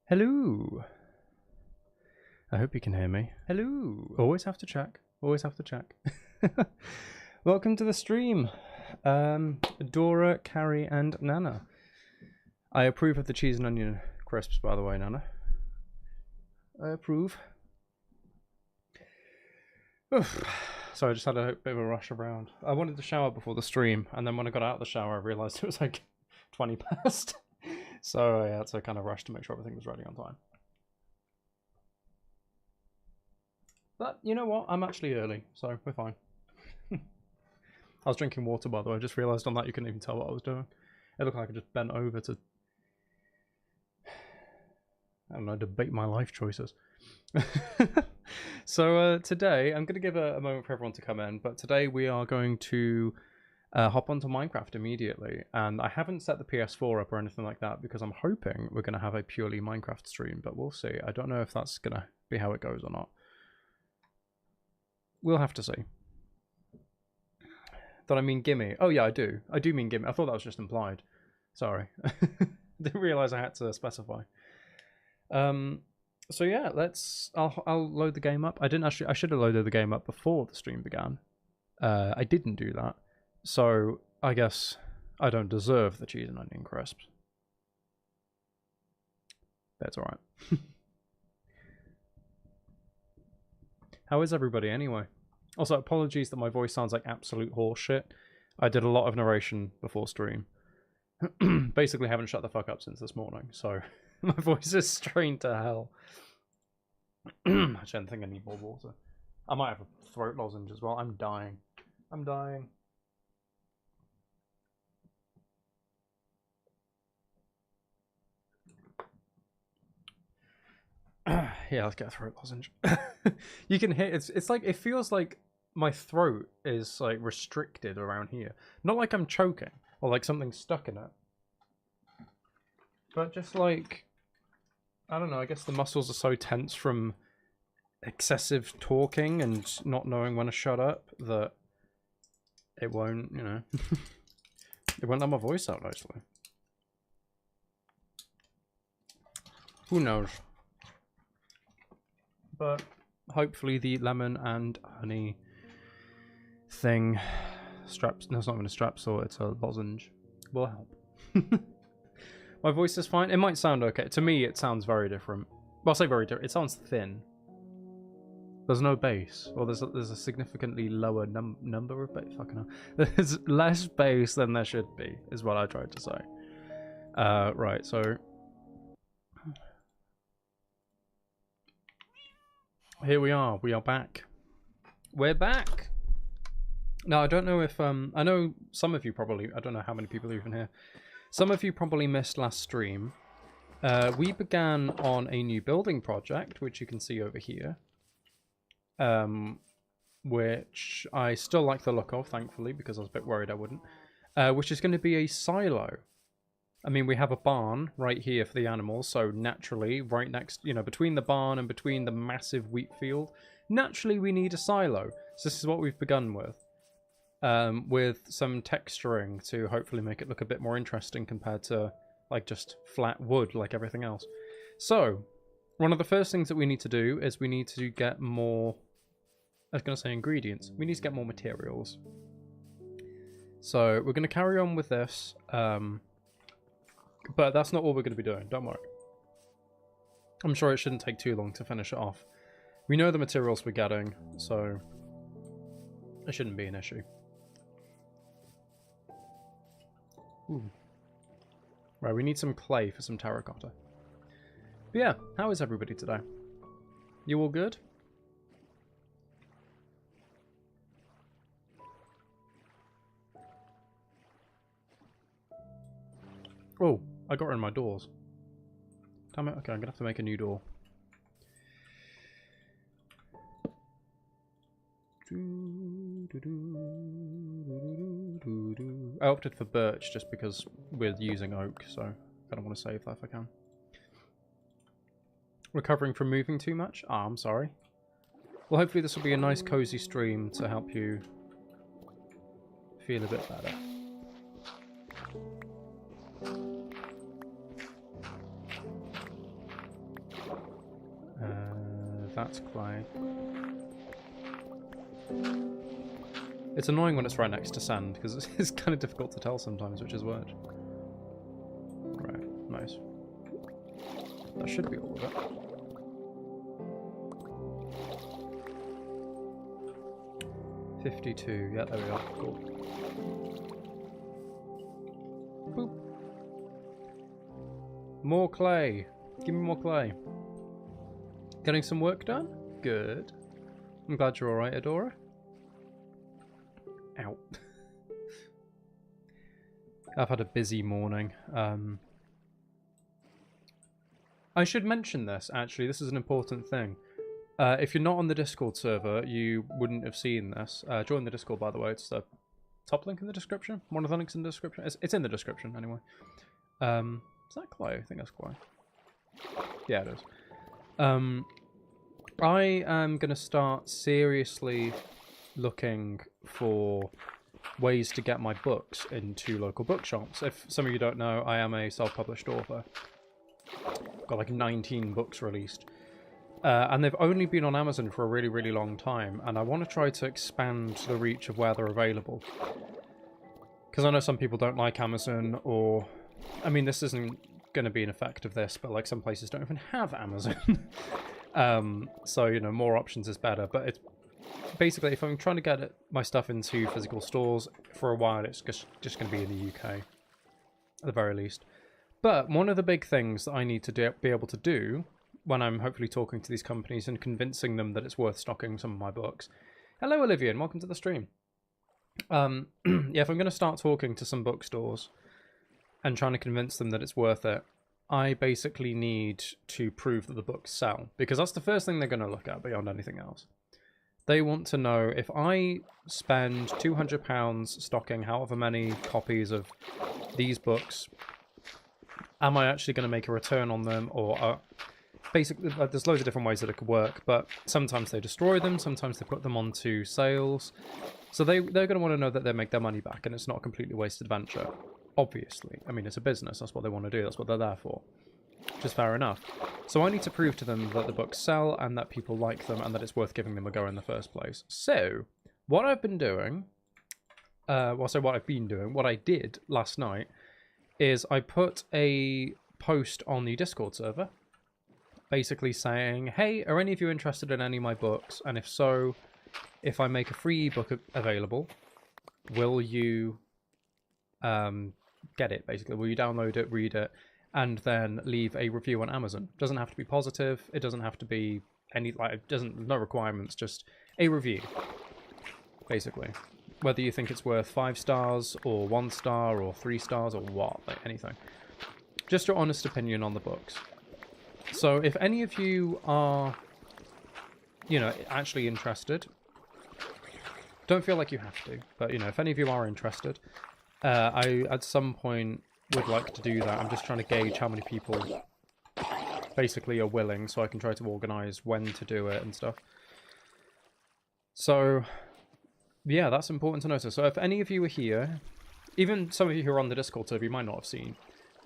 Hello. I hope you can hear me. Hello. Always have to check. Always have to check. Welcome to the stream. Adora, Carrie, and Nana. I approve of the cheese and onion crisps, by the way, Nana. I approve. Oof. So I just had a bit of a rush around. I wanted to shower before the stream, and then when I got out of the shower, I realised it was like 20 past. So I had to kind of rush to make sure everything was ready on time. But you know what? I'm actually early, so we're fine. I was drinking water, by the way. I just realised on that you couldn't even tell what I was doing. It looked like I just bent over to, I don't know, debate my life choices. So today, I'm going to give a moment for everyone to come in, but today we are going to hop onto Minecraft immediately. And I haven't set the PS4 up or anything like that because I'm hoping we're going to have a purely Minecraft stream, but we'll see. I don't know if that's going to be how it goes or not. We'll have to see. Did I mean gimme? Oh yeah, I do. I do mean gimme. I thought that was just implied. Sorry. Didn't realise I had to specify. So yeah, I'll load the game up. I should have loaded the game up before the stream began. I didn't do that. So I guess I don't deserve the cheese and onion crisps. That's alright. How is everybody anyway? Also, apologies that my voice sounds like absolute horseshit. I did a lot of narration before stream. Basically haven't shut the fuck up since this morning, so my voice is strained to hell. Actually, I don't think I need more water. I might have a throat lozenge as well. I'm dying. I'm dying. Yeah, let's get a throat lozenge. You can hear it's like, it feels like my throat is like restricted around here. Not like I'm choking or like something's stuck in it. But just like, I don't know, I guess the muscles are so tense from excessive talking and not knowing when to shut up that it won't, you know, it won't let my voice out nicely. Who knows? But hopefully the lemon and honey thing, straps, no, it's not even a strap saw, it's a lozenge, will help. My voice is fine. It might sound okay. To me, it sounds very different. Well, I'll say very different. It sounds thin. There's no bass. Or there's a significantly lower number of bass. Fucking hell. There's less bass than there should be, is what I tried to say. Right, so here we are. We are back. We're back. Now, I don't know if I know some of you probably, I don't know how many people are even here. Some of you probably missed last stream. We began on a new building project, which you can see over here. Which I still like the look of, thankfully, because I was a bit worried I wouldn't. Which is going to be a silo. I mean, we have a barn right here for the animals, so naturally, right next, you know, between the barn and between the massive wheat field, naturally we need a silo. So this is what we've begun with some texturing to hopefully make it look a bit more interesting compared to, like, just flat wood like everything else. So, one of the first things that we need to do is we need to get more, I was going to say ingredients, we need to get more materials. So, we're going to carry on with this, but that's not all we're going to be doing, don't worry. I'm sure it shouldn't take too long to finish it off. We know the materials we're getting, so it shouldn't be an issue. Ooh. Right, we need some clay for some terracotta. But yeah, how is everybody today? You all good? Oh, I got in my doors. Damn it, okay, I'm gonna have to make a new door. I opted for birch just because we're using oak, so I don't want to save that if I can. Recovering from moving too much? Ah, I'm sorry. Well, hopefully this will be a nice cozy stream to help you feel a bit better. That's clay. It's annoying when it's right next to sand, because it's kind of difficult to tell sometimes which is which. Right, nice. That should be all of it. $52, yeah, there we are, cool. Boop. More clay. Give me more clay. Getting some work done? Good. I'm glad you're alright, Adora. Ow. I've had a busy morning. I should mention this, actually. This is an important thing. If you're not on the Discord server, you wouldn't have seen this. Join the Discord, by the way. It's the top link in the description. One of the links in the description. It's in the description, anyway. Is that clay? I think that's clay. Yeah, it is. I am going to start seriously looking for ways to get my books into local bookshops. If some of you don't know, I am a self-published author. Got like 19 books released. And they've only been on Amazon for a really, really long time. And I want to try to expand the reach of where they're available. Because I know some people don't like Amazon, or... I mean, this isn't going to be an effect of this, but like some places don't even have Amazon. So, you know, more options is better. But it's basically, if I'm trying to get my stuff into physical stores, for a while it's just going to be in the UK, at the very least. But one of the big things that I need to be able to do when I'm hopefully talking to these companies and convincing them that it's worth stocking some of my books. Hello, Olivia, and welcome to the stream. Yeah, if I'm going to start talking to some bookstores and trying to convince them that it's worth it, I basically need to prove that the books sell, because that's the first thing they're going to look at beyond anything else. They want to know, if I spend £200 stocking however many copies of these books, am I actually going to make a return on them? Or basically, there's loads of different ways that it could work, but sometimes they destroy them, sometimes they put them onto sales. So they're going to want to know that they make their money back and it's not a completely wasted venture. Obviously. I mean, it's a business, that's what they want to do, that's what they're there for. Which is fair enough. So I need to prove to them that the books sell and that people like them and that it's worth giving them a go in the first place. So, what I've been doing, what I did last night, is I put a post on the Discord server, basically saying, hey, are any of you interested in any of my books? And if so, if I make a free ebook available, will you get it, basically? Will you download it, read it, and then leave a review on Amazon? It doesn't have to be positive, it doesn't have to be any, like, it doesn't, no requirements, just a review, basically. Whether you think it's worth 5 stars, or 1 star, or 3 stars, or what, like anything. Just your honest opinion on the books. So if any of you are, you know, actually interested, don't feel like you have to, but, you know, if any of you are interested, I, at some point, would like to do that. I'm just trying to gauge how many people basically are willing, so I can try to organise when to do it and stuff. So, yeah, that's important to notice. So if any of you are here, even some of you who are on the Discord server, you might not have seen.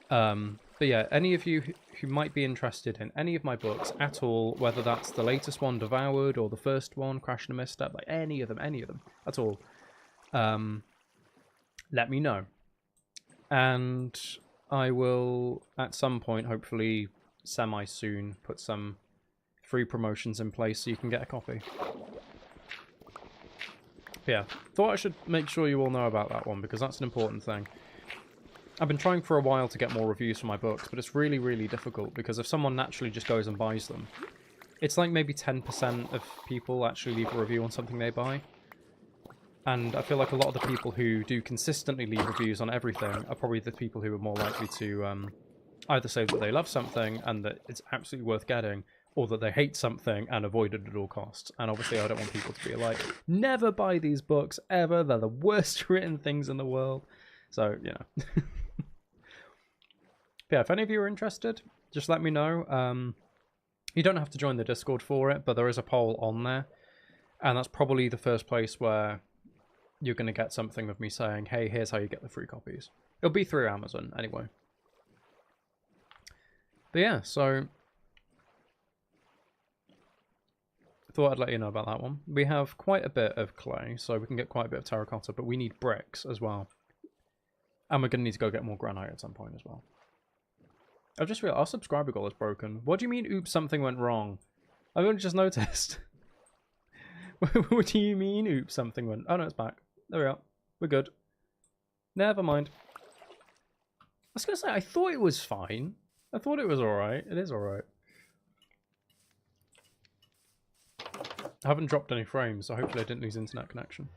But yeah, any of you who might be interested in any of my books at all, whether that's the latest one, Devoured, or the first one, Crash and a Misstep, like any of them, at all, let me know. And I will, at some point, hopefully semi-soon, put some free promotions in place so you can get a copy. But yeah, thought I should make sure you all know about that one, because that's an important thing. I've been trying for a while to get more reviews for my books, but it's really, really difficult, because if someone naturally just goes and buys them, it's like maybe 10% of people actually leave a review on something they buy. And I feel like a lot of the people who do consistently leave reviews on everything are probably the people who are more likely to either say that they love something and that it's absolutely worth getting, or that they hate something and avoid it at all costs. And obviously I don't want people to be like, never buy these books, ever, they're the worst written things in the world. So, you know. But yeah, if any of you are interested, just let me know. You don't have to join the Discord for it, but there is a poll on there. And that's probably the first place where you're going to get something of me saying, hey, here's how you get the free copies. It'll be through Amazon, anyway. But yeah, so thought I'd let you know about that one. We have quite a bit of clay, so we can get quite a bit of terracotta, but we need bricks as well. And we're going to need to go get more granite at some point as well. I've just realized our subscriber goal is broken. What do you mean, oops, something went wrong? I've only just noticed. What do you mean, oops, something went... Oh, no, it's back. There we are. We're good. Never mind. I was going to say, I thought it was fine. I thought it was alright. It is alright. I haven't dropped any frames, so hopefully I didn't lose internet connection.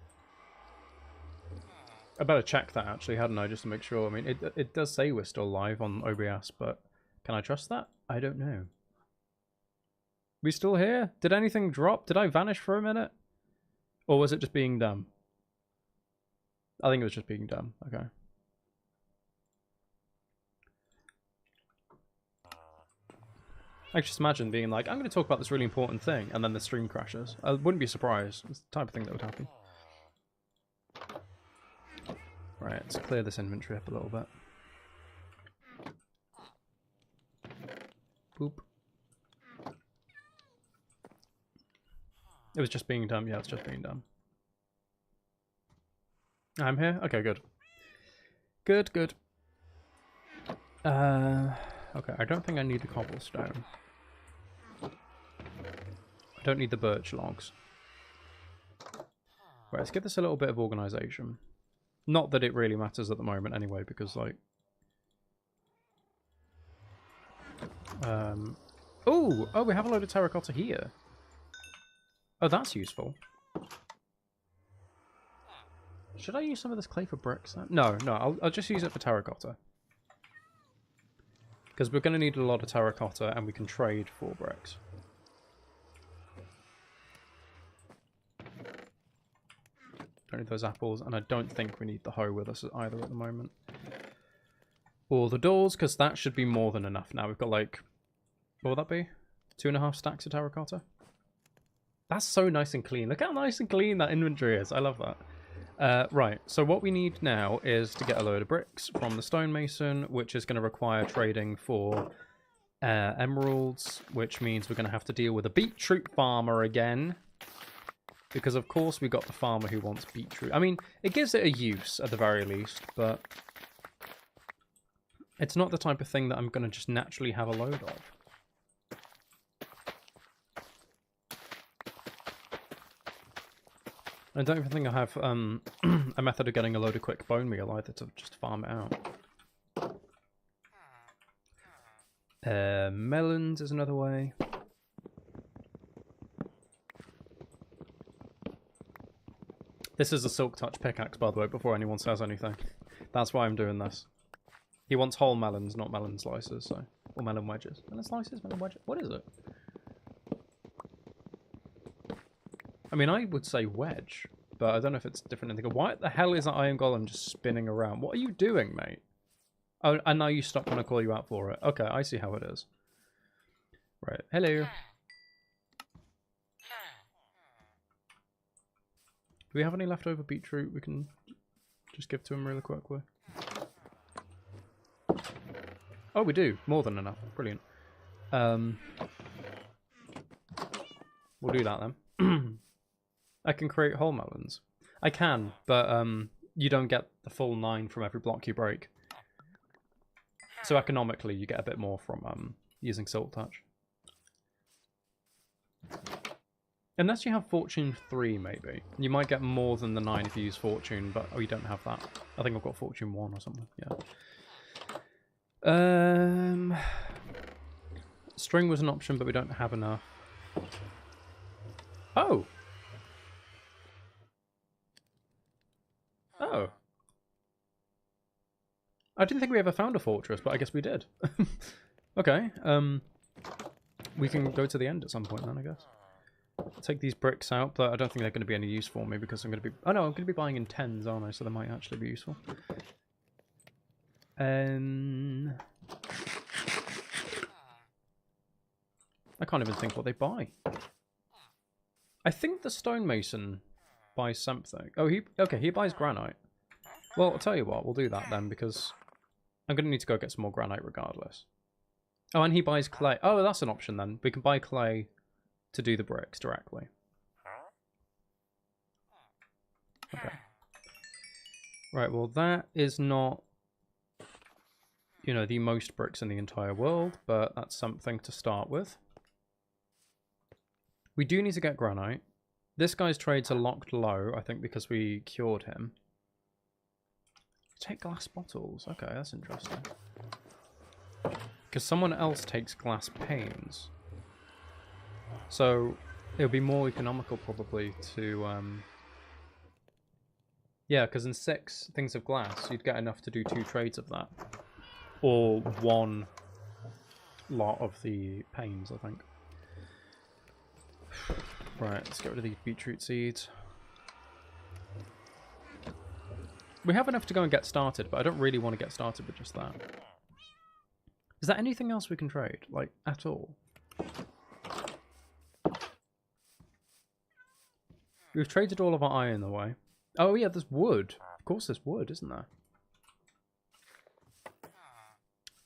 I better check that, actually, hadn't I, just to make sure. I mean, it does say we're still live on OBS, but can I trust that? I don't know. We still here? Did anything drop? Did I vanish for a minute? Or was it just being dumb? I think it was just being dumb. Okay. I just imagine being like, I'm going to talk about this really important thing, and then the stream crashes. I wouldn't be surprised. It's the type of thing that would happen. Right, let's clear this inventory up a little bit. Boop. It was just being dumb. Yeah, it's just being dumb. I'm here? Okay, good. Good, good. Okay, I don't think I need the cobblestone. I don't need the birch logs. Right, let's give this a little bit of organization. Not that it really matters at the moment anyway, because, like... Oh, we have a load of terracotta here. Oh, that's useful. Should I use some of this clay for bricks? No, I'll just use it for terracotta. Because we're going to need a lot of terracotta, and we can trade for bricks. Don't need those apples, and I don't think we need the hoe with us either at the moment. Or the doors, because that should be more than enough now. We've got, like, what would that be? 2.5 stacks of terracotta? That's so nice and clean. Look how nice and clean that inventory is. I love that. Right, so what we need now is to get a load of bricks from the stonemason, which is going to require trading for emeralds, which means we're going to have to deal with a beetroot farmer again. Because, of course, we got the farmer who wants beetroot. I mean, it gives it a use, at the very least, but it's not the type of thing that I'm going to just naturally have a load of. I don't even think I have a method of getting a load of quick bone meal either to just farm it out. Melons is another way. This is a Silk Touch pickaxe, by the way, before anyone says anything. That's why I'm doing this. He wants whole melons, not melon slices, so... Or melon wedges. Melon slices? Melon wedges? What is it? I mean, I would say wedge, but I don't know if it's different. Why the hell is that iron golem just spinning around? What are you doing, mate? Oh, and now you stopped when I call you out for it. Okay, I see how it is. Right, hello. Do we have any leftover beetroot we can just give to him really quickly? Oh, we do. More than enough. Brilliant. We'll do that then. I can create whole melons. I can, but you don't get the full 9 from every block you break. So economically, you get a bit more from using Silk Touch. Unless you have Fortune 3, maybe. You might get more than the 9 if you use Fortune, but oh, you don't have that. I think I've got Fortune 1 or something, yeah. String was an option, but we don't have enough. Oh! Oh. I didn't think we ever found a fortress, but I guess we did. Okay, we can go to the end at some point then, I guess. I'll take these bricks out, but I don't think they're going to be any use for me because I'm going to be... Oh no, I'm going to be buying in 10s, aren't I? So they might actually be useful. I can't even think what they buy. I think the stonemason buys something. Oh, he buys granite. Well, I'll tell you what, we'll do that then, because I'm going to need to go get some more granite regardless. Oh, and he buys clay. Oh, that's an option then. We can buy clay to do the bricks directly. Okay. Right, well that is not, you know, the most bricks in the entire world, but that's something to start with. We do need to get granite. This guy's trades are locked low, I think because we cured him. Take glass bottles. Okay, that's interesting. Because someone else takes glass panes. So it'll be more economical probably to... Yeah, because in 6 things of glass, you'd get enough to do 2 trades of that. Or 1 lot of the panes, I think. Right, let's get rid of these beetroot seeds. We have enough to go and get started, but I don't really want to get started with just that. Is there anything else we can trade? Like, at all? We've traded all of our iron away. Oh yeah, there's wood. Of course there's wood, isn't there?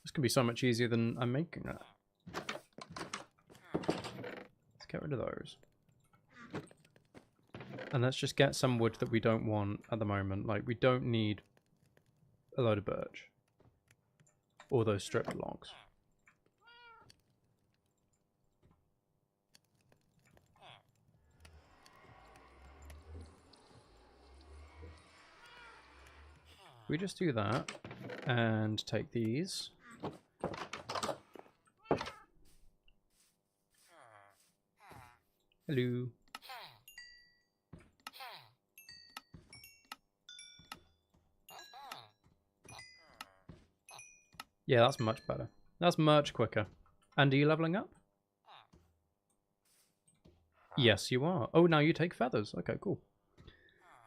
This can be so much easier than I'm making it. Let's get rid of those. And let's just get some wood that we don't want at the moment. Like, we don't need a load of birch. Or those stripped logs. We just do that and take these. Hello. Yeah, that's much better. That's much quicker. And are you leveling up? Yes, you are. Oh, now you take feathers. Okay, cool.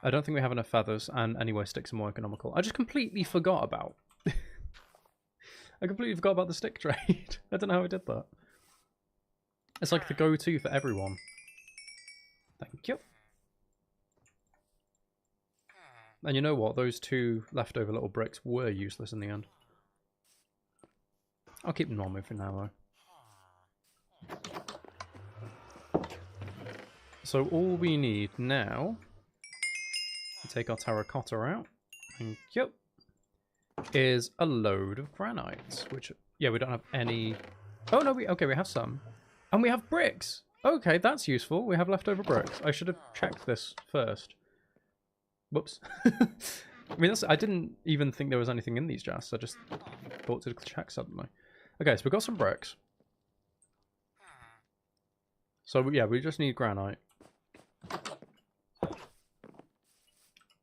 I don't think we have enough feathers, and anyway, sticks are more economical. I just completely forgot about... I completely forgot about the stick trade. I don't know how I did that. It's like the go-to for everyone. Thank you. And you know what? Those 2 leftover little bricks were useless in the end. I'll keep them normal for now, though. So all we need now... Take our terracotta out. Thank you. Is a load of granites, which, yeah, we don't have any... Oh, no, we have some. And we have bricks. Okay, that's useful. We have leftover bricks. I should have checked this first. Whoops. I mean, I didn't even think there was anything in these chests. I just thought to check suddenly. Okay, so we've got some bricks. So, yeah, we just need granite.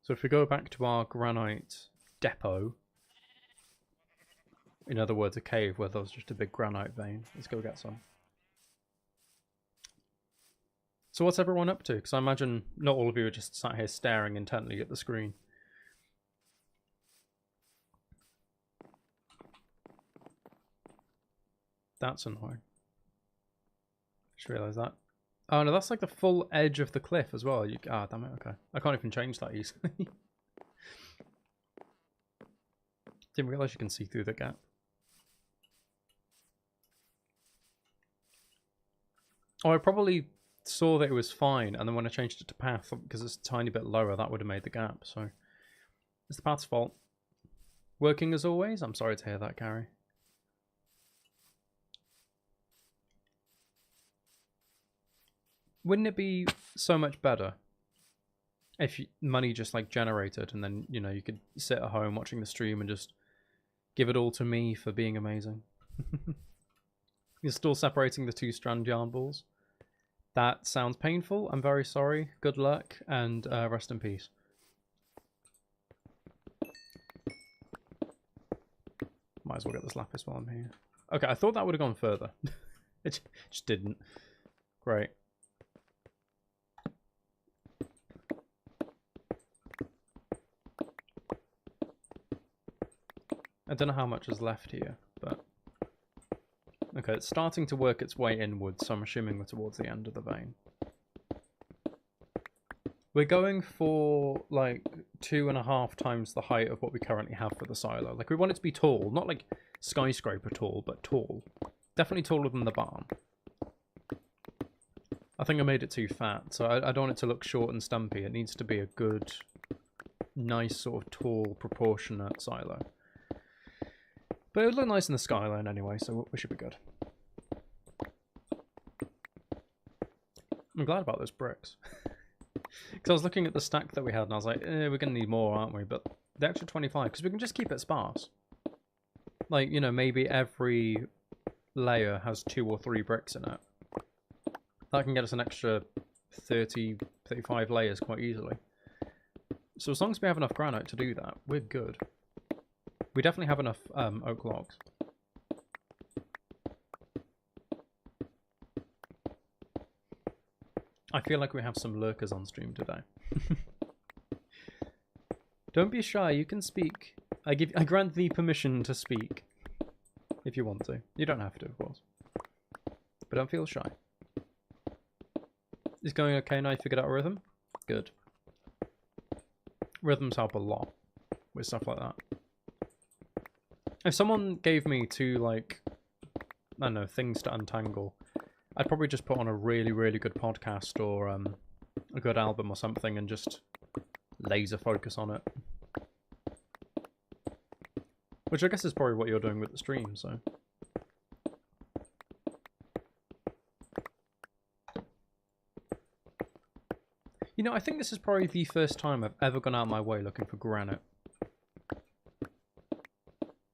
So if we go back to our granite depot, in other words, a cave where there was just a big granite vein, let's go get some. So what's everyone up to? Because I imagine not all of you are just sat here staring intently at the screen. That's annoying. Just realised that. Oh no, that's like the full edge of the cliff as well. Ah, damn it, okay. I can't even change that easily. Didn't realise you can see through the gap. Oh, I probably saw that it was fine, and then when I changed it to path, because it's a tiny bit lower, that would have made the gap, so... It's the path's fault. Working as always? I'm sorry to hear that, Carrie. Wouldn't it be so much better if money just like generated and then, you know, you could sit at home watching the stream and just give it all to me for being amazing? You're still separating the 2 strand yarn balls. That sounds painful. I'm very sorry. Good luck and rest in peace. Might as well get this lapis while I'm here. Okay, I thought that would have gone further. It just didn't. Great. I don't know how much is left here, but... Okay, it's starting to work its way inwards, so I'm assuming we're towards the end of the vein. We're going for, like, 2.5 times the height of what we currently have for the silo. Like, we want it to be tall, not like skyscraper tall, but tall. Definitely taller than the barn. I think I made it too fat, so I don't want it to look short and stumpy. It needs to be a good, nice sort of tall, proportionate silo. But it would look nice in the skyline anyway, so we should be good. I'm glad about those bricks. Because I was looking at the stack that we had and I was like, we're going to need more, aren't we? But the extra 25, because we can just keep it sparse. Like, you know, maybe every layer has 2 or 3 bricks in it. That can get us an extra 30, 35 layers quite easily. So as long as we have enough granite to do that, we're good. We definitely have enough oak logs. I feel like we have some lurkers on stream today. Don't be shy, you can speak. I grant thee permission to speak. If you want to. You don't have to, of course. But don't feel shy. Is going okay now? You figured out a rhythm? Good. Rhythms help a lot with stuff like that. If someone gave me 2, like, I don't know, things to untangle, I'd probably just put on a really, really good podcast or a good album or something and just laser focus on it. Which I guess is probably what you're doing with the stream, so... You know, I think this is probably the first time I've ever gone out of my way looking for granite.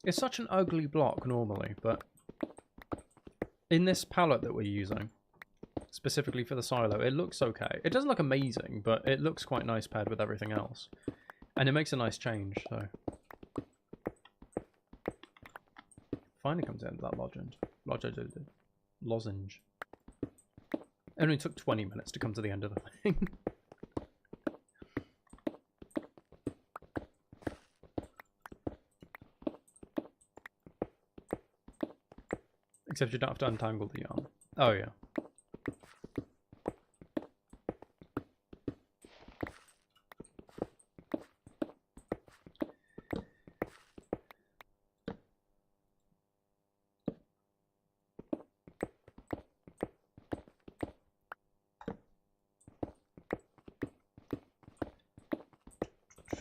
It's such an ugly block normally, but in this palette that we're using, specifically for the silo, it looks okay. It doesn't look amazing, but it looks quite nice paired with everything else. And it makes a nice change, so... Finally comes in that lozenge. It only took 20 minutes to come to the end of the thing. Except you don't have to untangle the yarn. Oh, yeah.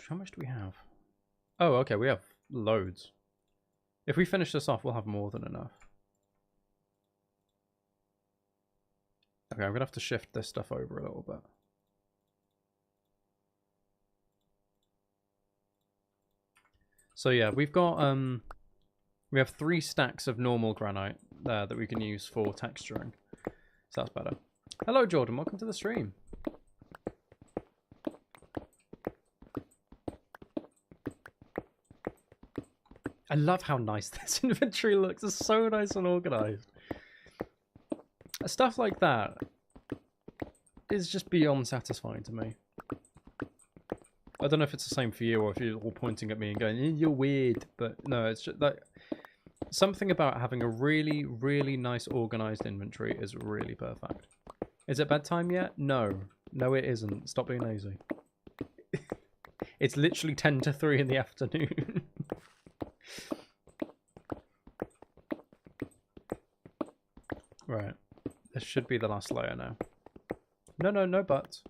How much do we have? Oh, okay, we have loads. If we finish this off, we'll have more than enough. Okay, I'm going to have to shift this stuff over a little bit. So yeah, we've got, we have 3 stacks of normal granite there that we can use for texturing. So that's better. Hello Jordan, welcome to the stream. I love how nice this inventory looks. It's so nice and organized. Stuff like that is just beyond satisfying to me. I don't know if it's the same for you or if you're all pointing at me and going, you're weird. But no, it's just like something about having a really, really nice organized inventory is really perfect. Is it bedtime yet? No. No, it isn't. Stop being lazy. It's literally 10 to 3 in the afternoon. Right. This should be the last layer now. No, no, no buts.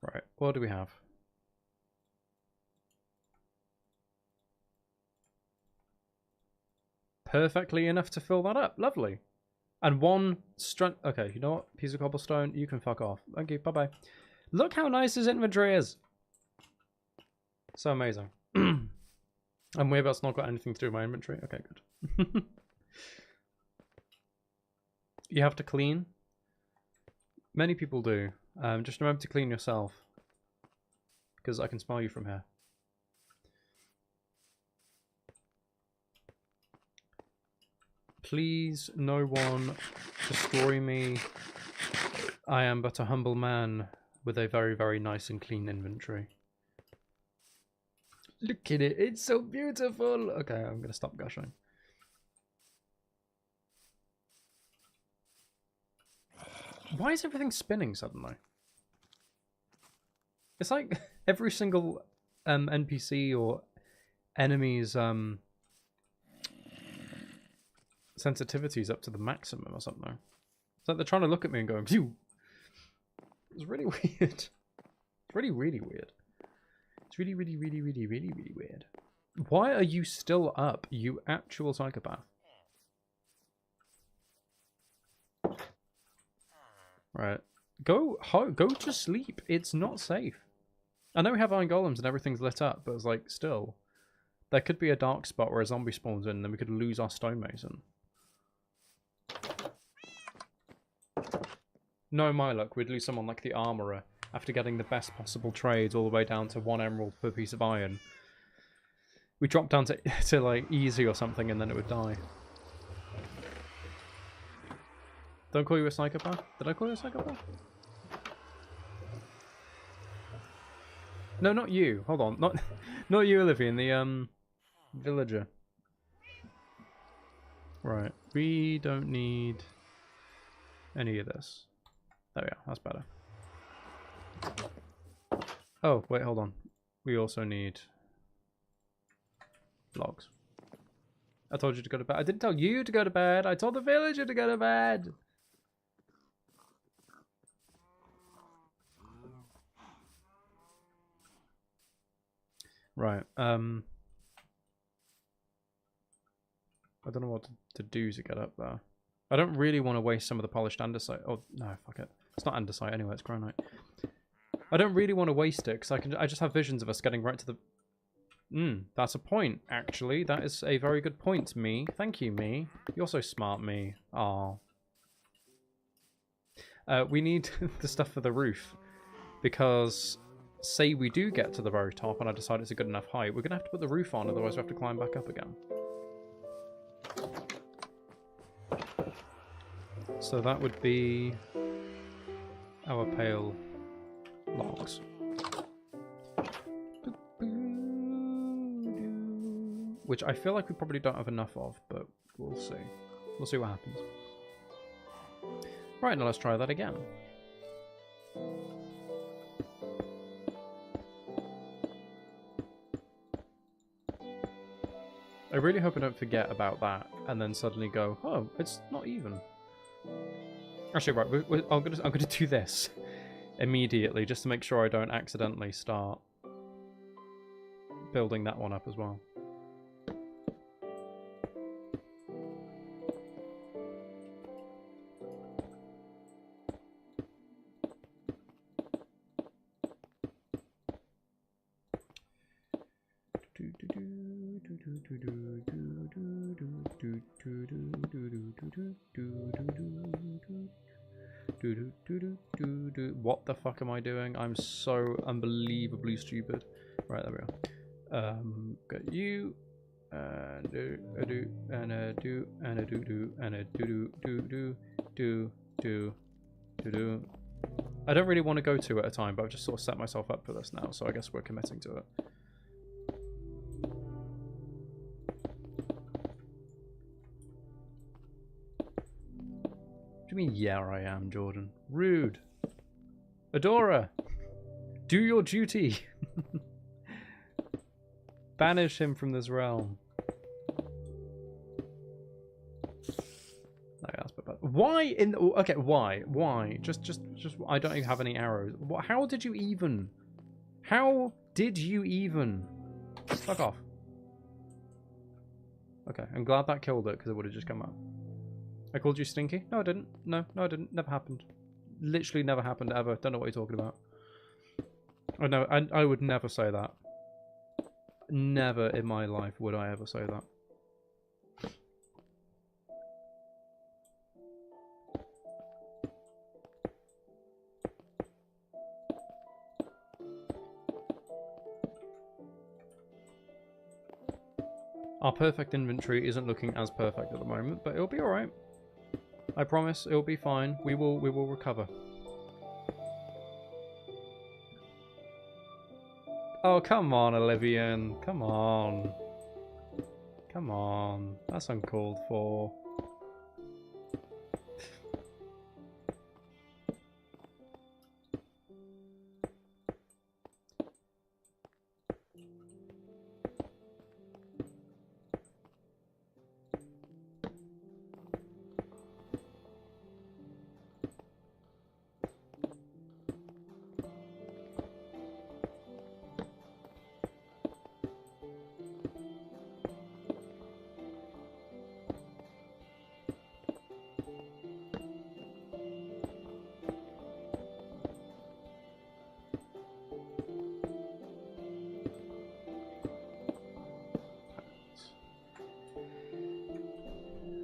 Right, what do we have? Perfectly enough to fill that up. Lovely. And 1 strength... Okay, you know what? Piece of cobblestone, you can fuck off. Thank you, bye-bye. Look how nice his inventory is. So amazing. I'm weird about it's not got anything to do with my inventory. Okay, good. You have to clean. Many people do. Just remember to clean yourself. Because I can smell you from here. Please, no one destroy me. I am but a humble man with a very, very nice and clean inventory. Look at it, it's so beautiful. Okay, I'm going to stop gushing. Why is everything spinning suddenly? It's like every single NPC or enemy's sensitivity's up to the maximum or something. It's like they're trying to look at me and going, phew. It's really weird. It's really, really weird. It's really, really, really, really, really, really weird. Why are you still up, you actual psychopath? Right. Go to sleep. It's not safe. I know we have iron golems and everything's lit up, but it's like, still. There could be a dark spot where a zombie spawns in and then we could lose our stonemason. No, my luck, we'd lose someone like the armorer after getting the best possible trades all the way down to 1 emerald per piece of iron. We dropped down to like easy or something and then it would die. Don't call you a psychopath? Did I call you a psychopath? No, not you. Hold on. Not you, Avie, and the villager. Right. We don't need any of this. There we are. That's better. Oh, wait, hold on. We also need logs. I told you to go to bed. I didn't tell you to go to bed. I told the villager to go to bed. Right. I don't know what to do to get up there. I don't really want to waste some of the polished andesite. Oh, no, fuck it. It's not andesite anyway, it's granite. I don't really want to waste it, because I just have visions of us getting right to the... that's a point, actually. That is a very good point, me. Thank you, me. You're so smart, me. Aw. We need the stuff for the roof, because... say we do get to the very top and I decide it's a good enough height, we're going to have to put the roof on, otherwise we have to climb back up again. So that would be our pale logs. Which I feel like we probably don't have enough of, but we'll see. We'll see what happens. Right, now let's try that again. I really hope I don't forget about that and then suddenly go, oh, it's not even. Actually, right, I'm gonna do this immediately just to make sure I don't accidentally start building that one up as well. What the fuck am I doing? I'm so unbelievably stupid. Right, there we are. Got you, and a do, and a do, and a do, and a do. I don't really want to go 2 at a time, but I've just sort of set myself up for this now, so I guess we're committing to it. What do you mean, yeah, I am, Jordan? Rude. Adora! Do your duty! Banish him from this realm. No, that's bad. Why in... Okay, why? Why? Just... I don't even have any arrows. How did you even... How did you even... Fuck off. Okay, I'm glad that killed it, because it would have just come up. I called you stinky? No, I didn't. No, I didn't. Never happened. Literally never happened ever. Don't know what you're talking about. Oh no, I would never say that. Never in my life would I ever say that. Our perfect inventory isn't looking as perfect at the moment, but it'll be alright. I promise, it'll be fine. We will recover. Oh, come on, Olivian. Come on. Come on. That's uncalled for.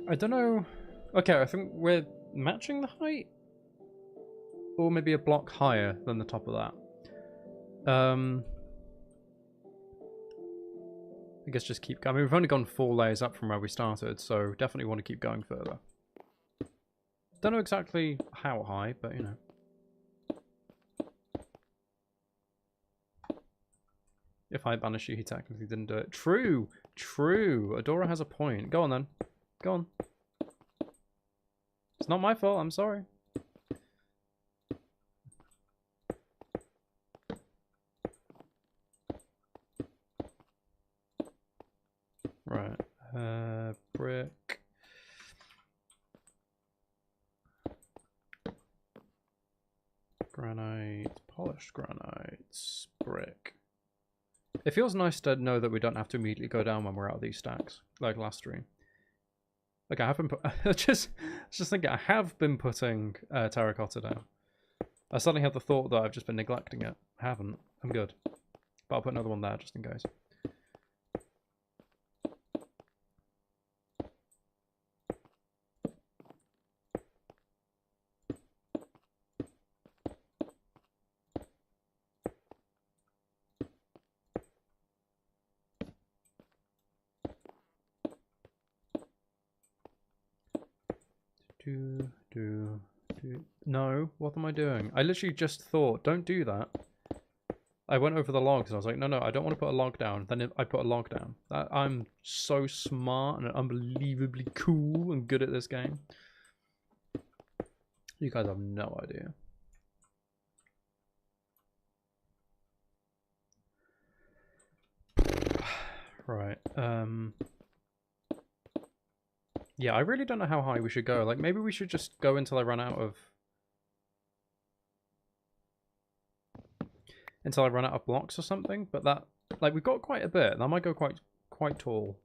I don't know. Okay, I think we're matching the height? Or maybe a block higher than the top of that. I guess just keep going. I mean, we've only gone 4 layers up from where we started, so definitely want to keep going further. Don't know exactly how high, but you know. If I banish you, he technically didn't do it. True! True! Adora has a point. Go on then. Go on. It's not my fault, I'm sorry. Right. Brick. Granite. Polished granite. Brick. It feels nice to know that we don't have to immediately go down when we're out of these stacks, like last stream. Like I haven't put, just thinking, I have been putting terracotta down. I suddenly had the thought that I've just been neglecting it. I haven't. I'm good. But I'll put another one there just in case. No, what am I doing? I literally just thought, don't do that. I went over the logs and I was like, no, I don't want to put a log down. Then I put a log down. I'm so smart and unbelievably cool and good at this game. You guys have no idea. Right. Yeah, I really don't know how high we should go. Like, maybe we should just go until I run out of... Until I run out of blocks or something. But that... Like, we've got quite a bit. That might go quite tall.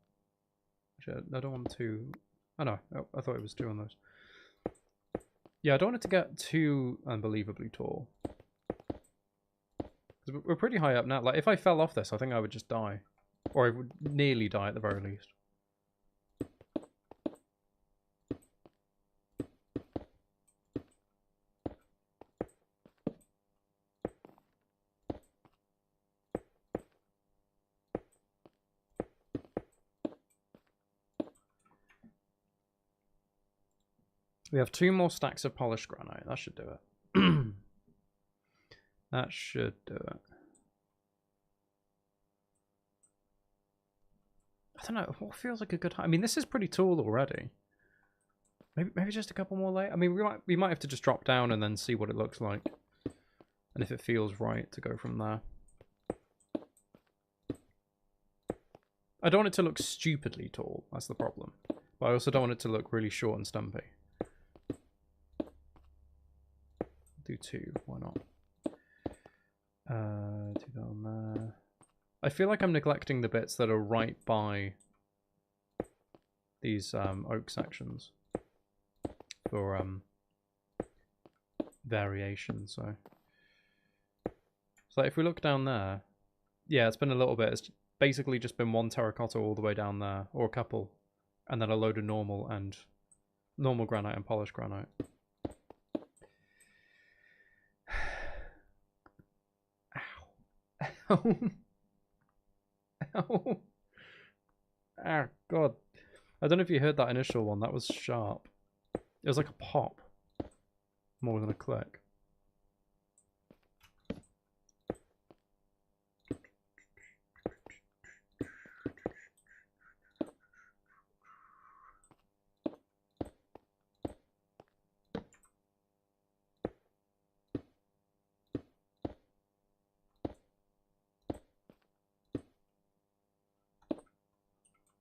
Actually, I don't want to... Oh, no. Oh, I thought it was 2 on those. Yeah, I don't want it to get too unbelievably tall. We're pretty high up now. Like, if I fell off this, I think I would just die. Or I would nearly die at the very least. We have 2 more stacks of polished granite. That should do it. That should do it. I don't know. What feels like a good height? I mean, this is pretty tall already. Maybe just a couple more layers. I mean, we might have to just drop down and then see what it looks like, and if it feels right to go from there. I don't want it to look stupidly tall. That's the problem. But I also don't want it to look really short and stumpy. Do 2, why not? Do that on there. I feel like I'm neglecting the bits that are right by these oak sections for variation. So if we look down there, yeah, it's been a little bit. It's basically just been 1 terracotta all the way down there, or a couple, and then a load of normal granite and polished granite. Ow. Ow. Ah, God. I don't know if you heard that initial one. That was sharp. It was like a pop. More than a click.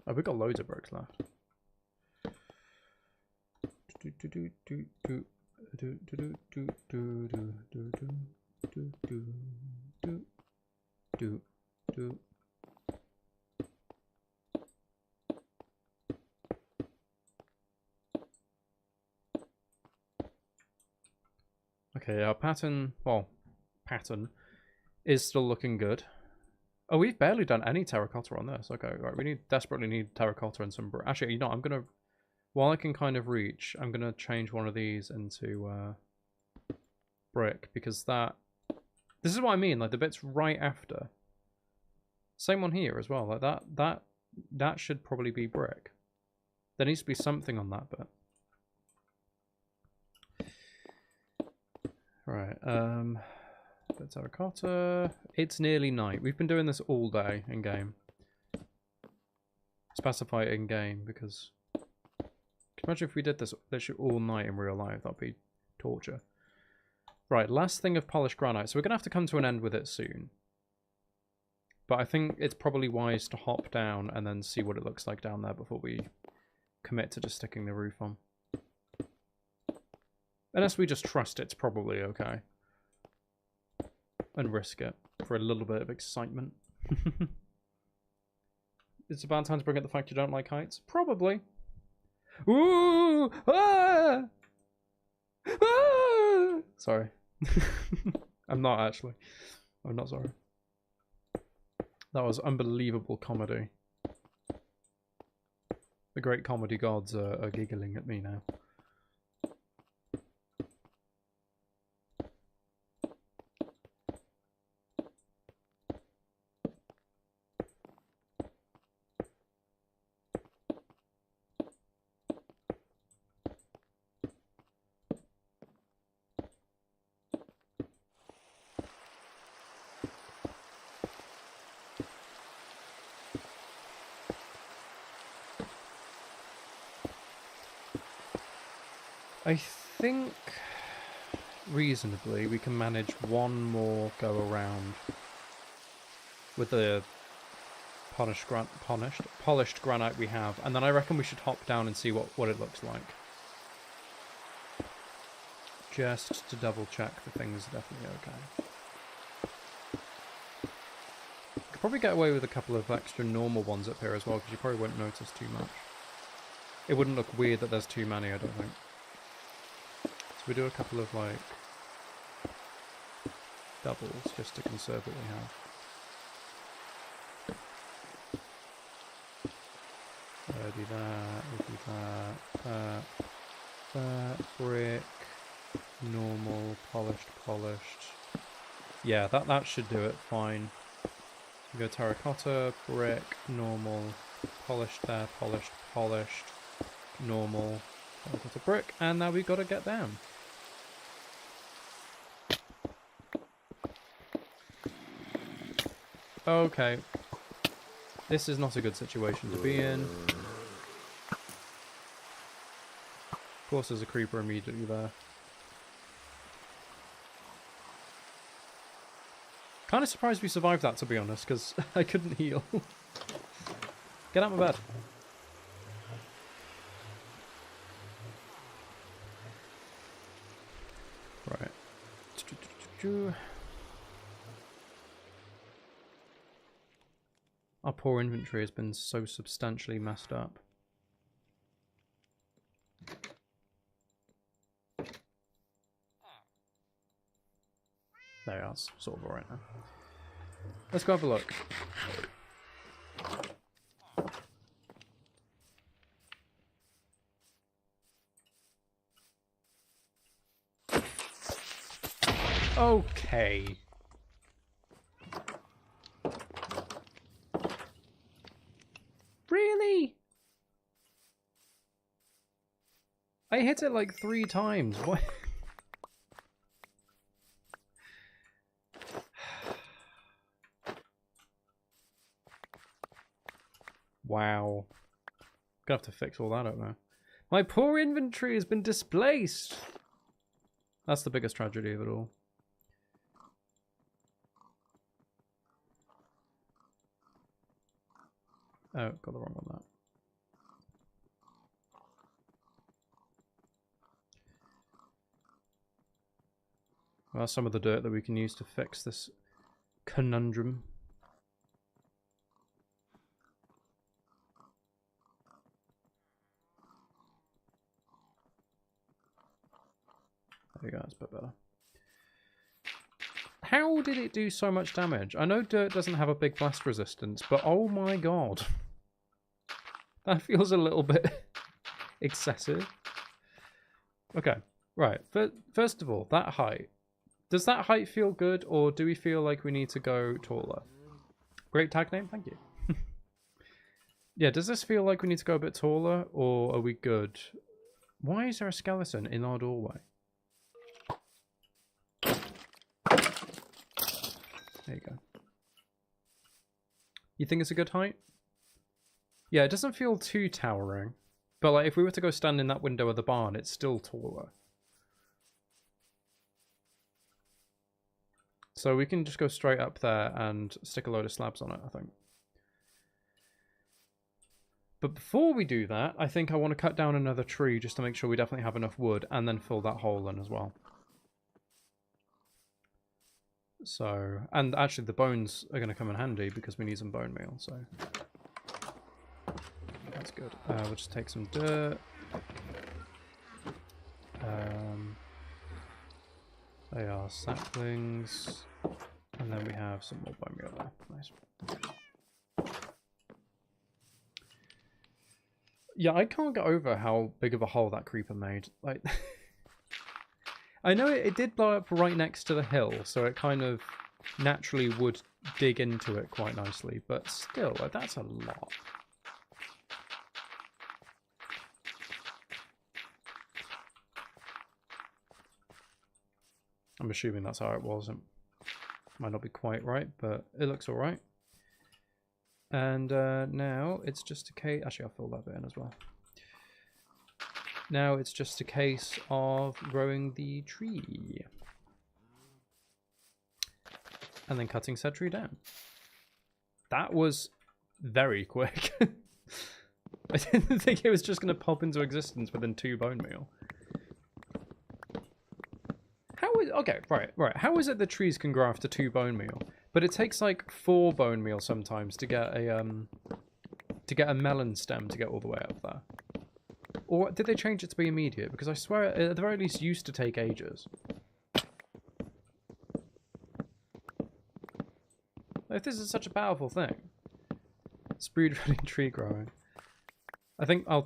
Oh, we've got loads of bricks left. Okay, our pattern is still looking good. Oh, we've barely done any terracotta on this. Okay, right. We desperately need terracotta and some brick. Actually, you know, I'm gonna while I can kind of reach, I'm going to change one of these into brick, because that... This is what I mean, like the bits right after. Same one here as well, like that should probably be brick. There needs to be something on that bit. Right, terracotta. It's nearly night. We've been doing this all day in game. Specify it in game because imagine if we did this literally all night in real life. That'd be torture. Right, last thing of polished granite. So we're gonna have to come to an end with it soon. But I think it's probably wise to hop down and then see what it looks like down there before we commit to just sticking the roof on. Unless we just trust it's probably okay. And risk it for a little bit of excitement. It's about time to bring up the fact you don't like heights? Probably. Ooh! Ah! Ah! Sorry. I'm not actually. I'm not sorry. That was unbelievable comedy. The great comedy gods are giggling at me now. I think reasonably we can manage one more go around with the polished granite we have, and then I reckon we should hop down and see what it looks like. Just to double check the things are definitely okay. Could probably get away with a couple of extra normal ones up here as well, because you probably won't notice too much. It wouldn't look weird that there's too many, I don't think. So we do a couple of, like, doubles, just to conserve what we have. Do that, brick, normal, polished. Yeah, that should do it fine. We go terracotta, brick, normal, polished there, polished, normal, terracotta, brick, and now we've got to get down. Okay. This is not a good situation to be in. Of course there's a creeper immediately there. Kind of surprised we survived that, to be honest, because I couldn't heal. Get out of my bed. Right. Our poor inventory has been so substantially messed up. There you are, it's sort of alright now. Let's go have a look. Okay. Really? I hit it like 3 times. What? Wow. Gonna have to fix all that up now. My poor inventory has been displaced. That's the biggest tragedy of it all. Oh, got the wrong one there. Well, some of the dirt that we can use to fix this conundrum. There we go, that's a bit better. How did it do so much damage? I know dirt doesn't have a big blast resistance, but oh my god. That feels a little bit Excessive. Okay, right. But first of all, that height. Does that height feel good, or do we feel like we need to go taller? Great tag name, thank you. Yeah, does this feel like we need to go a bit taller, or are we good? Why is there a skeleton in our doorway? There you go. You think it's a good height? Yeah, it doesn't feel too towering. But like, if we were to go stand in that window of the barn, it's still taller. So we can just go straight up there and stick a load of slabs on it, I think. But before we do that, I think I want to cut down another tree just to make sure we definitely have enough wood, and then fill that hole in as well. So, and actually the bones are going to come in handy because we need some bone meal, so that's good. We'll just take some dirt. They are saplings, and then we have some more bone meal there. Nice. Yeah, I can't get over how big of a hole that creeper made. Like, I know it did blow up right next to the hill, so it kind of naturally would dig into it quite nicely, but still, like, that's a lot. I'm assuming that's how it was. It might not be quite right, but it looks alright. And now it's just a case... Actually, I'll fill that bit in as well. Now it's just a case of growing the tree. And then cutting said tree down. That was very quick. I didn't think it was just going to pop into existence within 2 bone meal. Okay, right. How is it that trees can grow after 2 bone meal, but it takes like 4 bone meal sometimes to get a melon stem to get all the way up there? Or did they change it to be immediate? Because I swear it at the very least used to take ages. If this is such a powerful thing, speedrunning tree growing. I think I'll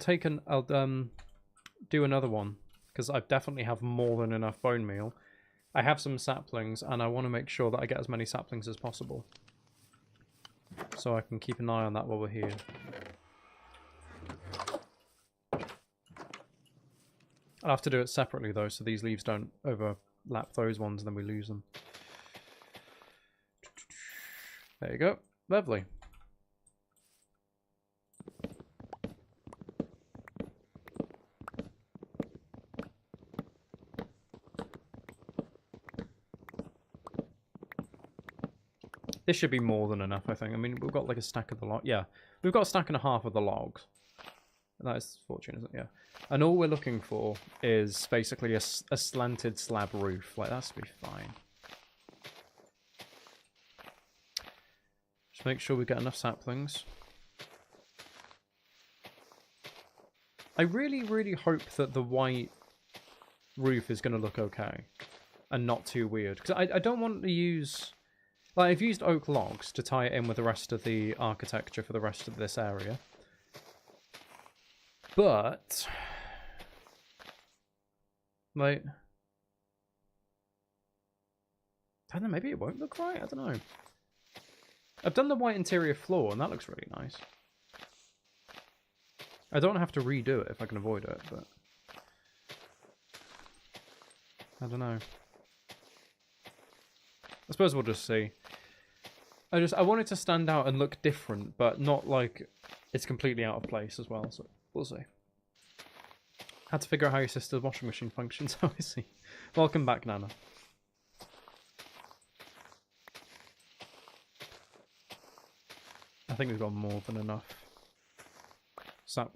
do another one because I definitely have more than enough bone meal. I have some saplings, and I want to make sure that I get as many saplings as possible. So I can keep an eye on that while we're here. I'll have to do it separately, though, so these leaves don't overlap those ones, and then we lose them. There you go. Lovely. This should be more than enough, I think. I mean, we've got like a stack of the log. Yeah, we've got a stack and a half of the logs. That is fortune, isn't it? Yeah. And all we're looking for is basically a slanted slab roof. Like, that should be fine. Just make sure we get enough saplings. I really, really hope that the white roof is going to look okay. And not too weird. Because I don't want to use... Like, I've used oak logs to tie it in with the rest of the architecture for the rest of this area. But... like... I don't know, maybe it won't look right? I don't know. I've done the white interior floor, and that looks really nice. I don't have to redo it if I can avoid it, but... I don't know. I suppose we'll just see. I want it to stand out and look different, but not like it's completely out of place as well, so we'll see. Had to figure out how your sister's washing machine functions, I see. Welcome back, Nana. I think we've got more than enough.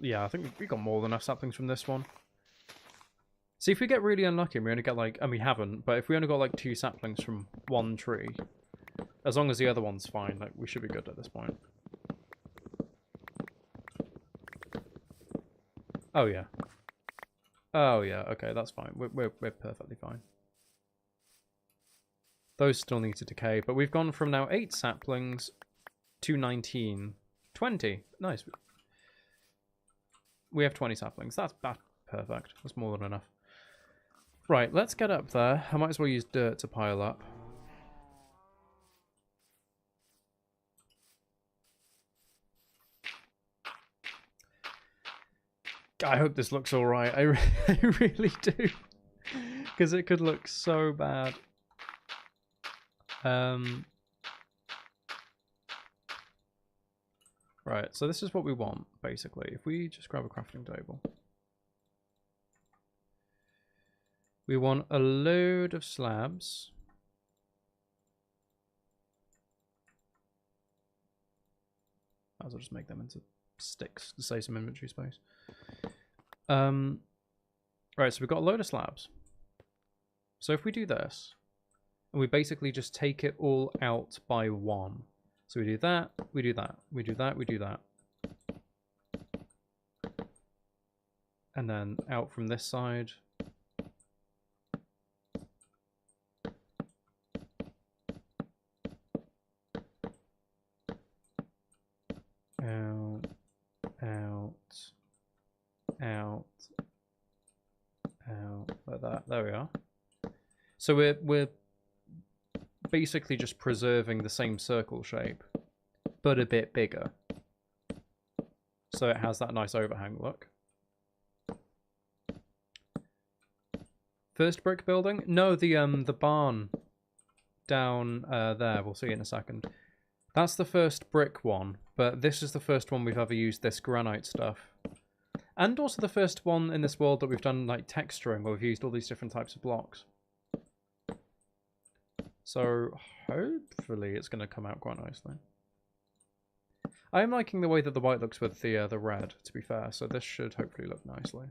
Yeah, I think we've got more than enough saplings from this one. See, if we get really unlucky and we only get like... And we haven't, but if we only got like 2 saplings from one tree, as long as the other one's fine, like, we should be good at this point. Oh, yeah. Oh, yeah, okay, that's fine. We're perfectly fine. Those still need to decay, but we've gone from now 8 saplings to 19. 20. Nice. We have 20 saplings. That's perfect. That's more than enough. Right, let's get up there. I might as well use dirt to pile up. I hope this looks alright. I really do. Because it could look so bad. Right, so this is what we want, basically. If we just grab a crafting table. We want a load of slabs. Might as well just make them into sticks to save some inventory space. Right, so we've got a load of slabs. So if we do this, and we basically just take it all out by one. So we do that, we do that, we do that, we do that. And then out from this side. Out, out, out, out, like that. There we are. So we're basically just preserving the same circle shape, but a bit bigger. So it has that nice overhang look. First brick building? No, the barn down there. We'll see in a second. That's the first brick one, but this is the first one we've ever used this granite stuff. And also the first one in this world that we've done like texturing, where we've used all these different types of blocks. So hopefully it's going to come out quite nicely. I am liking the way that the white looks with the red, to be fair, so this should hopefully look nicely.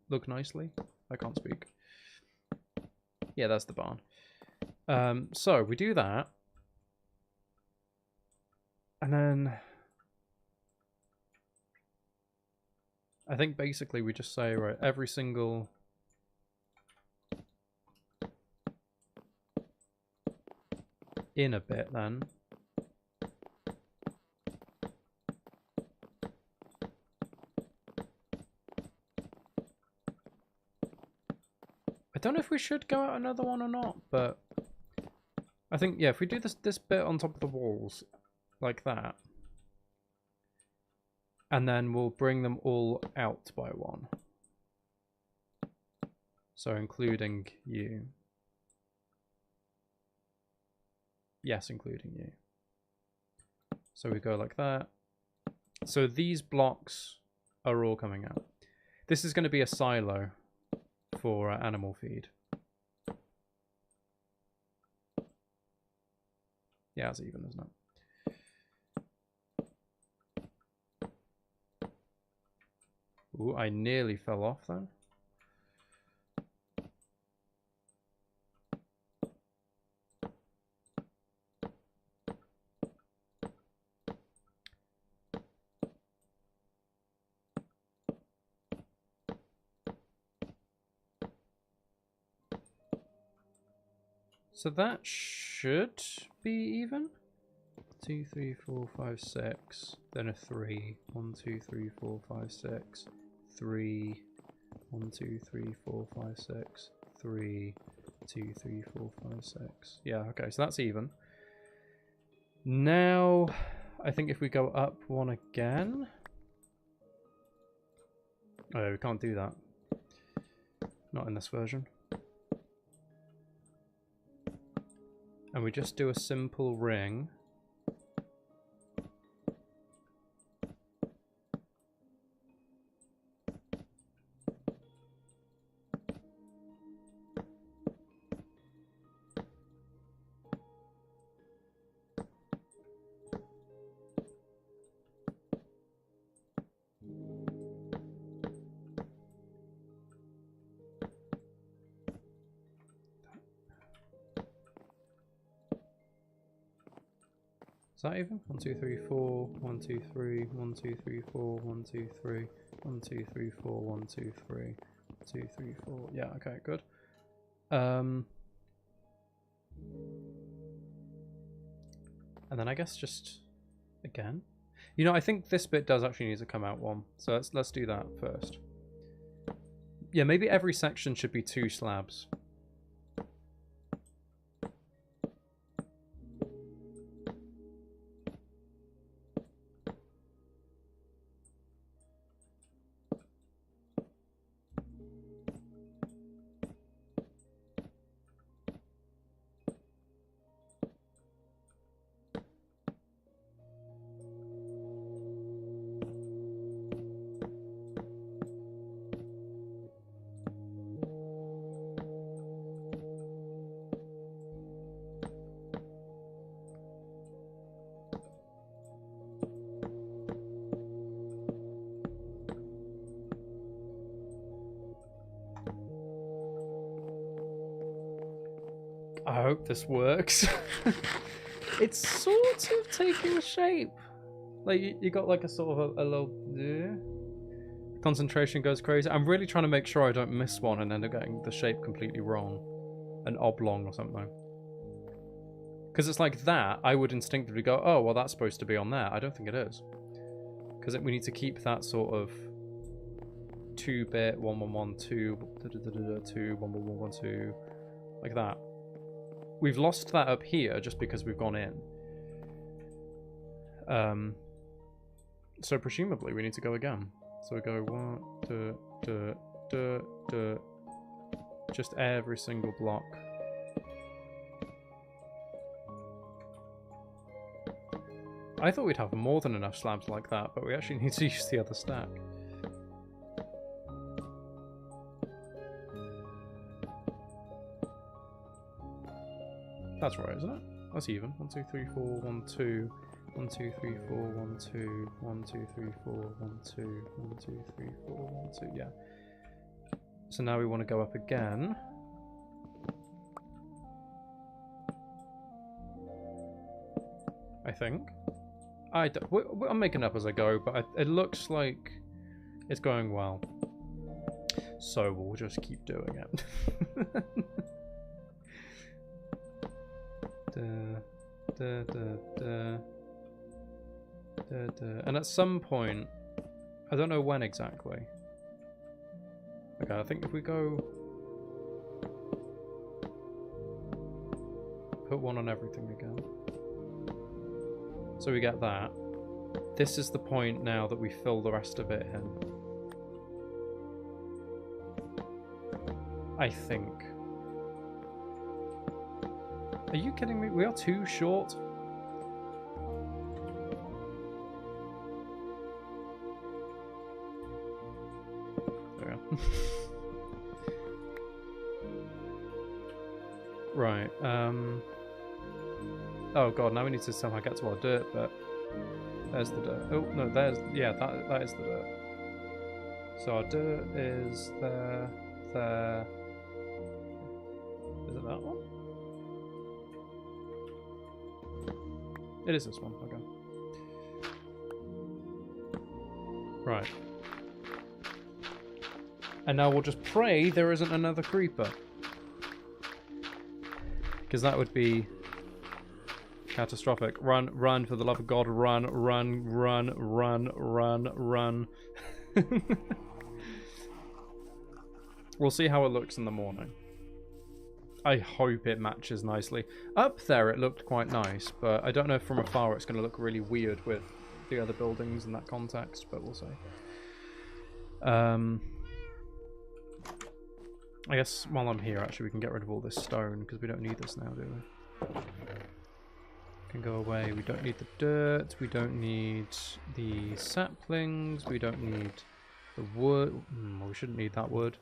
Look nicely? I can't speak. Yeah, that's the barn. So we do that. And then I think basically we just say, right, every single in a bit then. I don't know if we should go out another one or not, but I think, yeah, if we do this bit on top of the walls like that, and then we'll bring them all out by one. So including you. Yes, including you. So we go like that. So these blocks are all coming out. This is going to be a silo for animal feed. Yeah, it's even, isn't it? Ooh, I nearly fell off then. So that should be even. 2, 3, 4, 5, 6. Then a 3. 1, 2, 3, 4, 5, 6. 3. 1, 2, 3, 4, 5, 6. 3. 2, 3, 4, 5, 6. Yeah, okay, so that's even. Now, I think if we go up one again. Oh, we can't do that. Not in this version. And we just do a simple ring. Is that even? 1, 2, 3, 4, 1, 2, 3, 1, 2, 3, 4, 1, 2, 3, 1, 2, 3, 4, 1, 2, 3, 2, 3, 4. Yeah, okay, good. And then I guess just again. You know, I think this bit does actually need to come out one. So let's do that first. Yeah, maybe every section should be 2 slabs. I hope this works. It's sort of taking shape. Like, you got like a sort of a little... Concentration goes crazy. I'm really trying to make sure I don't miss one and end up getting the shape completely wrong. An oblong or something. Because it's like that, I would instinctively go, oh, well, that's supposed to be on there. I don't think it is. Because we need to keep that sort of 2-bit, 1, 1, 1, 2, 2, 1, 1, 1, 2, like that. We've lost that up here just because we've gone in. So presumably we need to go again. So we go 1, 2, just every single block. I thought we'd have more than enough slabs like that, but we actually need to use the other stack. That's right, isn't it? That's even. 1, 2, 3, 4, 1, 2. 1, 2, 3, 4, 1, 2. 1, 2, 3, 4, 1, 2. 1, 2, 3, 4, 1, 2. Yeah. So now we want to go up again. I think. I'm making up as I go, but it looks like it's going well. So we'll just keep doing it. And at some point, I don't know when exactly. Okay, I think if we go... Put 1 on everything again. So we get that. This is the point now that we fill the rest of it in. I think. Are you kidding me? We are too short. There we go. Right. Oh god, now we need to somehow get to our dirt, but there's the dirt. Oh no, there's that is the dirt. So our dirt is there. Is it that one? It is this one, okay. Right. And now we'll just pray there isn't another creeper. Because that would be catastrophic. Run, run, for the love of God, run, run, run, run, run, run. We'll see how it looks in the morning. I hope it matches nicely. Up there it looked quite nice, but I don't know if from afar it's going to look really weird with the other buildings in that context, but we'll see. I guess while I'm here, actually, we can get rid of all this stone, because we don't need this now, do we? Can go away. We don't need the dirt, we don't need the saplings, we don't need the wood. Well, we shouldn't need that wood.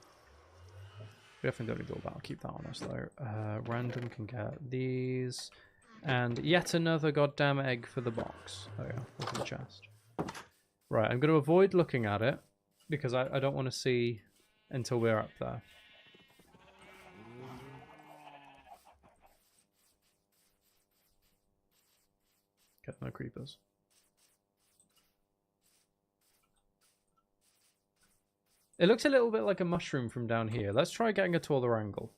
We definitely don't need all that. I'll keep that on us though. Random can get these. And yet another goddamn egg for the box. Oh yeah, look at the chest. Right, I'm going to avoid looking at it because I don't want to see until we're up there. Get no creepers. It looks a little bit like a mushroom from down here. Let's try getting a taller angle.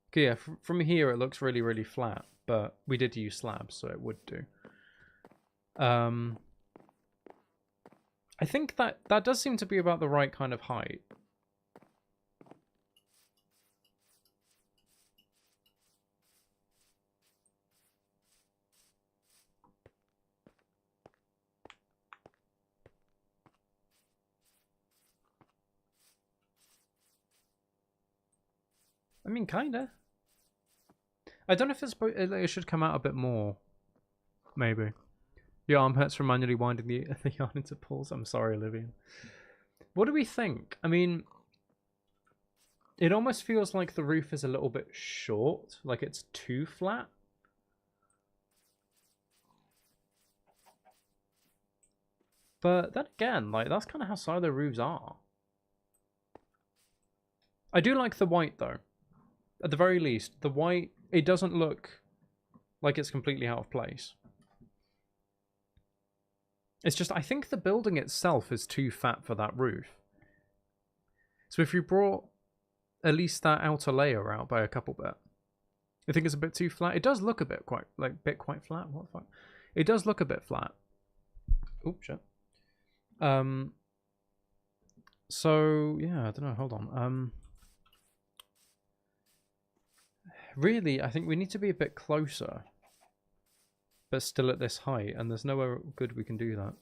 Okay, yeah, from here it looks really, really flat. but we did use slabs, so it would do. I think that does seem to be about the right kind of height. I mean, kinda. I don't know if it should come out a bit more. Maybe. Your arm hurts from manually winding the yarn into pulls. I'm sorry, Olivia. What do we think? I mean, it almost feels like the roof is a little bit short. Like it's too flat. But then again, like that's kind of how silo roofs are. I do like the white though. At the very least, the white, it doesn't look like it's completely out of place. It's just, I think the building itself is too fat for that roof. So if you brought at least that outer layer out by a couple bit, I think it's a bit too flat. It does look a bit quite flat. What the fuck? It does look a bit flat. Oops, shit. So yeah, I don't know. Hold on. Really, I think we need to be a bit closer, but still at this height, and there's nowhere good we can do that.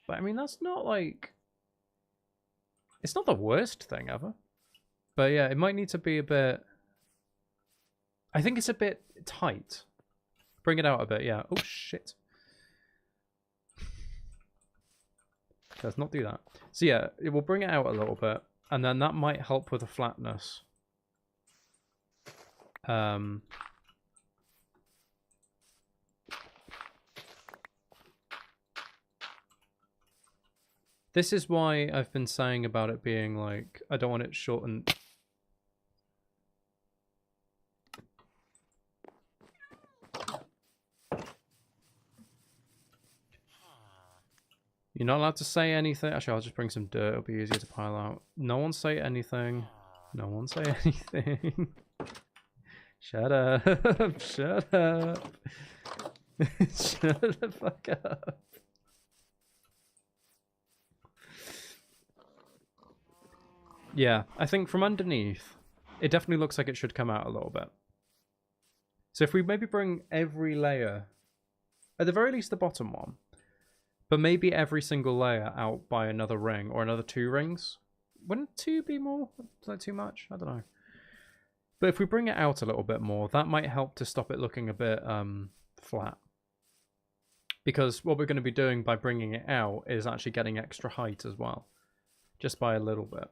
But I mean, that's not like... It's not the worst thing ever. But yeah, it might need to be a bit... I think it's a bit tight. Bring it out a bit, yeah. Oh, shit. Let's not do that. So yeah, it will bring it out a little bit. And then that might help with the flatness. This is why I've been saying about it being like, I don't want it shortened. You're not allowed to say anything. Actually, I'll just bring some dirt. It'll be easier to pile out. No one say anything. No one say anything. Shut up. Shut up. Shut the fuck up. Yeah, I think from underneath, it definitely looks like it should come out a little bit. So if we maybe bring every layer, at the very least the bottom one, but maybe every single layer out by another ring or another 2 rings. Wouldn't 2 be more? Is that too much? I don't know. But if we bring it out a little bit more, that might help to stop it looking a bit flat. Because what we're going to be doing by bringing it out is actually getting extra height as well. Just by a little bit.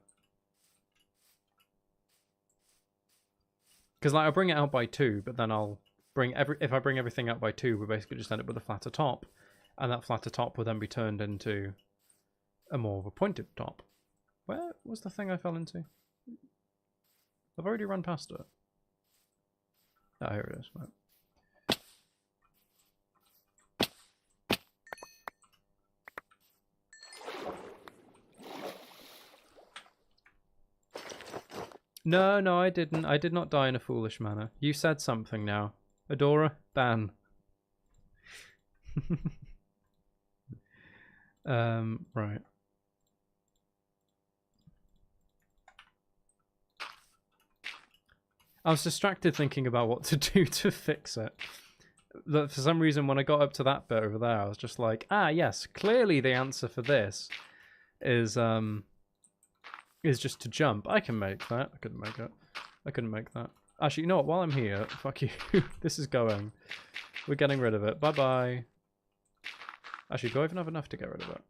Because like I'll bring it out by 2, but then I'll bring if I bring everything out by 2, we basically just end up with a flatter top. And that flatter top will then be turned into a more of a pointed top. Where was the thing I fell into? I've already run past it. Ah, here it is. Right. No, I didn't. I did not die in a foolish manner. You said something now. Adora, ban. Right. I was distracted thinking about what to do to fix it. For some reason, when I got up to that bit over there, I was just like, ah, yes, clearly the answer for this is just to jump. I can make that. I couldn't make it. I couldn't make that. Actually, you know what? While I'm here, fuck you. This is going. We're getting rid of it. Bye-bye. Actually, do I even have enough to get rid of it?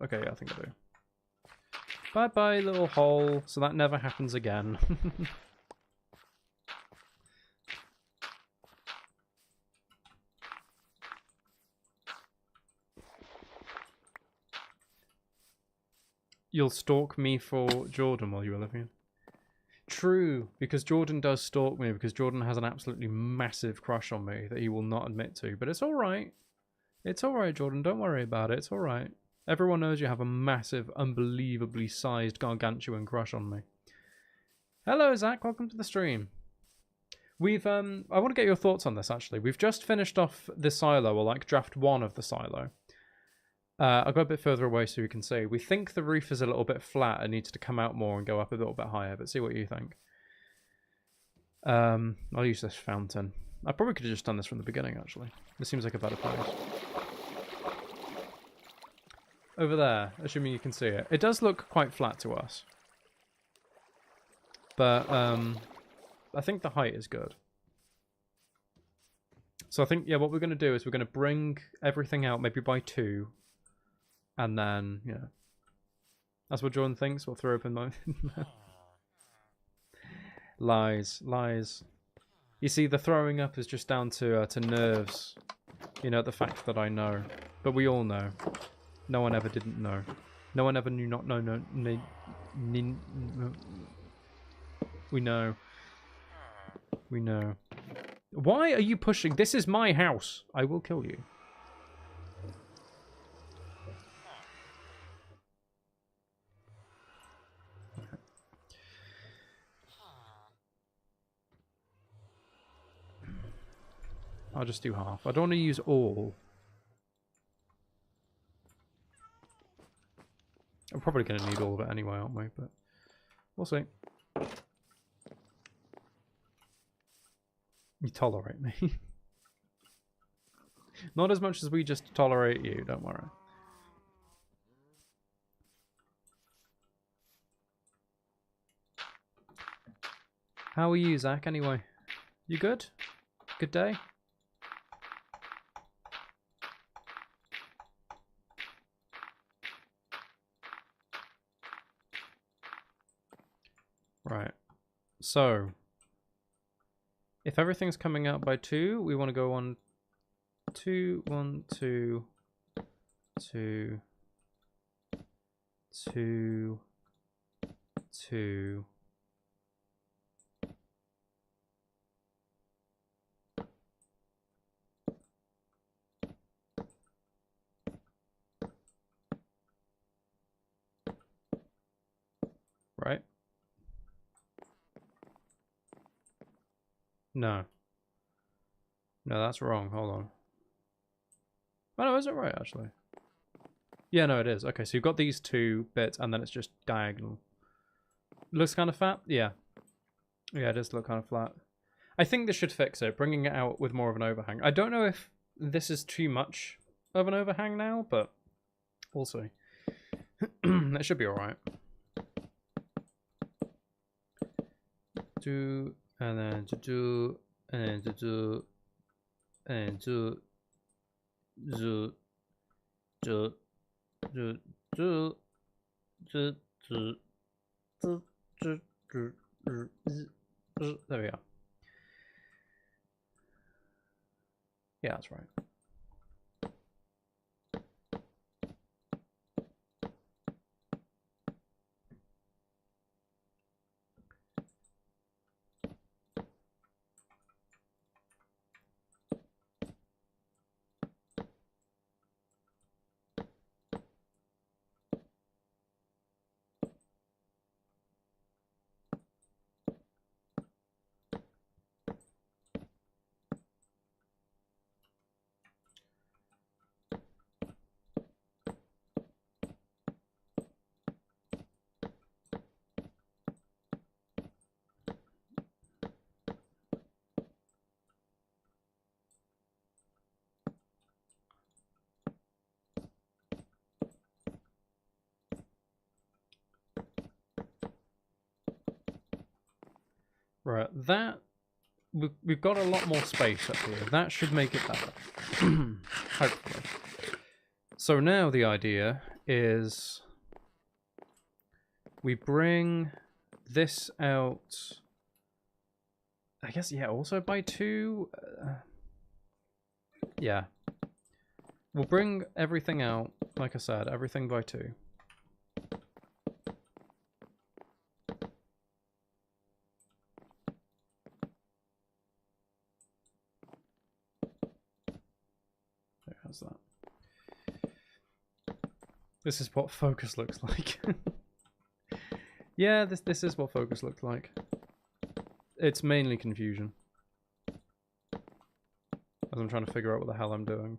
Okay, yeah, I think I do. Bye-bye, little hole. So that never happens again. You'll stalk me for Jordan while you're living. True, because Jordan does stalk me, because Jordan has an absolutely massive crush on me that he will not admit to. But it's alright. It's alright, Jordan. Don't worry about it. It's alright. Everyone knows you have a massive, unbelievably sized, gargantuan crush on me. Hello, Zach. Welcome to the stream. We've I want to get your thoughts on this actually. We've just finished off the silo, or like draft 1 of the silo. I'll go a bit further away so you can see. We think the roof is a little bit flat and needs to come out more and go up a little bit higher, but see what you think. I'll use this fountain. I probably could have just done this from the beginning actually. This seems like a better place. Over there, assuming you can see it. It does look quite flat to us. But I think the height is good. So I think, yeah, what we're going to do is we're going to bring everything out maybe by 2. And then, yeah. That's what Jordan thinks. We'll throw open my... Lies. Lies. You see, the throwing up is just down to nerves. You know, the fact that I know. But we all know. No one ever didn't know. No one ever knew not know. No, we know. We know. Why are you pushing? This is my house. I will kill you. I'll just do half. I don't want to use all. I'm probably going to need all of it anyway, aren't we? But we'll see. You tolerate me. Not as much as we just tolerate you, don't worry. How are you, Zach, anyway? You good? Good day? Right. So... if everything's coming out by 2, we want to go on 2, 1, 2, 2, 2, 2. Right? No. No, that's wrong. Hold on. Oh, no, is it right, actually? Yeah, no, it is. Okay, so you've got these 2 bits, and then it's just diagonal. Looks kind of fat? Yeah. Yeah, it does look kind of flat. I think this should fix it, bringing it out with more of an overhang. I don't know if this is too much of an overhang now, but we'll see. It should be alright. Do... and then to do, and then to do, and to do, do, do, do, do, do, do, do, do. There we are. Yeah, that's right. Right, that... we've got a lot more space up here. That should make it better. Hopefully. So now the idea is... we bring this out... I guess, yeah, also by 2... yeah. We'll bring everything out, like I said, everything by 2. That. This is what focus looks like. Yeah, this is what focus looks like. It's mainly confusion. As I'm trying to figure out what the hell I'm doing.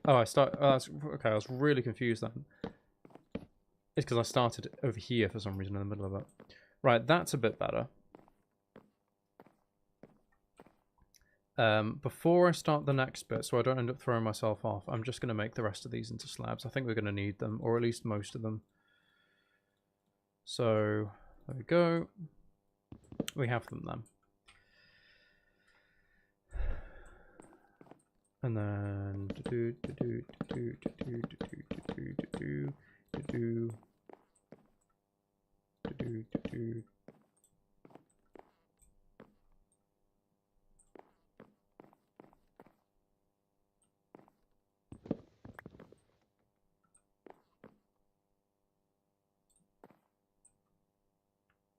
Oh, okay, I was really confused then. It's because I started over here for some reason in the middle of it. Right, that's a bit better. Before I start the next bit, so I don't end up throwing myself off, I'm just going to make the rest of these into slabs. I think we're going to need them, or at least most of them. So, there we go. We have them then. And then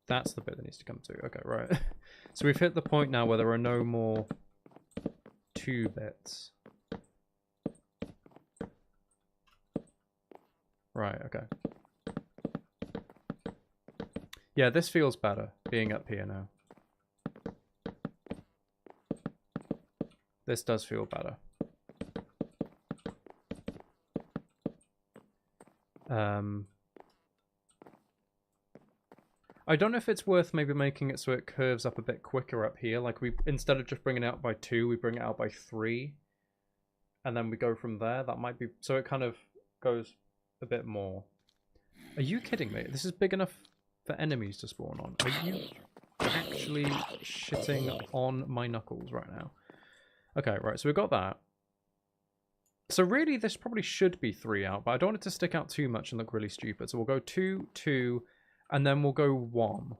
that's the bit that needs to come to. Okay, right. So we've hit the point now where there are no more 2 bits. Right, okay. Yeah, this feels better, being up here now. This does feel better. I don't know if it's worth maybe making it so it curves up a bit quicker up here. Like, instead of just bringing it out by 2, we bring it out by 3. And then we go from there. That might be... So it kind of goes a bit more. Are you kidding me? This is big enough for enemies to spawn on. Are you actually shitting on my knuckles right now? Okay, right. So we've got that. So really, this probably should be 3 out. But I don't want it to stick out too much and look really stupid. So we'll go 2, 2... And then we'll go 1.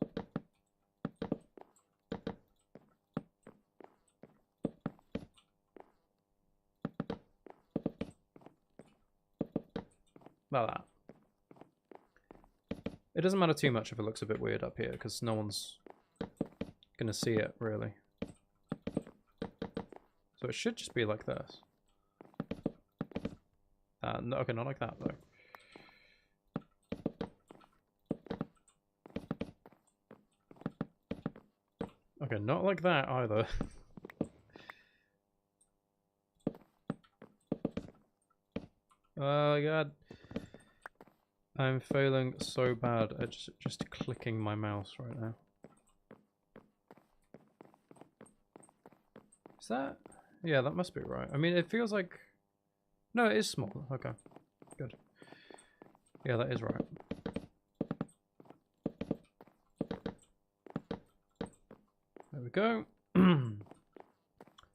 Like that. It doesn't matter too much if it looks a bit weird up here, because no one's going to see it, really. So it should just be like this. No, okay, not like that, though. Okay, not like that either. Oh god. I'm failing so bad at just clicking my mouse right now. Is that? Yeah, that must be right. I mean, it feels like... No, it is small. Okay, good. Yeah, that is right. There we go.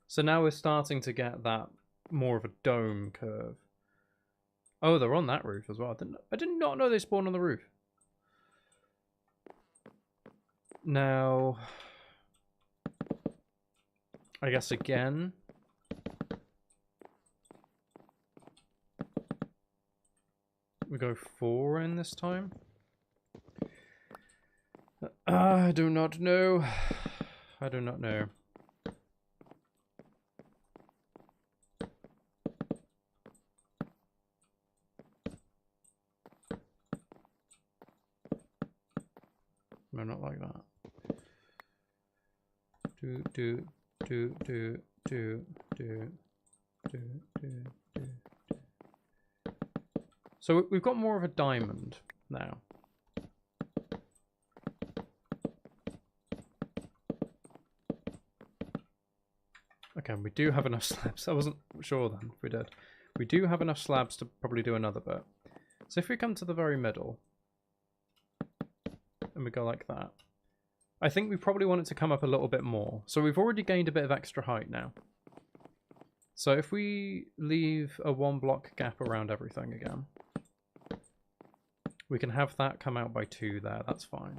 So now we're starting to get that more of a dome curve. Oh, they're on that roof as well. I did not know they spawned on the roof. Now, I guess again, we go 4 in this time. I do not know. I do not know. No, not like that. Do. So we've got more of a diamond now. Okay, we do have enough slabs. I wasn't sure then if we did. We do have enough slabs to probably do another bit. So if we come to the very middle, and we go like that, I think we probably want it to come up a little bit more. So we've already gained a bit of extra height now. So if we leave a 1 block gap around everything again, we can have that come out by 2 there. That's fine.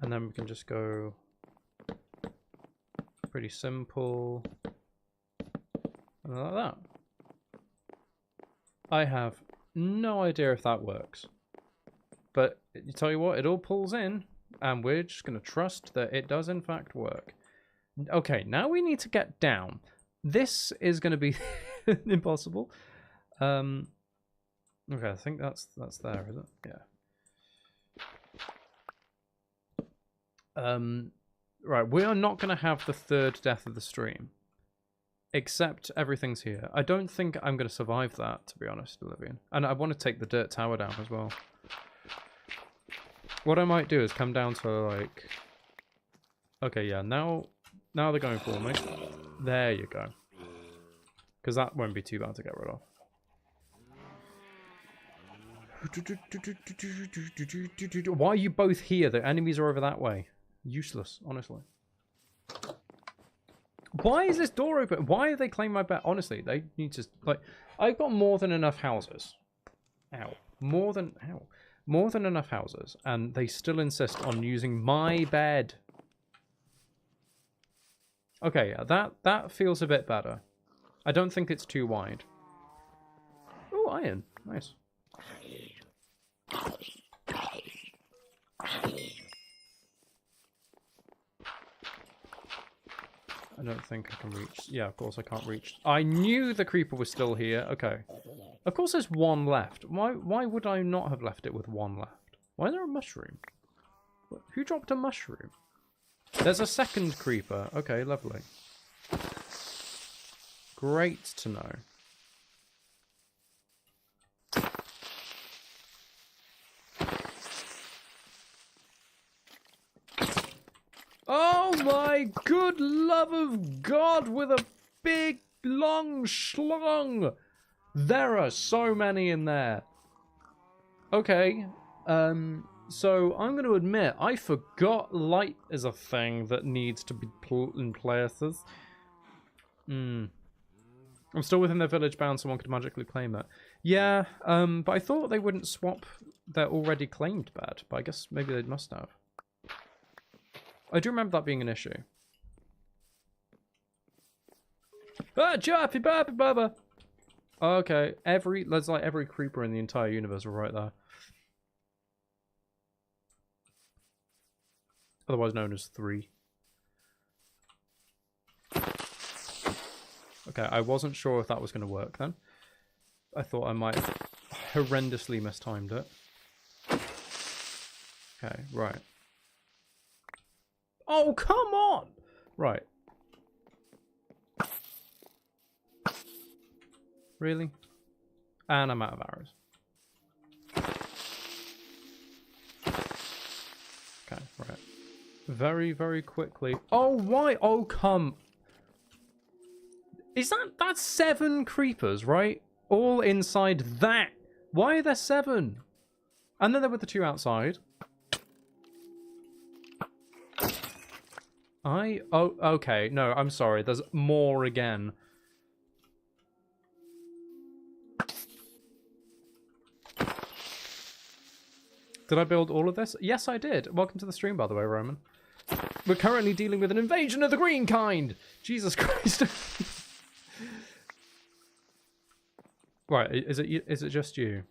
And then we can just go pretty simple. And like that. I have no idea if that works. But you tell you what, it all pulls in. And we're just going to trust that it does in fact work. Okay, now we need to get down. This is going to be impossible. Okay, I think that's there, is it? Yeah. Right, we are not going to have the third death of the stream. Except everything's here. I don't think I'm going to survive that, to be honest, Olivian. And I want to take the dirt tower down as well. What I might do is come down to, like... Okay, yeah, now they're going for me. There you go. Because that won't be too bad to get rid of. Why are you both here? The enemies are over that way. Useless, honestly. Why is this door open? Why are they claiming my bet? Honestly, they need to... Like, I've got more than enough houses. Ow. More than enough houses. And they still insist on using my bed. Okay, yeah, that feels a bit better. I don't think it's too wide. Oh, iron. Nice. I don't think I can reach. Yeah, of course I can't reach. I knew the creeper was still here. Okay. Of course there's one left. Why would I not have left it with one left? Why is there a mushroom? Who dropped a mushroom? There's a second creeper. Okay, lovely. Great to know. Oh my good love of God, with a big long schlong. There are so many in there. Okay, so I'm going to admit, I forgot light is a thing that needs to be put in places. I'm still within their village bound, someone could magically claim it. Yeah, but I thought they wouldn't swap their already claimed bed, but I guess maybe they must have. I do remember that being an issue. Ah, Chappy Bappy Baba! Okay, there's like every creeper in the entire universe right there. Otherwise known as 3. Okay, I wasn't sure if that was going to work then. I thought I might have horrendously mistimed it. Okay, right. Oh, come on! Right. Really? And I'm out of arrows. Okay, right. Very, very quickly. Oh, why? Oh, come. That's 7 creepers, right? All inside that. Why are there 7? And then there were the 2 outside. Oh, okay. No, I'm sorry. There's more again. Did I build all of this? Yes, I did. Welcome to the stream, by the way, Roman. We're currently dealing with an invasion of the green kind. Jesus Christ. Right, is it just you?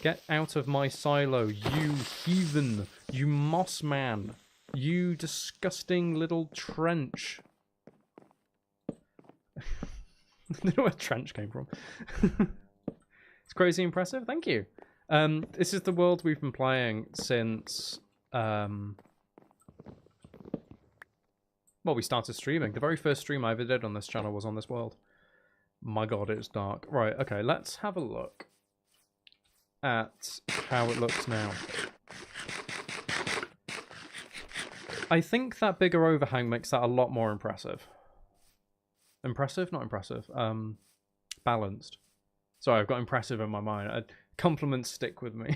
Get out of my silo, you heathen, you moss man, you disgusting little trench. I don't know where trench came from. It's crazy impressive, thank you. This is the world we've been playing since, well, we started streaming. The very first stream I ever did on this channel was on this world. My god, it's dark. Right, okay, let's have a look at how it looks now. I think that bigger overhang makes that a lot more impressive. Impressive? Not impressive. Balanced. Sorry, I've got impressive in my mind. Compliments stick with me.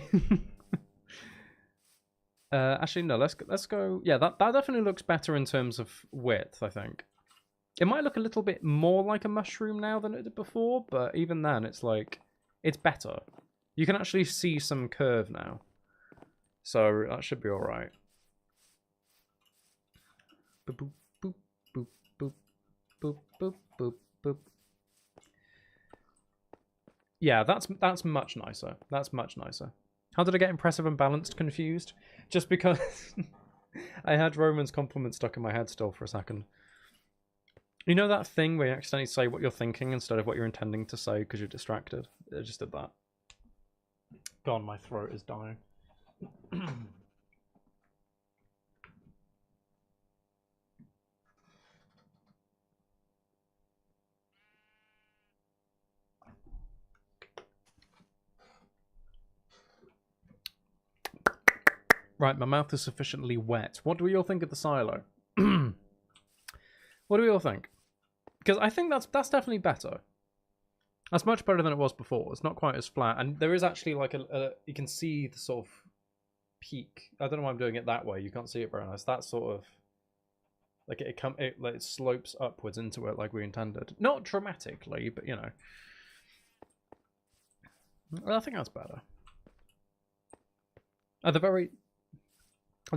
Actually, no, let's go... Yeah, that definitely looks better in terms of width, I think. It might look a little bit more like a mushroom now than it did before, but even then, it's like... It's better. You can actually see some curve now. So, that should be alright. Boop, boop, boop, boop, boop, boop, boop, boop, boop. Yeah, that's much nicer. That's much nicer. How did I get impressive and balanced confused? Just because I had Roman's compliment stuck in my head still for a second. You know that thing where you accidentally say what you're thinking instead of what you're intending to say because you're distracted? I just did that. God, my throat is dying. Right, my mouth is sufficiently wet. What do we all think of the silo? What do we all think? Because I think that's definitely better. That's much better than it was before. It's not quite as flat, and there is actually like you can see the sort of peak. I don't know why I'm doing it that way. You can't see it very nice. That sort of like it slopes upwards into it like we intended. Not dramatically, but you know. I think that's better. At the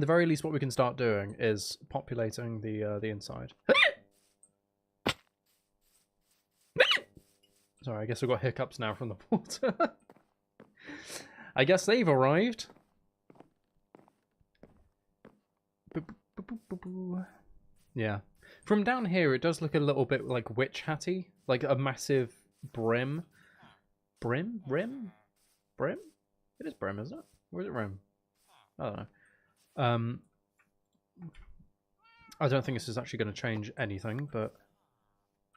very least, what we can start doing is populating the inside. Sorry, I guess we've got hiccups now from the water. I guess they've arrived. Yeah. From down here, it does look a little bit like witch hatty, like a massive brim. Brim? Rim? Brim? It is brim, isn't it? Or is it rim? I don't know. I don't think this is actually going to change anything, but...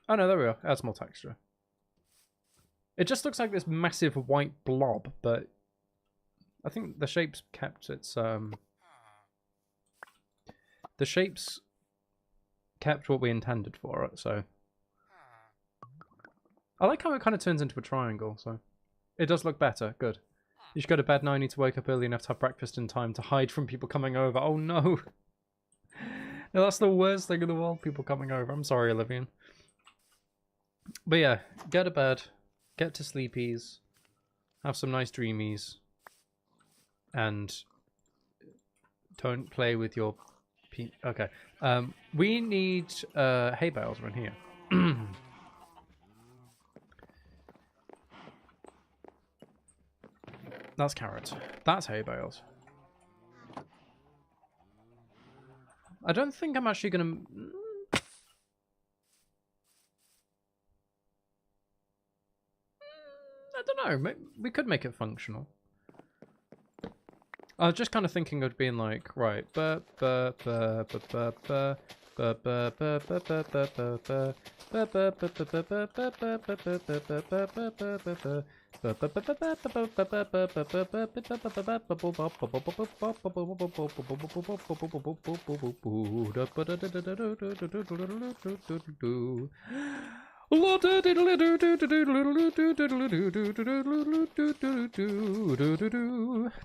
Oh no, there we go. Adds more texture. It just looks like this massive white blob, but I think the shape's kept its... The shape's kept what we intended for it, so... I like how it kind of turns into a triangle, so... It does look better. Good. You should go to bed now. I need to wake up early enough to have breakfast in time to hide from people coming over. Oh no! No, that's the worst thing in the world, people coming over. I'm sorry, Olivian. But yeah, go to bed, get to sleepies, have some nice dreamies, and don't play with your... Okay. We need hay bales around here. That's carrots. That's hay bales. I don't think I'm actually going to... I don't know. We could make it functional. I was just kind of thinking of being like, right, didn't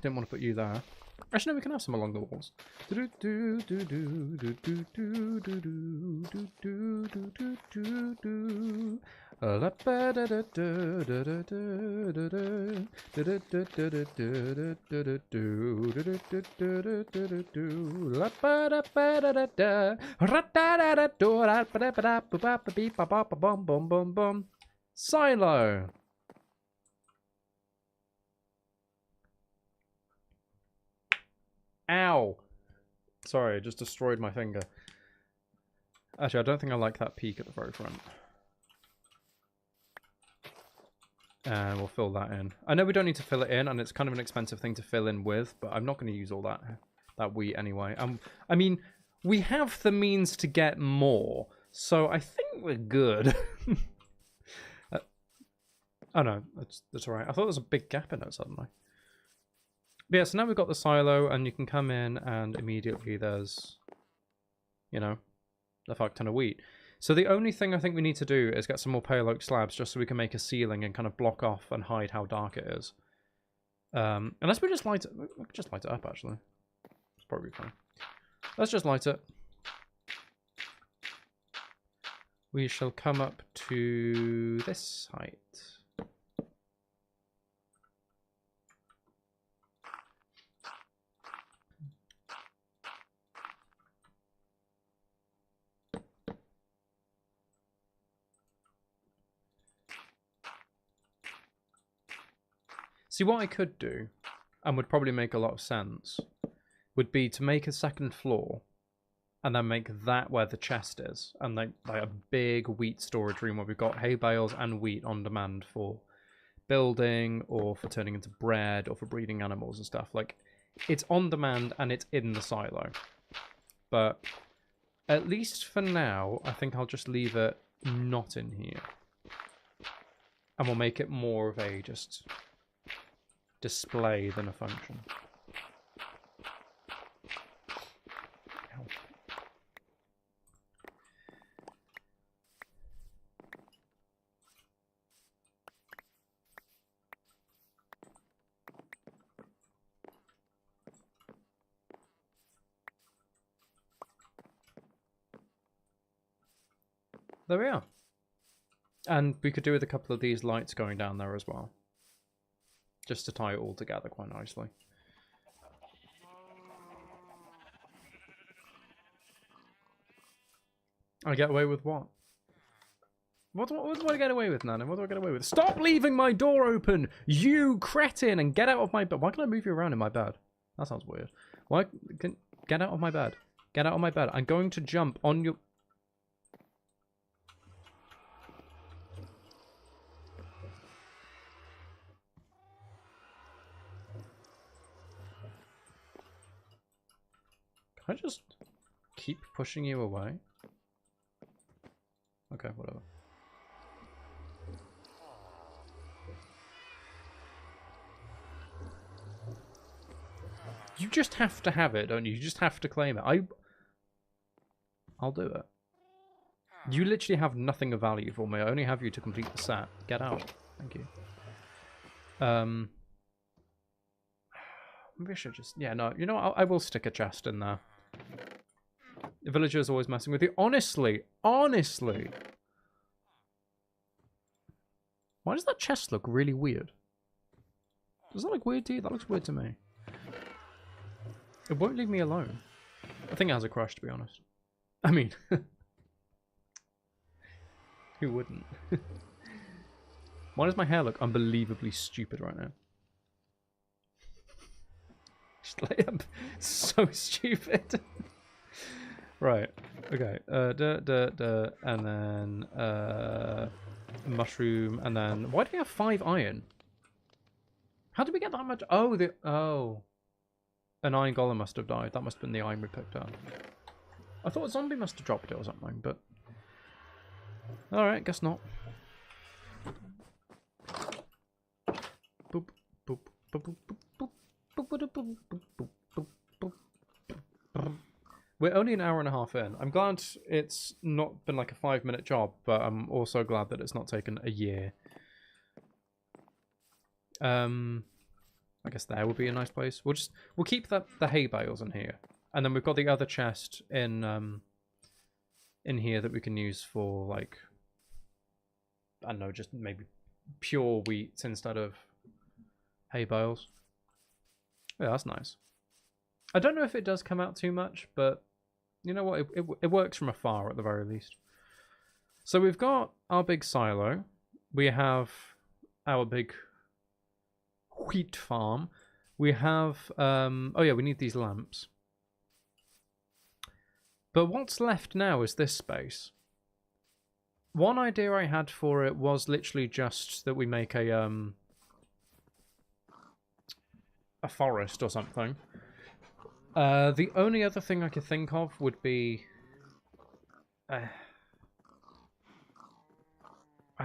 want to put you there. Actually, no, we can have some along the walls. Silo. Ow! Sorry, I just destroyed my finger. Actually, I don't think I like that peak at the very front. And we'll fill that in. I know we don't need to fill it in, and it's kind of an expensive thing to fill in with, but I'm not going to use all that wheat anyway. I mean, we have the means to get more, so I think we're good. Oh no, that's alright. I thought there was a big gap in it suddenly. But yeah, so now we've got the silo, and you can come in, and immediately there's, you know, a fuck ton of wheat. So the only thing I think we need to do is get some more pale oak slabs, just so we can make a ceiling and kind of block off and hide how dark it is. Unless we just light it. We could just light it up, actually. It's probably fine. Let's just light it. We shall come up to this height. See, what I could do, and would probably make a lot of sense, would be to make a second floor, and then make that where the chest is, and like a big wheat storage room where we've got hay bales and wheat on demand for building, or for turning into bread, or for breeding animals and stuff. Like, it's on demand and it's in the silo. But at least for now, I think I'll just leave it not in here. And we'll make it more of a just display than a function. Ow. There we are. And we could do with a couple of these lights going down there as well. Just to tie it all together quite nicely. I get away with what? What do I get away with, Nana? What do I get away with? Stop leaving my door open, you cretin, and get out of my bed. Why can I move you around in my bed? That sounds weird. Why? Get out of my bed. Get out of my bed. I'm going to jump on your... Can I just keep pushing you away? Okay, whatever. You just have to have it, don't you? You just have to claim it. I'll do it. You literally have nothing of value for me. I only have you to complete the set. Get out. Thank you. Maybe I should just... Yeah, no. You know what? I will stick a chest in there. The villager's always messing with you. Honestly. Honestly. Why does that chest look really weird? Does that look weird to you? That looks weird to me. It won't leave me alone. I think it has a crush, to be honest. I mean... who wouldn't? Why does my hair look unbelievably stupid right now? Just lay up. So stupid. Right. Okay. And then mushroom, and then why do we have 5 iron? How did we get that much? Oh, an iron golem must have died. That must have been the iron we picked up. I thought a zombie must have dropped it or something, but all right, guess not. Boop boop boop boop boop. We're only an hour and a half in. I'm glad it's not been like a 5-minute job, but I'm also glad that it's not taken a year. I guess there would be a nice place. We'll keep the hay bales in here, and then we've got the other chest in here that we can use for, like, I don't know, just maybe pure wheat instead of hay bales. Yeah, that's nice. I don't know if it does come out too much, but you know what? It works from afar at the very least. So we've got our big silo. We have our big wheat farm. We have... oh yeah, we need these lamps. But what's left now is this space. One idea I had for it was literally just that we make a forest or something. The only other thing I could think of would be... I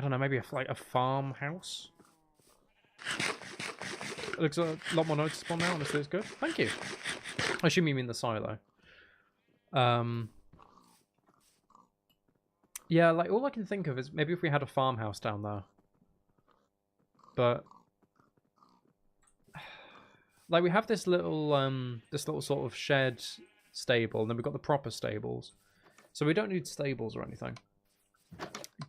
don't know, maybe like a farmhouse? It looks a lot more noticeable now, honestly, it's good. Thank you. I assume you mean the silo. Yeah, like, all I can think of is maybe if we had a farmhouse down there. But... like, we have this little sort of shed stable, and then we've got the proper stables. So we don't need stables or anything.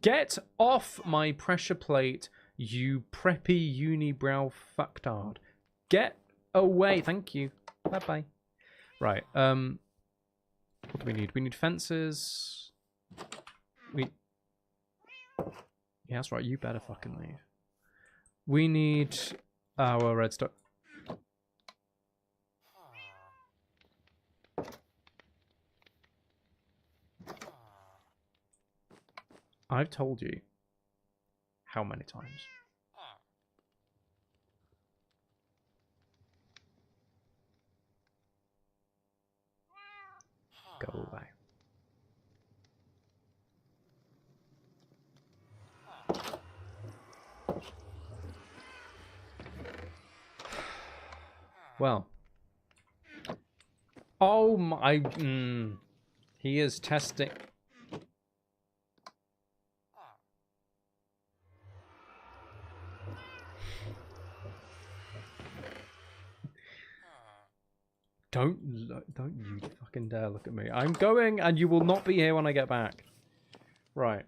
Get off my pressure plate, you preppy unibrow fucktard. Get away. Thank you. Bye-bye. Right, what do we need? We need fences. Yeah, that's right, you better fucking leave. We need Our redstone. I've told you how many times? Go away. Well. Oh my... he is testing... Don't you fucking dare look at me. I'm going, and you will not be here when I get back. Right.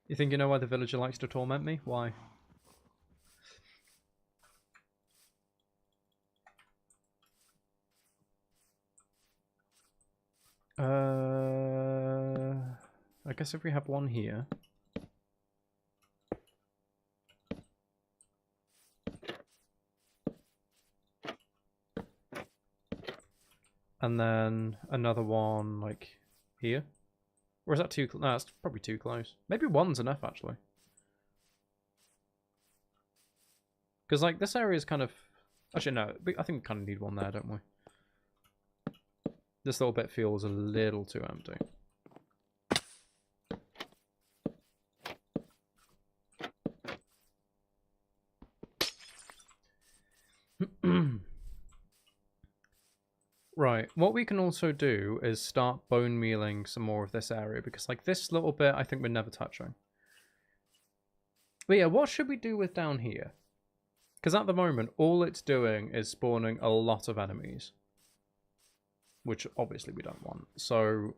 You think you know why the villager likes to torment me? Why? I guess if we have one here. And then another one, like, here. Or is that too close? No, that's probably too close. Maybe one's enough, actually. Because, like, this area is kind of... Actually, no. I think we kind of need one there, don't we? This little bit feels a little too empty. Right, what we can also do is start bone mealing some more of this area, because like this little bit I think we're never touching. But yeah, what should we do with down here? Because at the moment all it's doing is spawning a lot of enemies, which obviously we don't want. So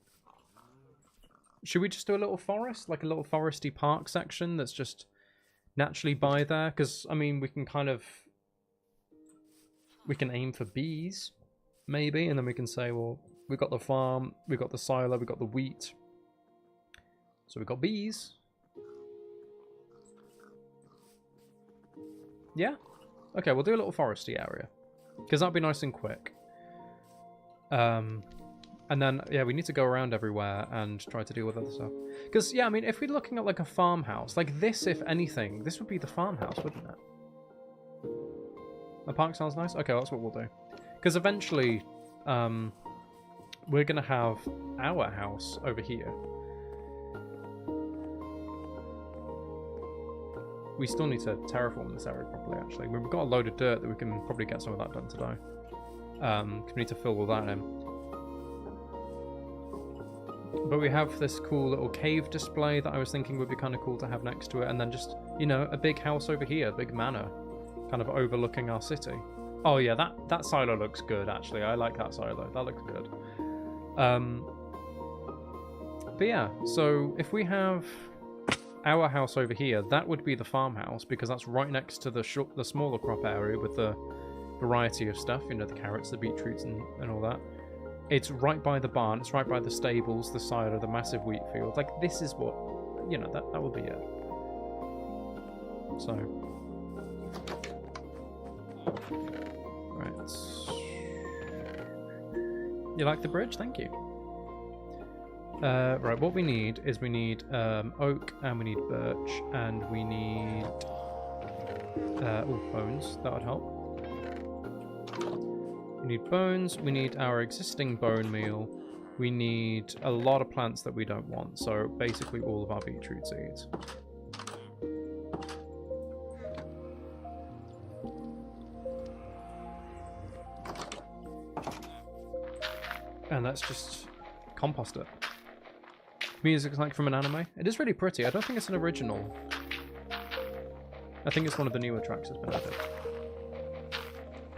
should we just do a little forest, like a little foresty park section that's just naturally by there? Because I mean we can aim for bees. Maybe, and then we can say, well, we've got the farm, we've got the silo, we've got the wheat. So we've got bees. Yeah? Okay, we'll do a little foresty area. Because that'll be nice and quick. And then, yeah, we need to go around everywhere and try to deal with other stuff. Because, yeah, I mean, if we're looking at, like, a farmhouse, like this, if anything, this would be the farmhouse, wouldn't it? The park sounds nice? Okay, well, that's what we'll do. Because eventually, we're going to have our house over here. We still need to terraform this area properly, actually. We've got a load of dirt that we can probably get some of that done today. Because we need to fill all that in. But we have this cool little cave display that I was thinking would be kind of cool to have next to it. And then just, you know, a big house over here, a big manor, kind of overlooking our city. Oh yeah, that silo looks good, actually. I like that silo. That looks good. But yeah, so if we have our house over here, that would be the farmhouse, because that's right next to the smaller crop area with the variety of stuff, you know, the carrots, the beetroots, and all that. It's right by the barn, it's right by the stables, the silo, the massive wheat field. Like, this is what, you know, that would be it. So... Right. You like the bridge? Thank you. Right, what we need is oak, and we need birch, and we need bones. That would help. We need bones, we need our existing bone meal, we need a lot of plants that we don't want, so basically all of our beetroot seeds. And let's just compost it. Music's like from an anime. It is really pretty. I don't think it's an original. I think it's one of the newer tracks that's been added.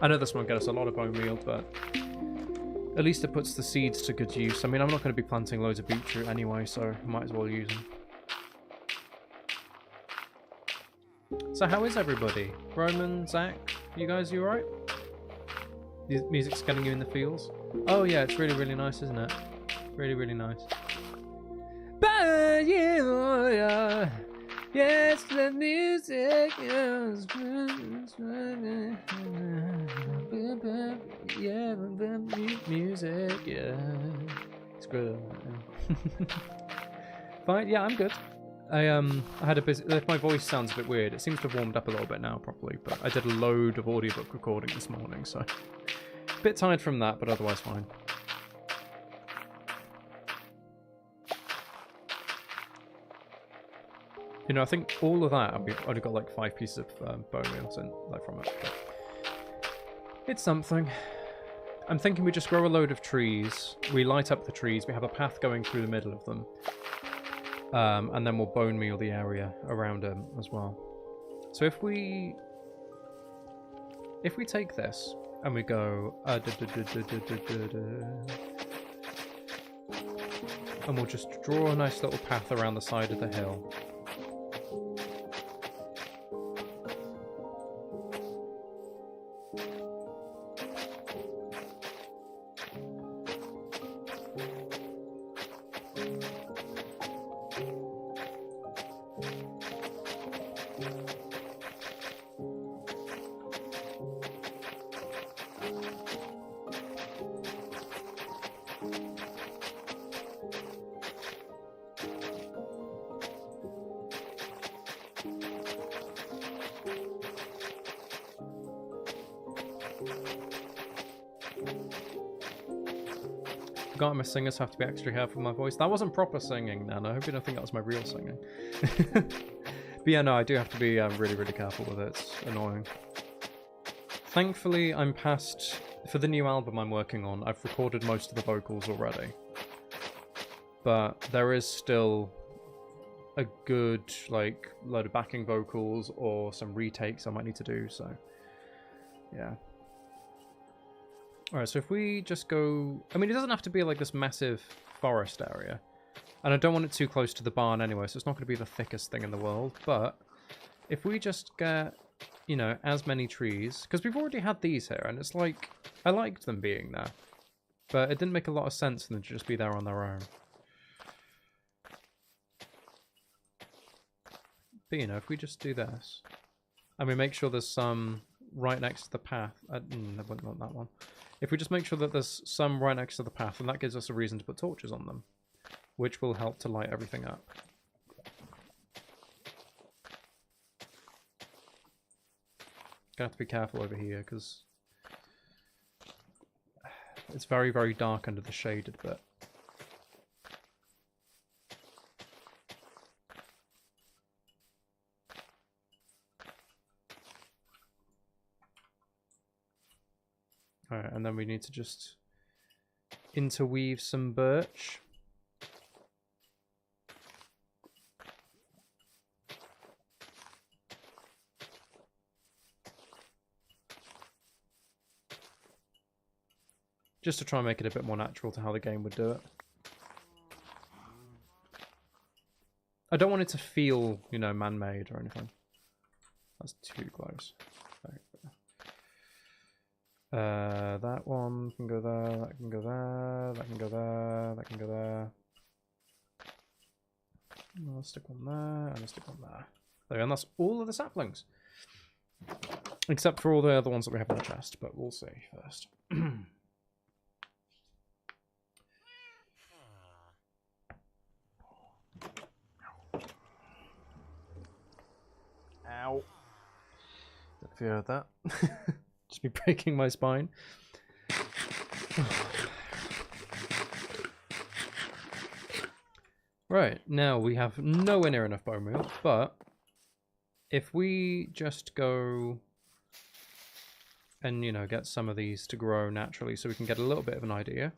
I know this won't get us a lot of bone meal, but at least it puts the seeds to good use. I mean, I'm not going to be planting loads of beetroot anyway, so I might as well use them. So how is everybody? Roman, Zach, you guys, you alright? The music's getting you in the feels? Oh yeah, it's really, really nice, isn't it? Really, really nice. But you Yes, the music. Yeah, music. Yeah. Screw it. Fine. Yeah, I'm good. I had a busy. If my voice sounds a bit weird, it seems to have warmed up a little bit now properly. But I did a load of audiobook recording this morning, so a bit tired from that, but otherwise fine. You know, I think all of that, I've only got like 5 pieces of bone meal from it. But it's something. I'm thinking we just grow a load of trees. We light up the trees. We have a path going through the middle of them. And then we'll bone meal the area around them as well. So if we take this and we go and we'll just draw a nice little path around the side of the hill. Forgot my singers have to be extra careful with my voice. That wasn't proper singing, Nan. I hope you don't think that was my real singing. But yeah, no, I do have to be really, really careful with it. It's annoying. Thankfully, I'm past... For the new album I'm working on, I've recorded most of the vocals already. But there is still a good, like, load of backing vocals or some retakes I might need to do, so... Yeah. Alright, so if we just go... I mean, it doesn't have to be like this massive forest area. And I don't want it too close to the barn anyway, so it's not going to be the thickest thing in the world. But if we just get, you know, as many trees... Because we've already had these here, and it's like... I liked them being there. But it didn't make a lot of sense for them to just be there on their own. But, you know, if we just do this... And we make sure there's some right next to the path... I wouldn't want that one. If we just make sure that there's some right next to the path, then that gives us a reason to put torches on them, which will help to light everything up. Gonna have to be careful over here, because it's very, very dark under the shaded bit. Alright, and then we need to just interweave some birch. Just to try and make it a bit more natural to how the game would do it. I don't want it to feel, you know, man-made or anything. That's too close. That one can go there, that can go there, that can go there, that can go there. I'll stick one there, and I'll stick one there. There we go, and that's all of the saplings. Except for all the other ones that we have in the chest, but we'll see first. Ow. Don't know if you heard that. Just be breaking my spine. Right, now we have nowhere near enough bone meal, but if we just go and, you know, get some of these to grow naturally so we can get a little bit of an idea.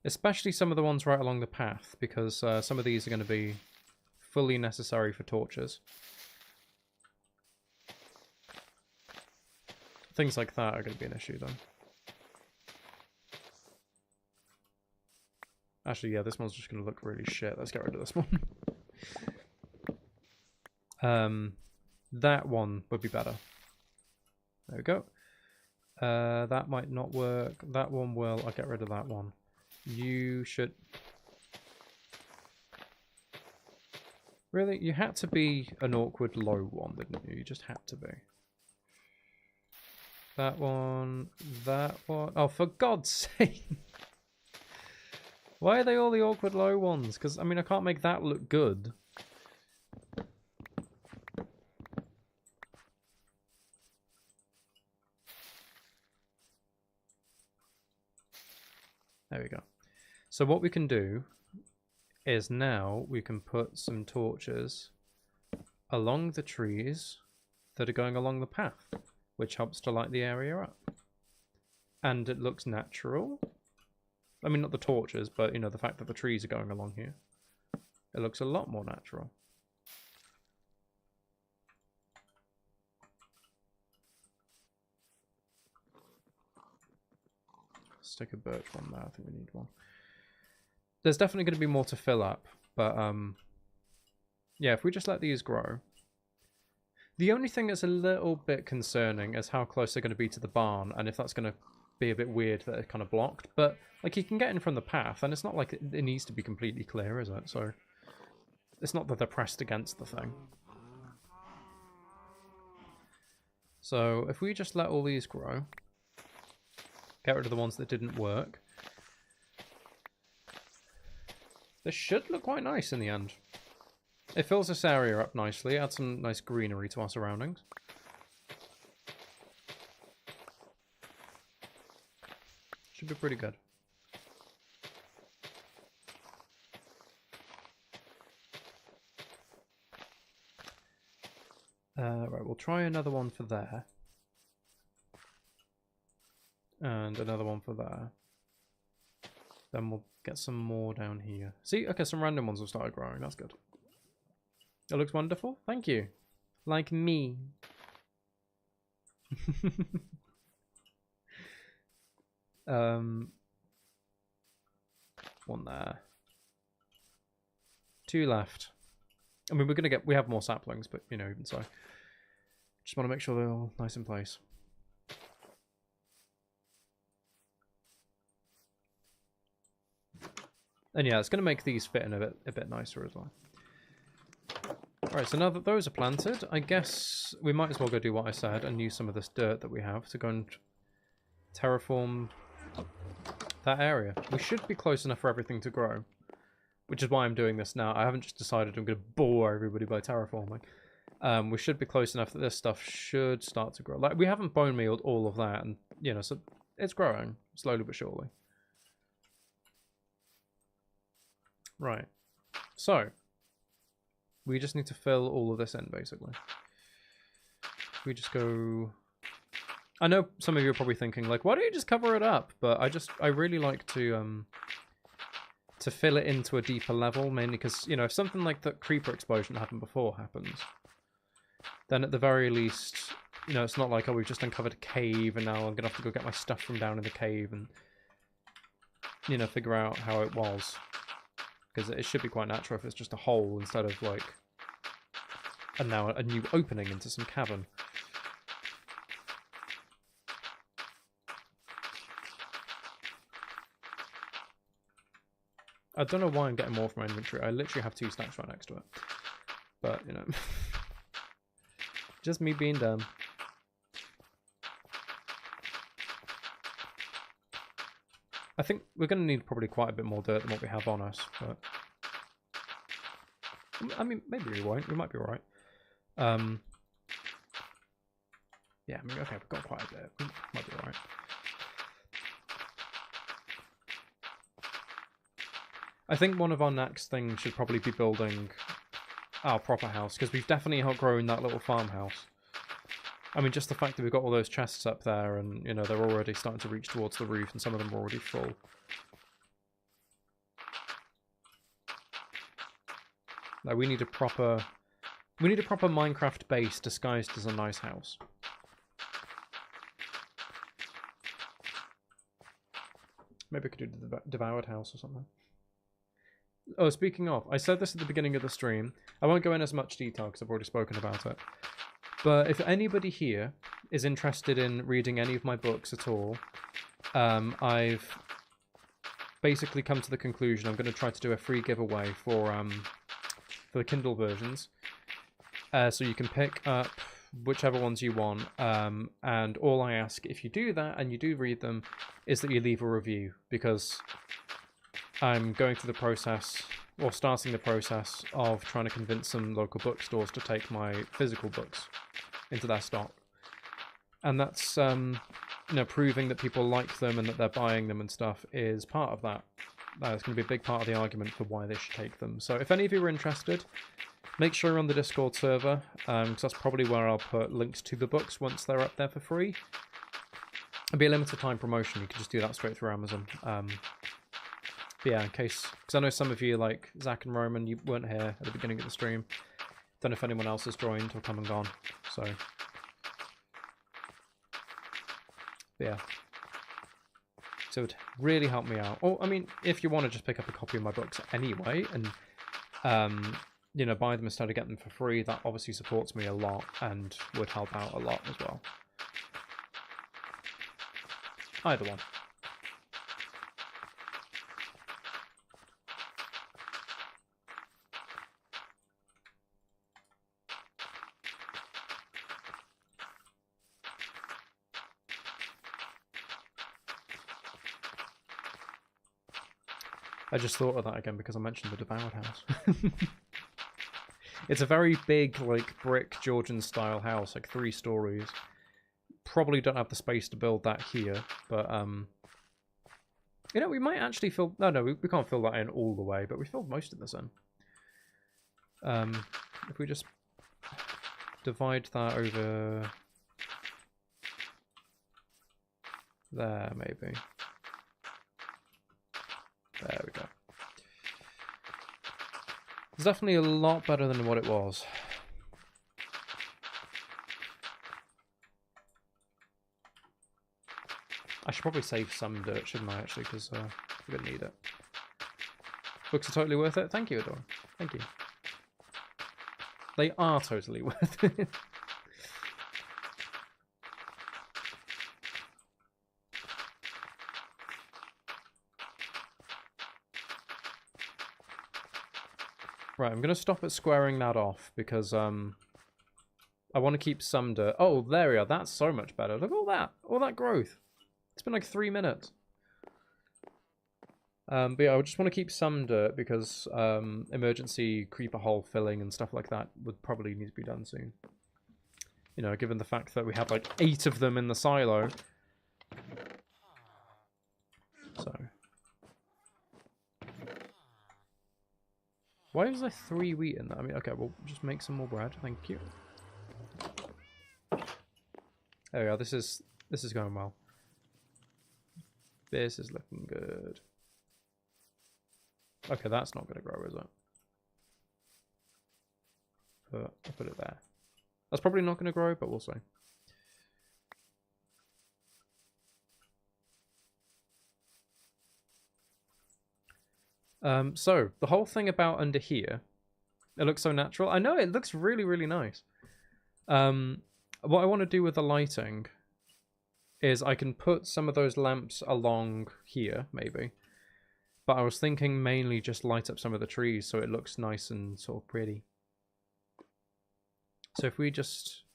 Especially some of the ones right along the path, because some of these are going to be fully necessary for torches. Things like that are going to be an issue, though. Actually, yeah, this one's just going to look really shit. Let's get rid of this one. That one would be better. There we go. That might not work. That one will. I'll get rid of that one. You should... Really? You had to be an awkward low one, didn't you? You just had to be. That one, that one. Oh, for God's sake. Why are they all the awkward low ones? Because, I mean, I can't make that look good. There we go. So what we can do is now we can put some torches along the trees that are going along the path, which helps to light the area up. And it looks natural. I mean, not the torches, but, you know, the fact that the trees are going along here. It looks a lot more natural. Let's take a birch one there. I think we need one. There's definitely going to be more to fill up, but, yeah, if we just let these grow. The only thing that's a little bit concerning is how close they're going to be to the barn, and if that's going to be a bit weird that it's kind of blocked. But, like, you can get in from the path, and it's not like it needs to be completely clear, is it? So, it's not that they're pressed against the thing. So, if we just let all these grow, get rid of the ones that didn't work, this should look quite nice in the end. It fills this area up nicely, adds some nice greenery to our surroundings. Should be pretty good. Right, we'll try another one for there. And another one for there. Then we'll get some more down here. See, okay, some random ones will start growing. That's good. It looks wonderful. Thank you. Like me. One there. Two left. I mean, we have more saplings, but, you know, even so. Just want to make sure they're all nice in place. And yeah, it's going to make these fit in a bit nicer as well. Alright, so now that those are planted, I guess we might as well go do what I said and use some of this dirt that we have to go and terraform that area. We should be close enough for everything to grow, which is why I'm doing this now. I haven't just decided I'm going to bore everybody by terraforming. We should be close enough that this stuff should start to grow. Like, we haven't bone mealed all of that, and, you know, so it's growing, slowly but surely. Right. So, we just need to fill all of this in, basically. We just go... I know some of you are probably thinking, like, why don't you just cover it up? But I really like to fill it into a deeper level, mainly because, you know, if something like the creeper explosion happened before happens, then at the very least, you know, it's not like, oh, we've just uncovered a cave and now I'm going to have to go get my stuff from down in the cave and, you know, figure out how it was. Because it should be quite natural if it's just a hole instead of, like, and now a new opening into some cavern. I don't know why I'm getting more from my inventory. I literally have 2 stacks right next to it. But, you know, just me being dumb. I think we're going to need probably quite a bit more dirt than what we have on us, but... I mean, maybe we won't. We might be alright. Yeah, I mean, okay, we've got quite a bit. We might be alright. I think one of our next things should probably be building our proper house, because we've definitely outgrown that little farmhouse. I mean, just the fact that we've got all those chests up there and, you know, they're already starting to reach towards the roof and some of them are already full. Like, we need a proper Minecraft base disguised as a nice house. Maybe I could do the devoured house or something. Oh, speaking of, I said this at the beginning of the stream. I won't go in as much detail because I've already spoken about it. But if anybody here is interested in reading any of my books at all, I've basically come to the conclusion I'm going to try to do a free giveaway for for the Kindle versions. So you can pick up whichever ones you want, and all I ask if you do that and you do read them is that you leave a review, because I'm going through the process, or starting the process, of trying to convince some local bookstores to take my physical books into their stock. And that's, you know, proving that people like them and that they're buying them and stuff is part of that. That's going to be a big part of the argument for why they should take them. So if any of you are interested, make sure you're on the Discord server, because that's probably where I'll put links to the books once they're up there for free. It'll be a limited time promotion. You can just do that straight through Amazon. But yeah, in case, because I know some of you, like Zach and Roman, you weren't here at the beginning of the stream. Don't know if anyone else has joined or come and gone. So, but yeah. So it would really help me out. Or, I mean, if you want to just pick up a copy of my books anyway, and, you know, buy them instead of getting them for free, that obviously supports me a lot and would help out a lot as well. Either one. I just thought of that again because I mentioned the Devoured House. It's a very big, like, brick Georgian-style house, like 3 stories. Probably don't have the space to build that here, but, you know, we might actually fill... No, we can't fill that in all the way, but we filled most of this in. If we just divide that over... there, maybe. There we go. It's definitely a lot better than what it was. I should probably save some dirt, shouldn't I, actually, because we're going to need it. Books are totally worth it. Thank you, Adora. Thank you. They are totally worth it. Right, I'm going to stop at squaring that off because I want to keep some dirt. Oh, there we are. That's so much better. Look at all that growth. It's been like 3 minutes. But yeah, I just want to keep some dirt because emergency creeper hole filling and stuff like that would probably need to be done soon. You know, given the fact that we have like 8 of them in the silo. So... why is there 3 wheat in that? I mean, okay, we'll just make some more bread. Thank you. There we are. This is going well. This is looking good. Okay, that's not going to grow, is it? But I'll put it there. That's probably not going to grow, but we'll see. So, the whole thing about under here, it looks so natural. I know, it looks really, really nice. What I want to do with the lighting is I can put some of those lamps along here, maybe. But I was thinking mainly just light up some of the trees so it looks nice and sort of pretty. So if we just...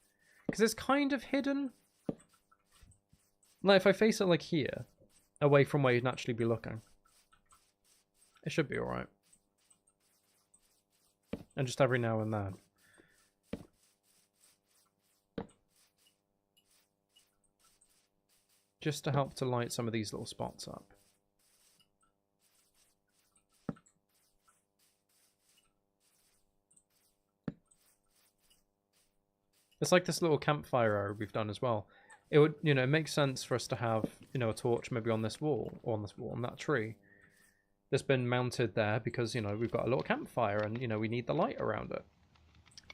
because it's kind of hidden. Like, if I face it like here, away from where you'd naturally be looking. It should be alright. And just every now and then. Just to help to light some of these little spots up. It's like this little campfire area we've done as well. It would, you know, it makes sense for us to have, you know, a torch maybe on this wall, or on this wall, on that tree. That's been mounted there because, you know, we've got a little campfire and, you know, we need the light around it.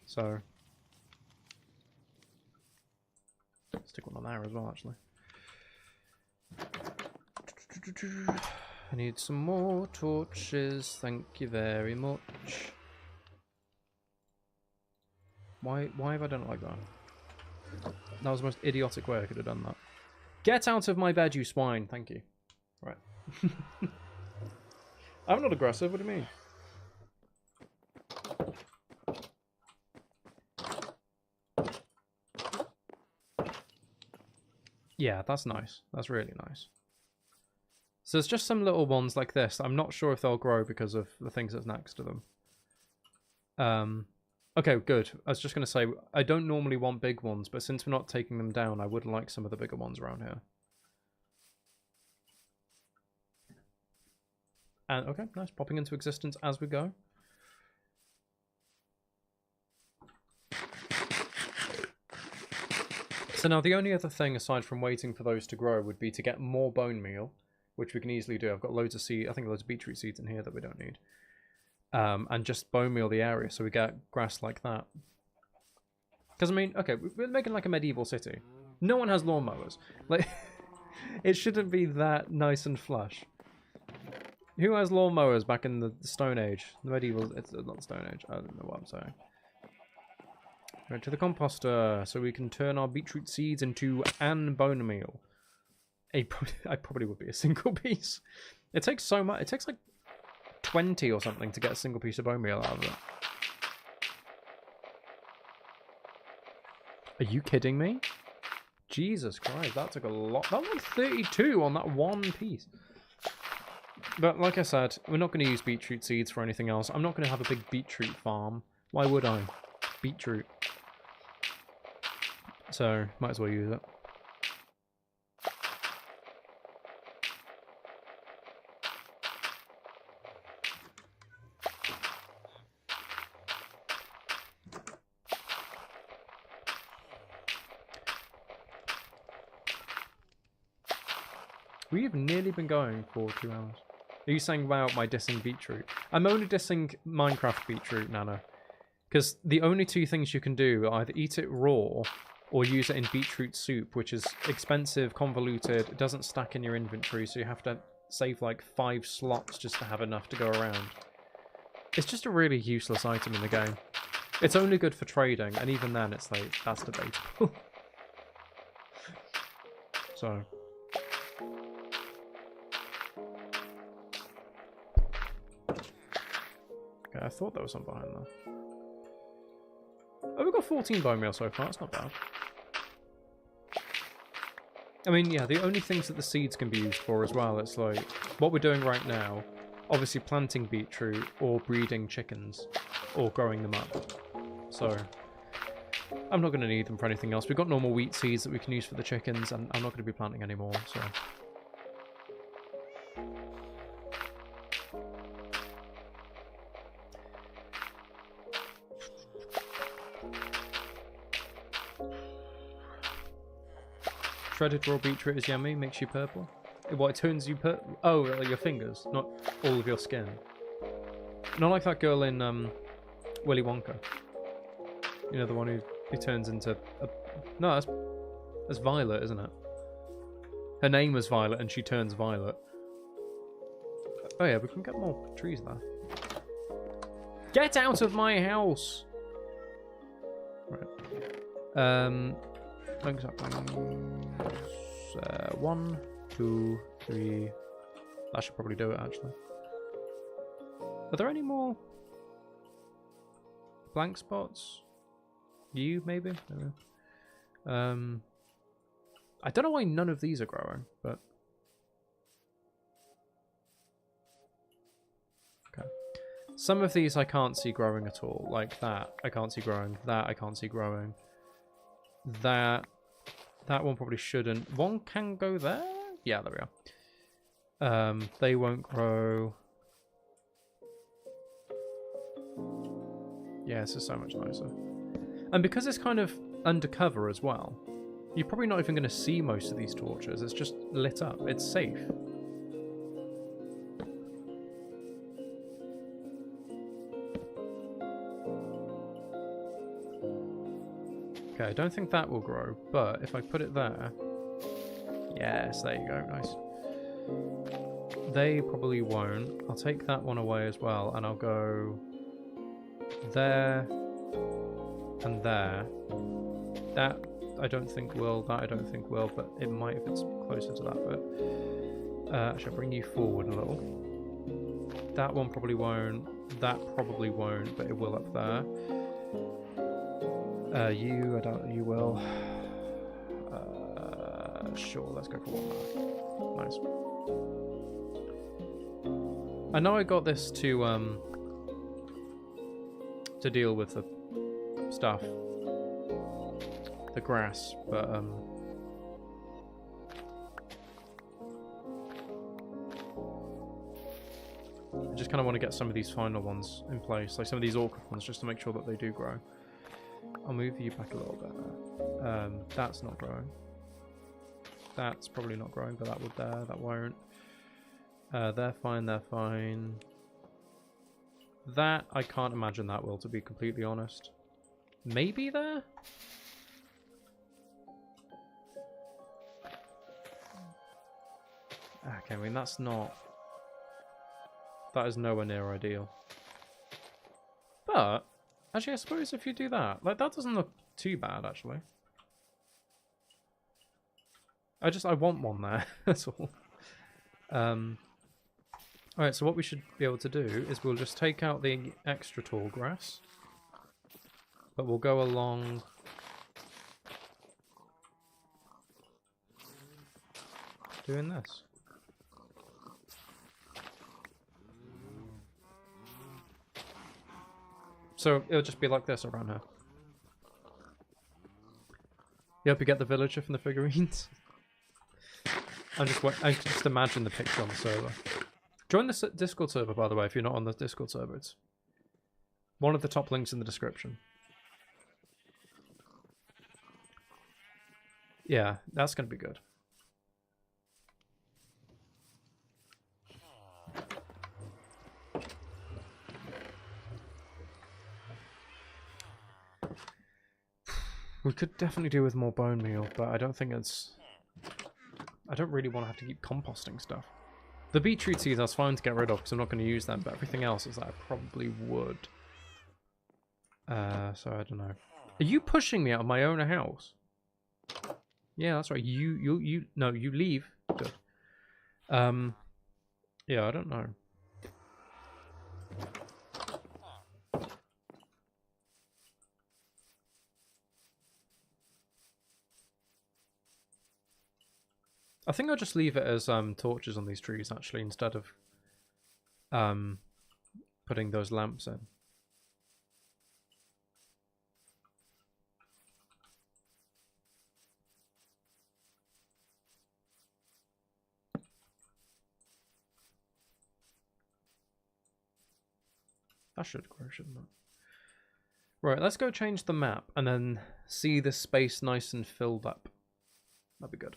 So, stick one on there as well, actually. I need some more torches. Thank you very much. Why have I done it like that? That was the most idiotic way I could have done that. Get out of my bed, you swine. Thank you. Right. I'm not aggressive, what do you mean? Yeah, that's nice. That's really nice. So there's just some little ones like this. I'm not sure if they'll grow because of the things that's next to them. Okay, good. I was just going to say, I don't normally want big ones, but since we're not taking them down, I would like some of the bigger ones around here. And, okay, nice. Popping into existence as we go. So now the only other thing, aside from waiting for those to grow, would be to get more bone meal, which we can easily do. I've got loads of seed, I think loads of beetroot seeds in here that we don't need. And just bone meal the area so we get grass like that. Because, I mean, okay, we're making like a medieval city. No one has lawnmowers. Like, it shouldn't be that nice and flush. Who has lawnmowers back in the Stone Age? The medieval, it's not Stone Age, I don't know what I'm saying. Right to the composter, so we can turn our beetroot seeds into an bone meal. I probably would be a single piece. It takes so much, it takes like 20 or something to get a single piece of bone meal out of it. Are you kidding me? Jesus Christ, that took a lot. That was like 32 on that one piece. But like I said, we're not going to use beetroot seeds for anything else. I'm not going to have a big beetroot farm. Why would I? Beetroot. So, might as well use it. We've nearly been going for 2 hours. Are you saying about my dissing beetroot? I'm only dissing Minecraft beetroot, Nana. Because the only two things you can do are either eat it raw or use it in beetroot soup, which is expensive, convoluted, it doesn't stack in your inventory, so you have to save like 5 slots just to have enough to go around. It's just a really useless item in the game. It's only good for trading, and even then it's like, that's debatable. So... okay, I thought there was some behind there. Oh, we've got 14 bone meal so far, that's not bad. I mean, yeah, the only things that the seeds can be used for as well, it's like, what we're doing right now, obviously planting beetroot, or breeding chickens, or growing them up. So, I'm not going to need them for anything else. We've got normal wheat seeds that we can use for the chickens, and I'm not going to be planting anymore, so... Shredded raw beetroot is yummy, makes you purple. What, it turns you purple? Oh, like your fingers, not all of your skin. Not like that girl in Willy Wonka. You know, the one who turns into a... No, that's Violet, isn't it? Her name was Violet and she turns violet. Oh yeah, we can get more trees there. Get out of my house! Right. Exactly. 1, 2, 3. That should probably do it, actually. Are there any more blank spots? You, maybe? I don't know. I don't know why none of these are growing, but... okay. Some of these I can't see growing at all. Like that, I can't see growing. That, I can't see growing. That one probably shouldn't. One can go there? Yeah, there we are. They won't grow. Yeah, this is so much nicer. And because it's kind of undercover as well, you're probably not even going to see most of these torches. It's just lit up. It's safe. Okay, I don't think that will grow, but if I put it there... yes, there you go, nice. They probably won't. I'll take that one away as well, and I'll go... there... and there. That I don't think will, that I don't think will, but it might if it's closer to that bit. Actually, I'll bring you forward a little. That one probably won't. That probably won't, but it will up there. You, I don't, you will. Sure, let's go for 1 mark. Nice. I know I got this to deal with the stuff, the grass, but I just kind of want to get some of these final ones in place, like some of these awkward ones, just to make sure that they do grow. I'll move you back a little bit. That's not growing. That's probably not growing, but that would there. That won't. They're fine. They're fine. That I can't imagine that will, to be completely honest. Maybe there. Okay, I mean that's not. That is nowhere near ideal. But actually, I suppose if you do that, like that doesn't look too bad actually. I want one there. That's all. Alright, so what we should be able to do is we'll just take out the extra tall grass, but we'll go along doing this. So it'll just be like this around here. You hope you get the villager from the figurines. I just imagine the picture on the server. Join the Discord server, by the way, if you're not on the Discord server. It's one of the top links in the description. Yeah, that's going to be good. We could definitely do with more bone meal, but I don't think it's... I don't really want to have to keep composting stuff. The beetroot seeds I was fine to get rid of because I'm not going to use them, but everything else is that I probably would. So I don't know. Are you pushing me out of my own house? Yeah, that's right. No, you leave. Good. Yeah, I don't know. I think I'll just leave it as torches on these trees, actually, instead of putting those lamps in. That should grow, shouldn't it? Right, let's go change the map and then see the space nice and filled up. That'd be good.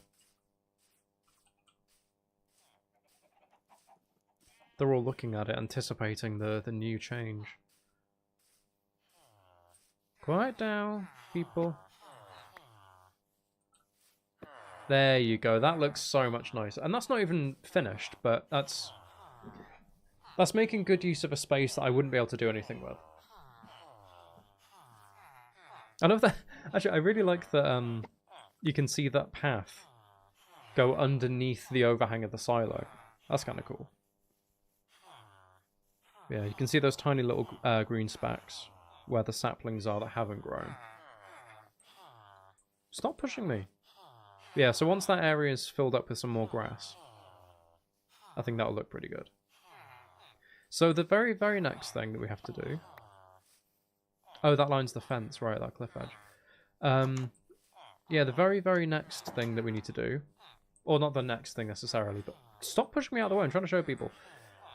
They're all looking at it, anticipating the new change. Quiet down, people. There you go. That looks so much nicer. And that's not even finished, but that's making good use of a space that I wouldn't be able to do anything with. I love that. Actually, I really like that you can see that path go underneath the overhang of the silo. That's kind of cool. Yeah, you can see those tiny little green specks where the saplings are that haven't grown. Stop pushing me. Yeah, so once that area is filled up with some more grass, I think that'll look pretty good. So the very, very next thing that we have to do... Oh, that line's the fence, right, that cliff edge. Yeah, the very, very next thing that we need to do, or not the next thing necessarily, but stop pushing me out of the way, I'm trying to show people.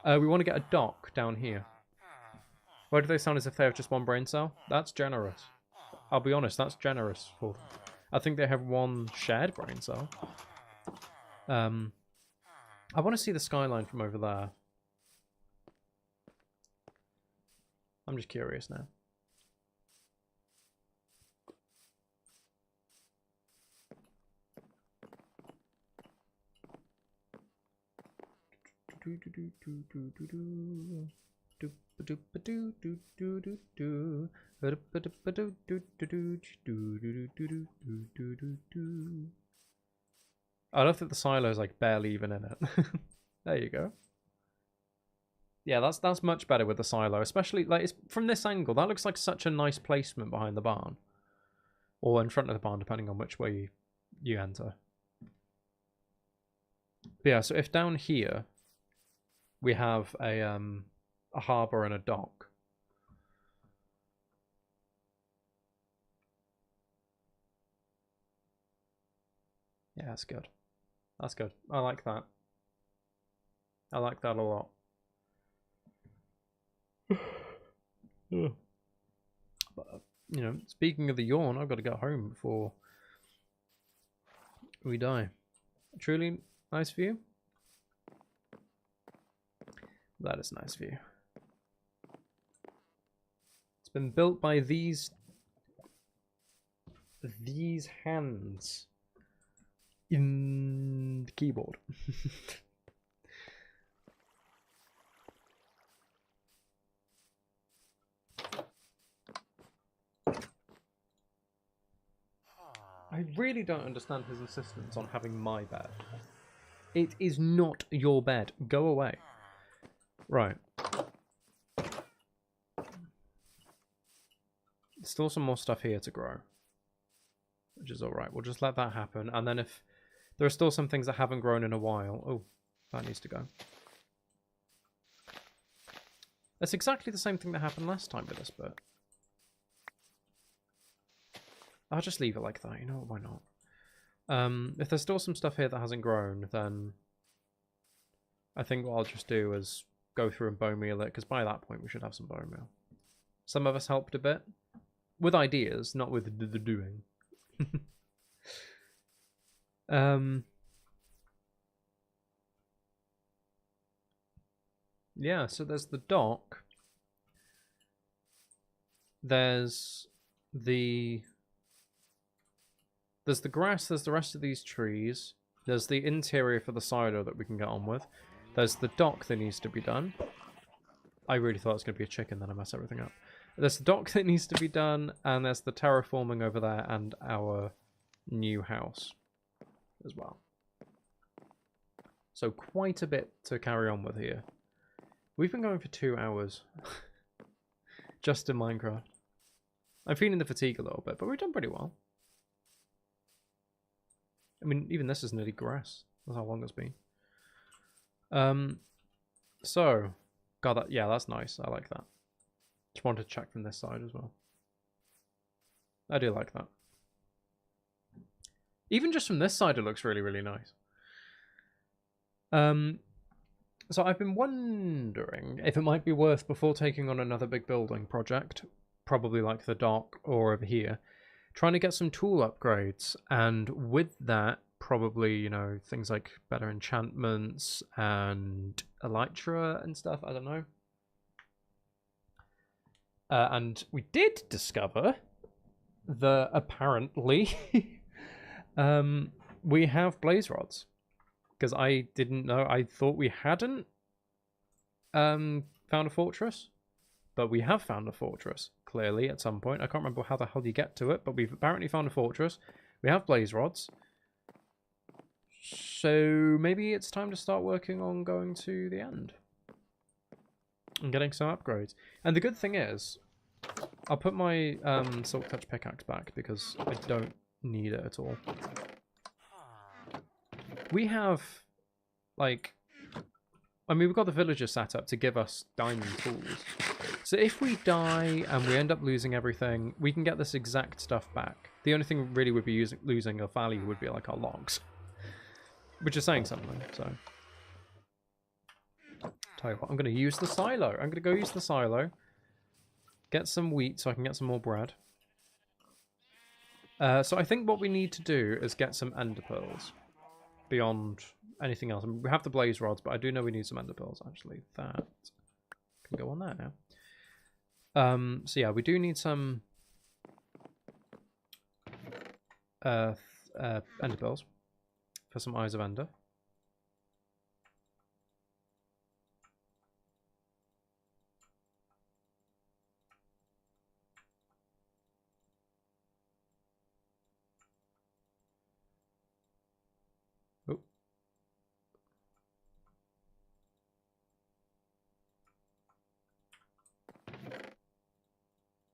We want to get a dock down here. Why do they sound as if they have just one brain cell? That's generous. I'll be honest, that's generous for them. I think they have one shared brain cell. I want to see the skyline from over there. I'm just curious now. I love that the silo is like barely even in it. There you go. Yeah, that's much better with the silo, especially like it's from this angle. That looks like such a nice placement behind the barn, or in front of the barn, depending on which way you enter. But yeah, so if down here we have a harbour and a dock. Yeah, that's good. That's good. I like that. I like that a lot. But, you know, speaking of the yawn, I've got to get home before we die. Truly nice view. That is a nice view. It's been built by these hands in the keyboard. I really don't understand his insistence on having my bed. It is not your bed. Go away. Right. Still some more stuff here to grow, which is alright. We'll just let that happen. And then if there are still some things that haven't grown in a while... Oh, that needs to go. That's exactly the same thing that happened last time with this bit. I'll just leave it like that, you know, why not? If there's still some stuff here that hasn't grown, then I think what I'll just do is go through and bone meal it, because by that point we should have some bone meal. Some of us helped a bit. With ideas, not with the doing. Yeah, so there's the dock. There's the grass, there's the rest of these trees. There's the interior for the silo that we can get on with. There's the dock that needs to be done. I really thought it was going to be a chicken, then I messed everything up. There's the dock that needs to be done, and there's the terraforming over there, and our new house as well. So quite a bit to carry on with here. We've been going for 2 hours. Just in Minecraft. I'm feeling the fatigue a little bit, but we've done pretty well. I mean, even this is nearly grass. That's how long it's been. So, God, that, yeah, that's nice. I like that. Just wanted to check from this side as well. I do like that. Even just from this side, it looks really, really nice. So I've been wondering if it might be worth, before taking on another big building project, probably like the dock or over here, trying to get some tool upgrades, and with that, probably, you know, things like better enchantments and elytra and stuff, I don't know. And we did discover that apparently we have blaze rods. Because I didn't know, I thought we hadn't found a fortress. But we have found a fortress, clearly, at some point. I can't remember how the hell you get to it, but we've apparently found a fortress. We have blaze rods. So maybe it's time to start working on going to the end. And getting some upgrades. And the good thing is, I'll put my Silk Touch pickaxe back, because I don't need it at all. We have, like, I mean, we've got the villager set up to give us diamond tools. So if we die and we end up losing everything, we can get this exact stuff back. The only thing really would be losing of value would be like our logs. Which is saying something, so. Tell you what, I'm going to use the silo. I'm going to go use the silo. Get some wheat so I can get some more bread. So I think what we need to do is get some ender pearls. Beyond anything else. I mean, we have the blaze rods, but I do know we need some ender pearls, actually. That can go on there now. So yeah, we do need some ender pearls for some eyes of ender.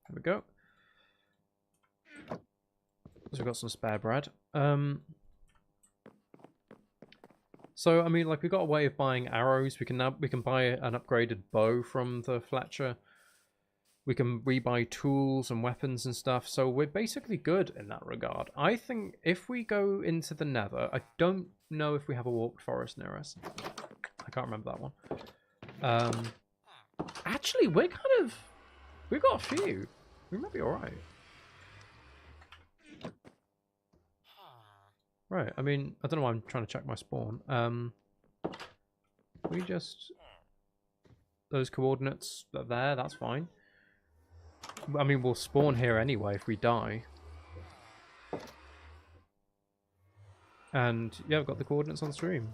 There we go. So we've got some spare bread. So I mean, like, we got a way of buying arrows. We can buy an upgraded bow from the Fletcher. We can rebuy tools and weapons and stuff. So we're basically good in that regard. I think if we go into the Nether, I don't know if we have a warped forest near us. I can't remember that one. Actually, we're kind of... We've got a few. We might be alright. Right, I mean, I don't know why I'm trying to check my spawn. We just... Those coordinates are there, that's fine. I mean, we'll spawn here anyway if we die. And, yeah, I've got the coordinates on stream.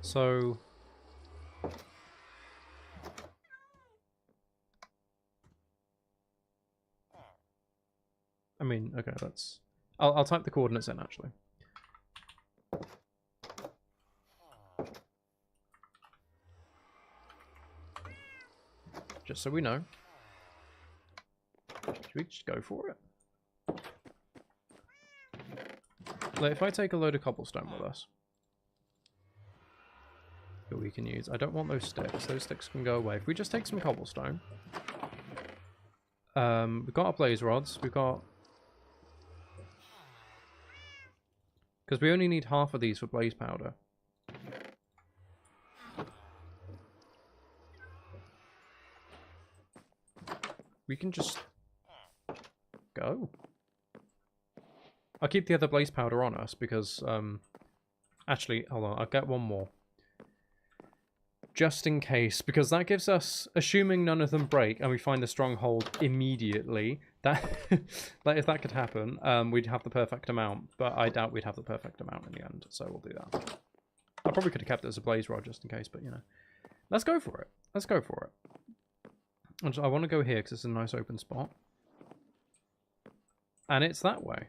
So... I mean, okay, let's... I'll type the coordinates in, actually. Just so we know. Should we just go for it? Like, if I take a load of cobblestone with us... that we can use. I don't want those sticks. Those sticks can go away. If we just take some cobblestone... we've got our blaze rods. We've got... Because we only need half of these for blaze powder. We can just go. I'll keep the other blaze powder on us because, actually, hold on, I'll get one more. Just in case, because that gives us, assuming none of them break and we find the stronghold immediately, that like if that could happen, we'd have the perfect amount, but I doubt we'd have the perfect amount in the end, so we'll do that. I probably could have kept it as a blaze rod just in case, but you know. Let's go for it. Let's go for it. I want to go here because it's a nice open spot. And it's that way.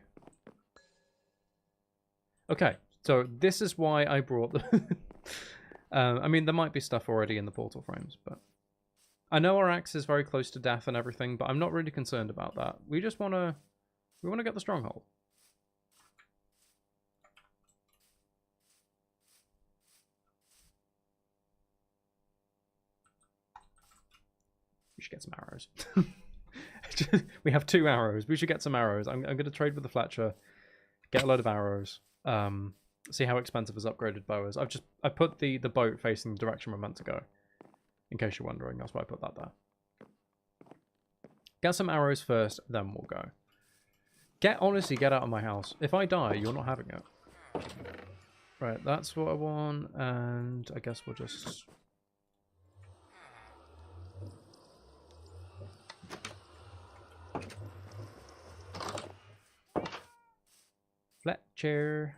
Okay, so this is why I brought the... I mean, there might be stuff already in the portal frames, but... I know our axe is very close to death and everything, but I'm not really concerned about that. We just want to... We want to get the stronghold. We should get some arrows. We have 2 arrows. We should get some arrows. I'm going to trade with the Fletcher, get a load of arrows, see how expensive his upgraded bow is. I put the boat facing the direction we're meant to go. In case you're wondering, that's why I put that there. Get some arrows first, then we'll go. Honestly, get out of my house. If I die, you're not having it. Right, that's what I want, and I guess we'll just... Fletcher.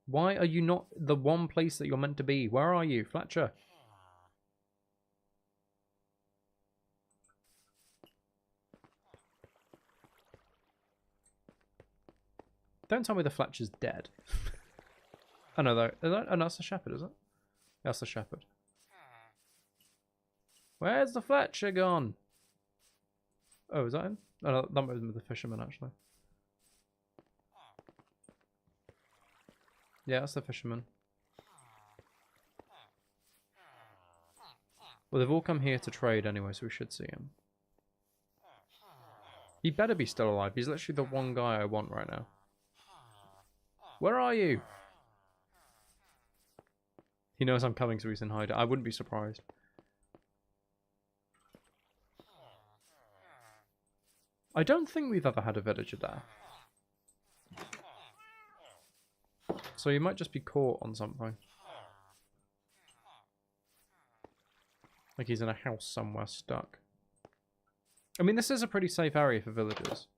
Why are you not the one place that you're meant to be? Where are you, Fletcher? Don't tell me the Fletcher's dead. Oh no, though. Oh, no, that's the shepherd, is it? That's the shepherd. Where's the Fletcher gone? Oh, is that him? Oh, no, that was the fisherman, actually. Yeah, that's the fisherman. Well, they've all come here to trade anyway, so we should see him. He better be still alive. He's literally the one guy I want right now. Where are you? He knows I'm coming, so he's in hiding. I wouldn't be surprised. I don't think we've ever had a villager there. So you might just be caught on something. Like he's in a house somewhere stuck. I mean, this is a pretty safe area for villagers.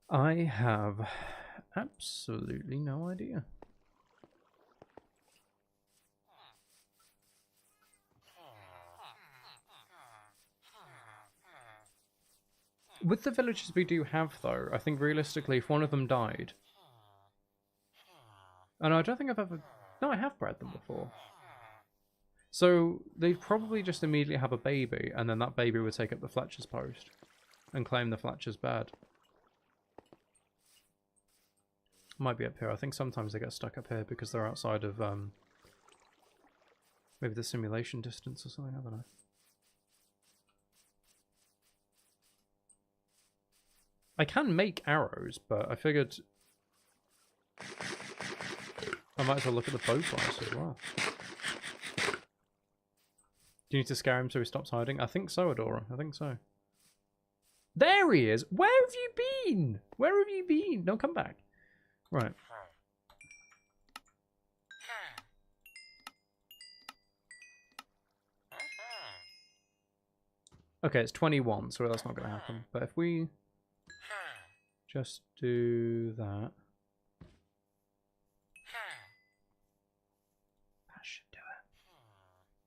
I have absolutely no idea. With the villages we do have, though, I think realistically, if one of them died... Oh, no, I don't think I've ever... No, I have bred them before. So, they'd probably just immediately have a baby, and then that baby would take up the Fletcher's post and claim the Fletcher's bed. Might be up here. I think sometimes they get stuck up here because they're outside of, maybe the simulation distance or something, I don't know. I can make arrows, but I figured I might as well look at the bow price as well. Do you need to scare him so he stops hiding? I think so, Adora. I think so. There he is! Where have you been? Where have you been? No, come back. Right. Okay, it's 21, so that's not going to happen. But if we just do that... That should do it.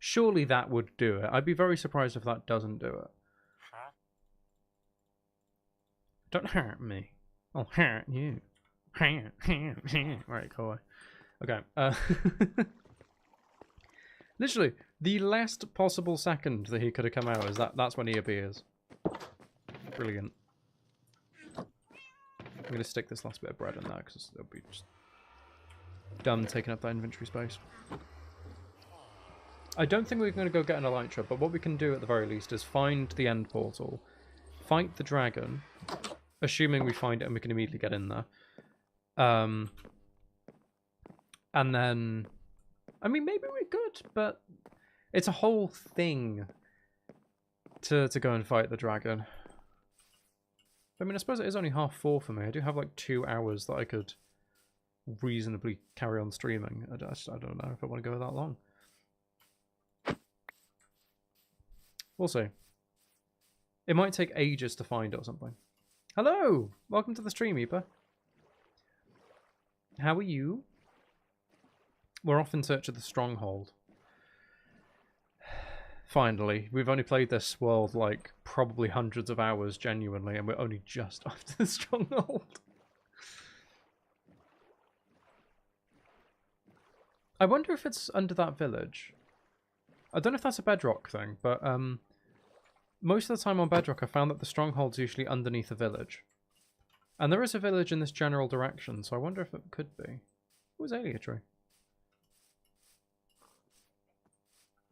Surely that would do it. I'd be very surprised if that doesn't do it. Don't hurt me. I'll hurt you. Right, cool. Okay. Literally, the last possible second that he could have come out is that's when he appears. Brilliant. I'm going to stick this last bit of bread in there because it'll be just done taking up that inventory space. I don't think we're going to go get an elytra, but what we can do at the very least is find the end portal, fight the dragon, assuming we find it and we can immediately get in there. And then, I mean, maybe we could, but it's a whole thing to go and fight the dragon. I mean, I suppose it is only 4:30 for me. I do have like 2 hours that I could reasonably carry on streaming. I don't know if I want to go that long. We'll see. It might take ages to find it or something. Hello! Welcome to the stream, Eepa. How are you? We're off in search of the stronghold. Finally. We've only played this world like probably hundreds of hours genuinely, and we're only just off to the stronghold. I wonder if it's under that village. I don't know if that's a bedrock thing, but most of the time on bedrock I found that the stronghold's usually underneath a village. And there is a village in this general direction, so I wonder if it could be. What was Alia Tree?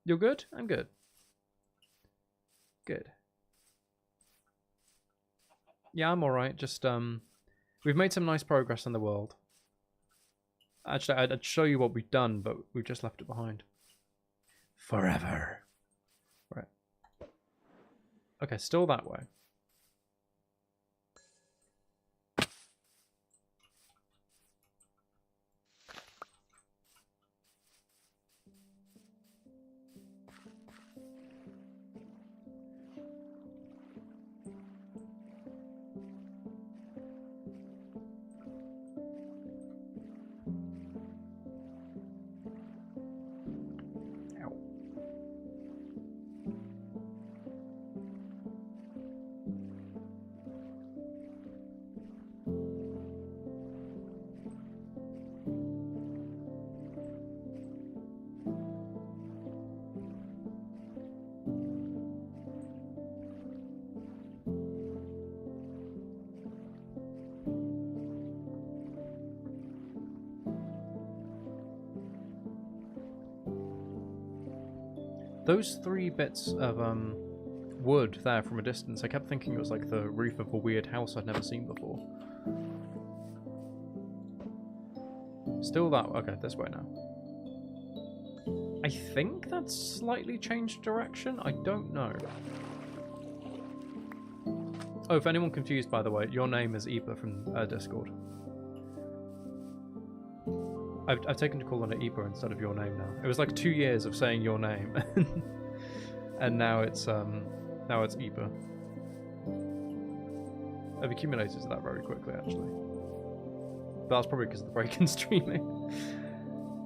You're good? I'm good. Good. Yeah, I'm alright. Just, we've made some nice progress in the world. Actually, I'd show you what we've done, but we've just left it behind. Forever. Right. Okay, still that way. Those 3 bits of wood there from a distance, I kept thinking it was like the roof of a weird house I'd never seen before. Still that... Okay, this way now. I think that's slightly changed direction? I don't know. Oh, if anyone confused, by the way, your name is Eepa from Discord. I've taken to calling it Eepa instead of your name now. It was like 2 years of saying your name, and now it's Eepa. I've accumulated to that very quickly, actually. But that's probably because of the break in streaming.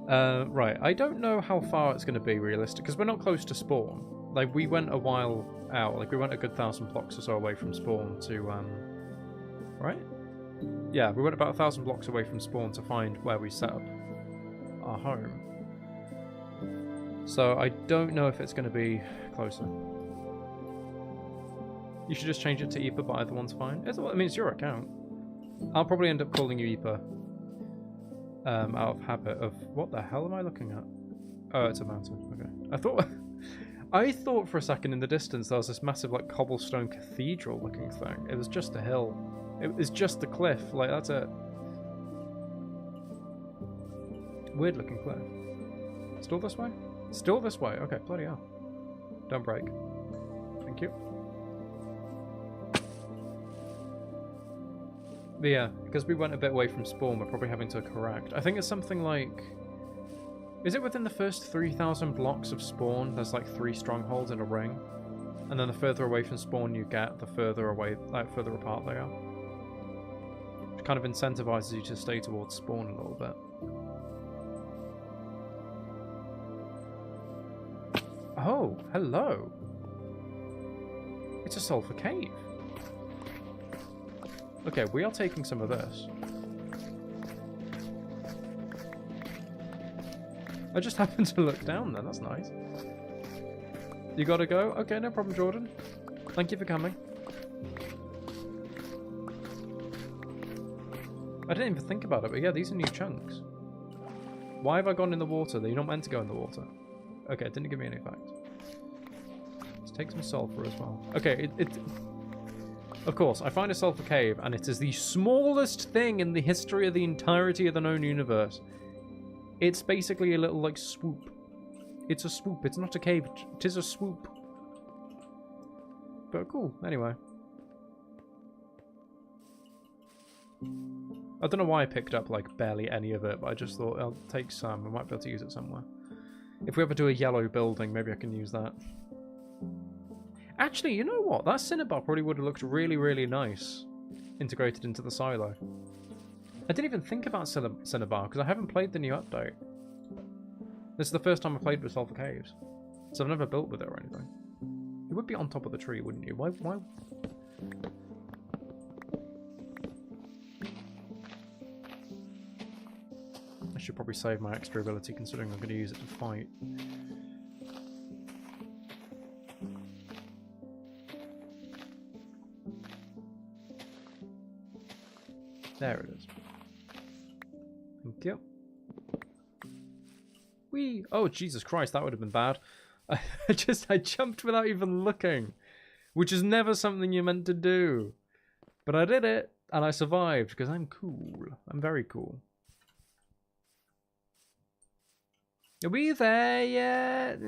Right, I don't know how far it's going to be realistic, because we're not close to spawn. Like, we went a while out. Like, we went a good 1,000 blocks or so away from spawn to, right? Yeah, we went about 1,000 blocks away from spawn to find where we set up our home. So I don't know if it's going to be closer. You should just change it to Ipa, but either one's fine. I mean, it's your account. I'll probably end up calling you Ipa out of habit of... What the hell am I looking at? Oh, it's a mountain. Okay. I thought for a second in the distance there was this massive, like, cobblestone cathedral-looking thing. It was just a hill. It was just the cliff. Like, that's it. Weird-looking cliff. Still this way? Still this way. Okay, bloody hell. Don't break. Thank you. But yeah, because we went a bit away from spawn, we're probably having to correct. I think it's something like... Is it within the first 3,000 blocks of spawn, there's like 3 strongholds in a ring? And then the further away from spawn you get, the further away, like further apart they are. Which kind of incentivizes you to stay towards spawn a little bit. Oh, hello. It's a sulfur cave. Okay, we are taking some of this. I just happened to look down there, that's nice. You gotta go? Okay, no problem, Jordan. Thank you for coming. I didn't even think about it, but yeah, these are new chunks. Why have I gone in the water? You're not meant to go in the water. Okay, it didn't give me any effect. Let's take some sulfur as well. Okay, of course, I find a sulfur cave, and it is the smallest thing in the history of the entirety of the known universe. It's basically a little, like, swoop. It's a swoop. It's not a cave. It is a swoop. But cool, anyway. I don't know why I picked up, like, barely any of it, but I just thought I'll take some. I might be able to use it somewhere. If we ever do a yellow building, maybe I can use that. Actually, you know what? That cinnabar probably would have looked really, really nice integrated into the silo. I didn't even think about cinnabar because I haven't played the new update. This is the first time I played with Sulfur Caves, so I've never built with it or anything. You would be on top of the tree, wouldn't you? Why? I should probably save my extra ability considering I'm going to use it to fight. There it is. Thank you. Whee! Oh, Jesus Christ, that would have been bad. I jumped without even looking, which is never something you're meant to do. But I did it, and I survived, because I'm cool. I'm very cool. Are we there yet?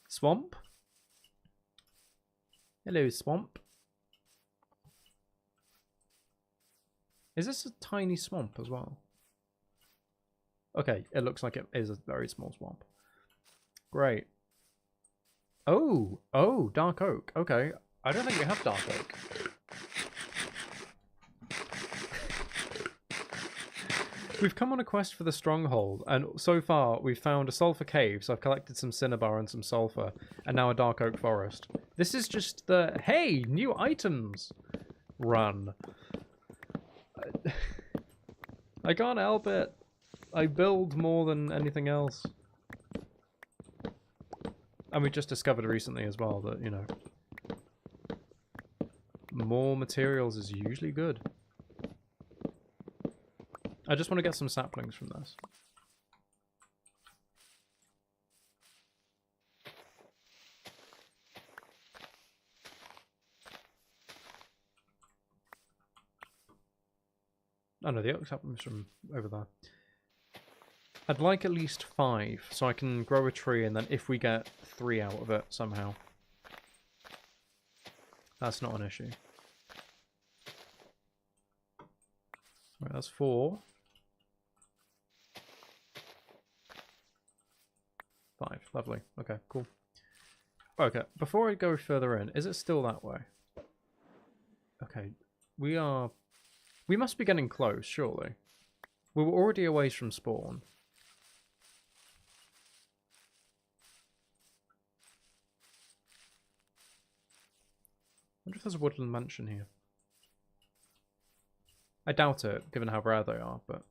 Swamp? Hello, swamp. Is this a tiny swamp as well? Okay, it looks like it is a very small swamp. Great. Oh, dark oak. Okay, I don't think we have dark oak. We've come on a quest for the stronghold, and so far we've found a sulfur cave, so I've collected some cinnabar and some sulfur, and now a dark oak forest. This is just the, hey, new items run. I can't help it. I build more than anything else. And we just discovered recently as well that, you know, more materials is usually good. I just want to get some saplings from this. Oh no, the oak saplings from over there. I'd like at least 5, so I can grow a tree, and then if we get 3 out of it somehow, that's not an issue. Right, that's 4. 5, lovely. Okay, cool. Okay, before I go further in, is it still that way? Okay, we must be getting close, surely. We were already away from spawn. wonder if there's a woodland mansion here. I doubt it, given how rare they are, but...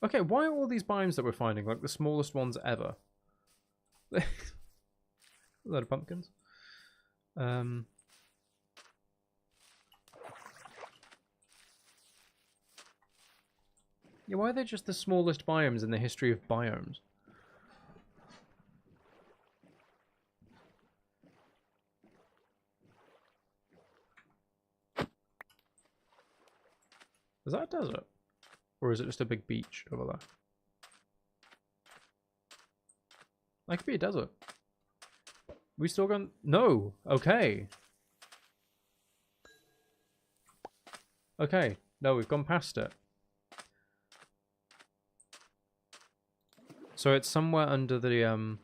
Okay, why are all these biomes that we're finding like the smallest ones ever? A load of pumpkins. Yeah, why are they just the smallest biomes in the history of biomes? Is that a desert? Or is it just a big beach over there? That could be a desert. We still going? No! Okay. Okay. No, we've gone past it. So it's somewhere under the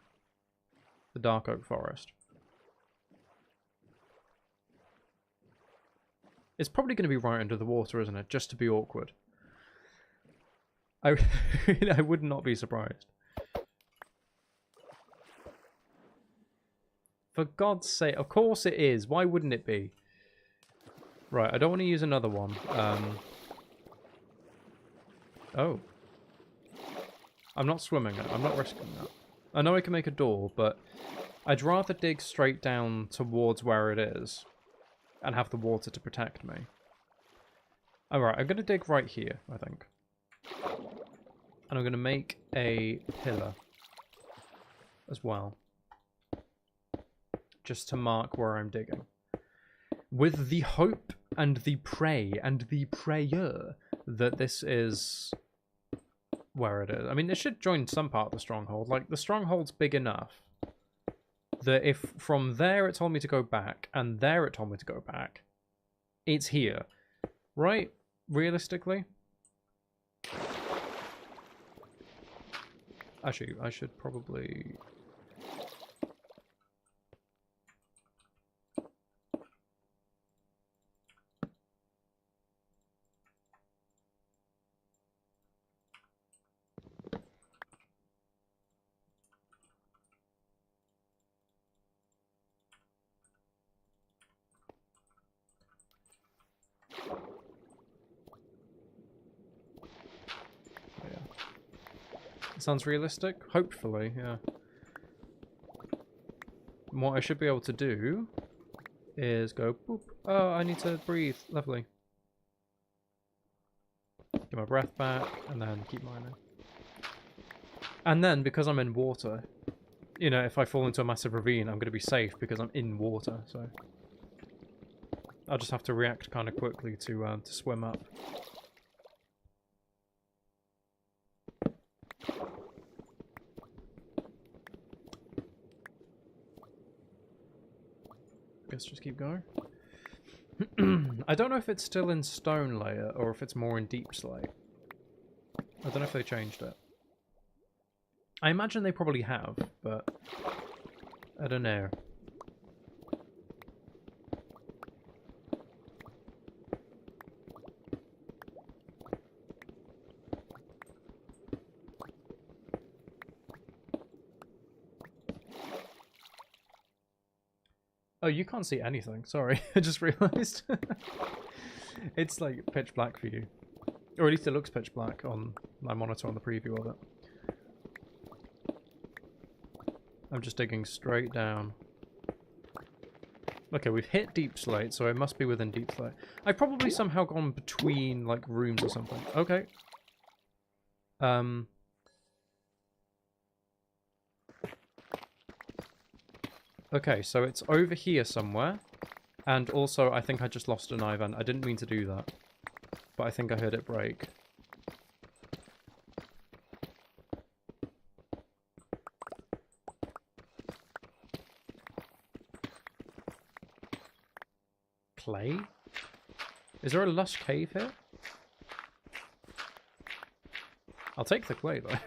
dark oak forest. It's probably going to be right under the water, isn't it? Just to be awkward. I would not be surprised. For God's sake, of course it is. Why wouldn't it be? Right, I don't want to use another one. Oh. I'm not swimming it. I'm not risking that. I know I can make a door, but I'd rather dig straight down towards where it is and have the water to protect me. Alright, I'm going to dig right here, I think. And I'm going to make a pillar as well. Just to mark where I'm digging. With the hope and the pray and the prayer that this is where it is. I mean, it should join some part of the stronghold. Like, the stronghold's big enough that if from there it told me to go back and there it told me to go back, it's here. Right? Realistically? Actually, I should probably... Sounds realistic? Hopefully, yeah. And what I should be able to do is go boop. Oh, I need to breathe. Lovely. Get my breath back and then keep mining. And then, because I'm in water, you know, if I fall into a massive ravine, I'm going to be safe because I'm in water, so... I'll just have to react kind of quickly to swim up. Guess just keep going. I don't know if it's still in stone layer or if it's more in deep slate. I don't know if they changed it. I imagine they probably have, but I don't know. Oh, you can't see anything. Sorry, I just realised. It's like pitch black for you. Or at least it looks pitch black on my monitor on the preview of it. I'm just digging straight down. Okay, we've hit deep slate, so it must be within deep slate. I've probably somehow gone between, like, rooms or something. Okay. Okay, so it's over here somewhere. And also, I think I just lost an eye vent. I didn't mean to do that. But I think I heard it break. Clay? Is there a lush cave here? I'll take the clay, though.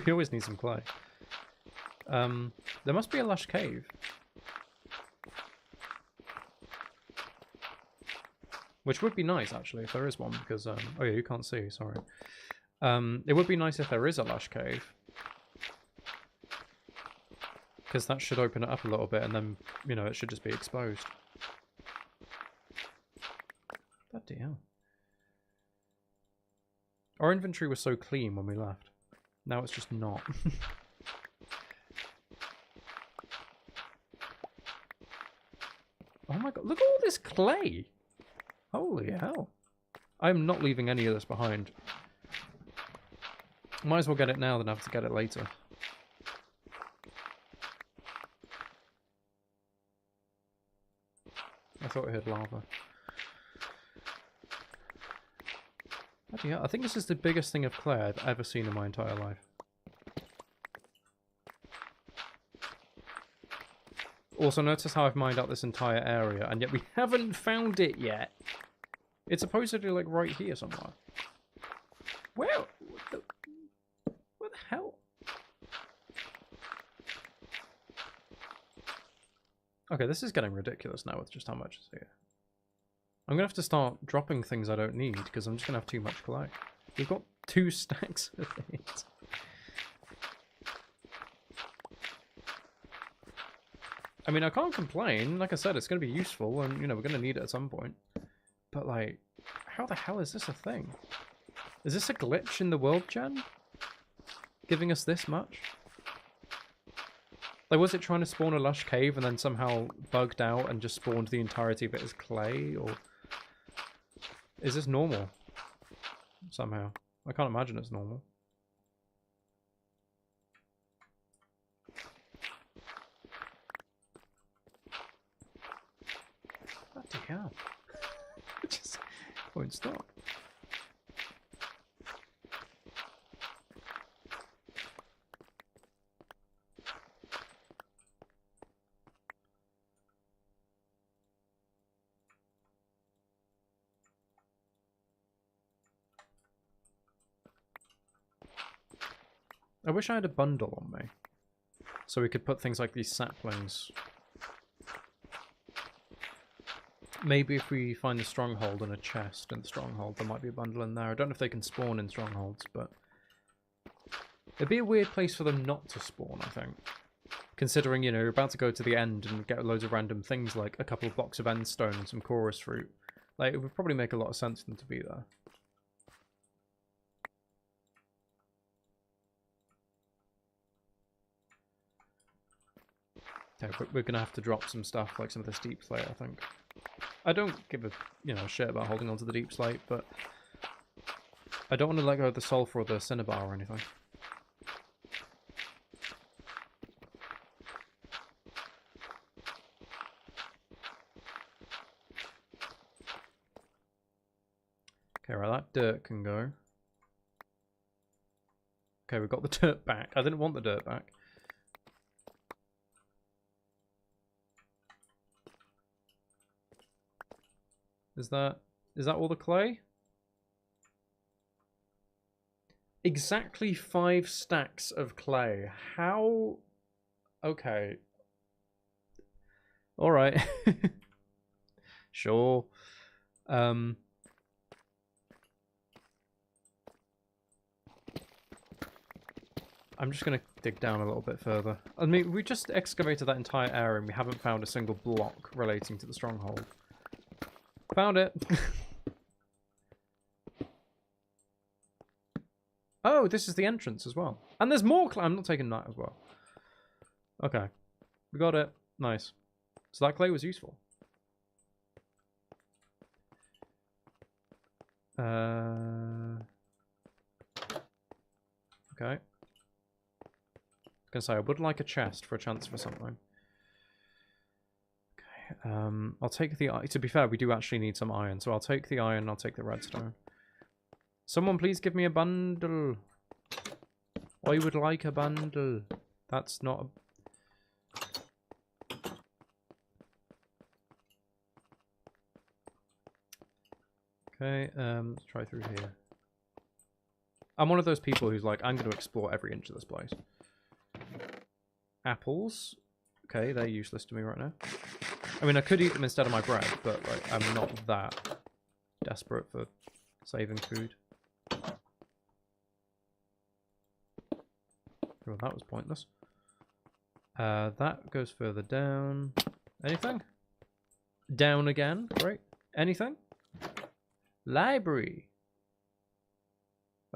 We always need some clay. There must be a lush cave. Which would be nice, actually, if there is one, because, oh yeah, you can't see, sorry. It would be nice if there is a lush cave. Because that should open it up a little bit and then, you know, it should just be exposed. Bloody hell. Our inventory was so clean when we left. Now it's just not. Oh my god, look at all this clay! Holy hell. I'm not leaving any of this behind. Might as well get it now than have to get it later. I thought I heard lava. Yeah, I think this is the biggest thing of clay I've ever seen in my entire life. Also, notice how I've mined out this entire area, and yet we haven't found it yet. It's supposedly like right here somewhere. Where? What the hell? Okay, this is getting ridiculous now with just how much is here. I'm going to have to start dropping things I don't need, because I'm just going to have too much clay. We've got 2 stacks of it. I mean, I can't complain. Like I said, it's going to be useful, and, you know, we're going to need it at some point. But, like, how the hell is this a thing? Is this a glitch in the world, gen? Giving us this much? Like, was it trying to spawn a lush cave and then somehow bugged out and just spawned the entirety of it as clay, or... Is this normal? Somehow. I can't imagine it's normal. Bloody hell. It just won't stop. I wish I had a bundle on me, so we could put things like these saplings. Maybe if we find the stronghold and a chest in the stronghold, there might be a bundle in there. I don't know if they can spawn in strongholds, but it'd be a weird place for them not to spawn, I think. Considering, you know, you're about to go to the end and get loads of random things like a couple of blocks of endstone and some chorus fruit. Like, it would probably make a lot of sense for them to be there. Okay, but we're gonna have to drop some stuff, like some of this deep slate, I think. I don't give a, you know, shit about holding on to the deep slate, but I don't want to let go of the sulfur or the cinnabar or anything. Okay, right, that dirt can go. Okay, we've got the dirt back. I didn't want the dirt back. Is that all the clay? Exactly 5 stacks of clay. How? Okay. All right. Sure. I'm just gonna dig down a little bit further. I mean, we just excavated that entire area and we haven't found a single block relating to the stronghold. Found it. Oh, this is the entrance as well. And there's more. I'm not taking that as well. Okay. We got it. Nice. So that clay was useful. Okay. I was gonna say, I would like a chest for a chance for something. I'll take the iron. To be fair, we do actually need some iron, so I'll take the iron, I'll take the redstone. Someone please give me a bundle. I would like a bundle. That's not a... Okay, let's try through here. I'm one of those people who's like, I'm going to explore every inch of this place. Apples. Okay, they're useless to me right now. I mean, I could eat them instead of my bread, but like, I'm not that desperate for saving food. Well, that was pointless. That goes further down. Anything? Down again. Great. Anything? Library.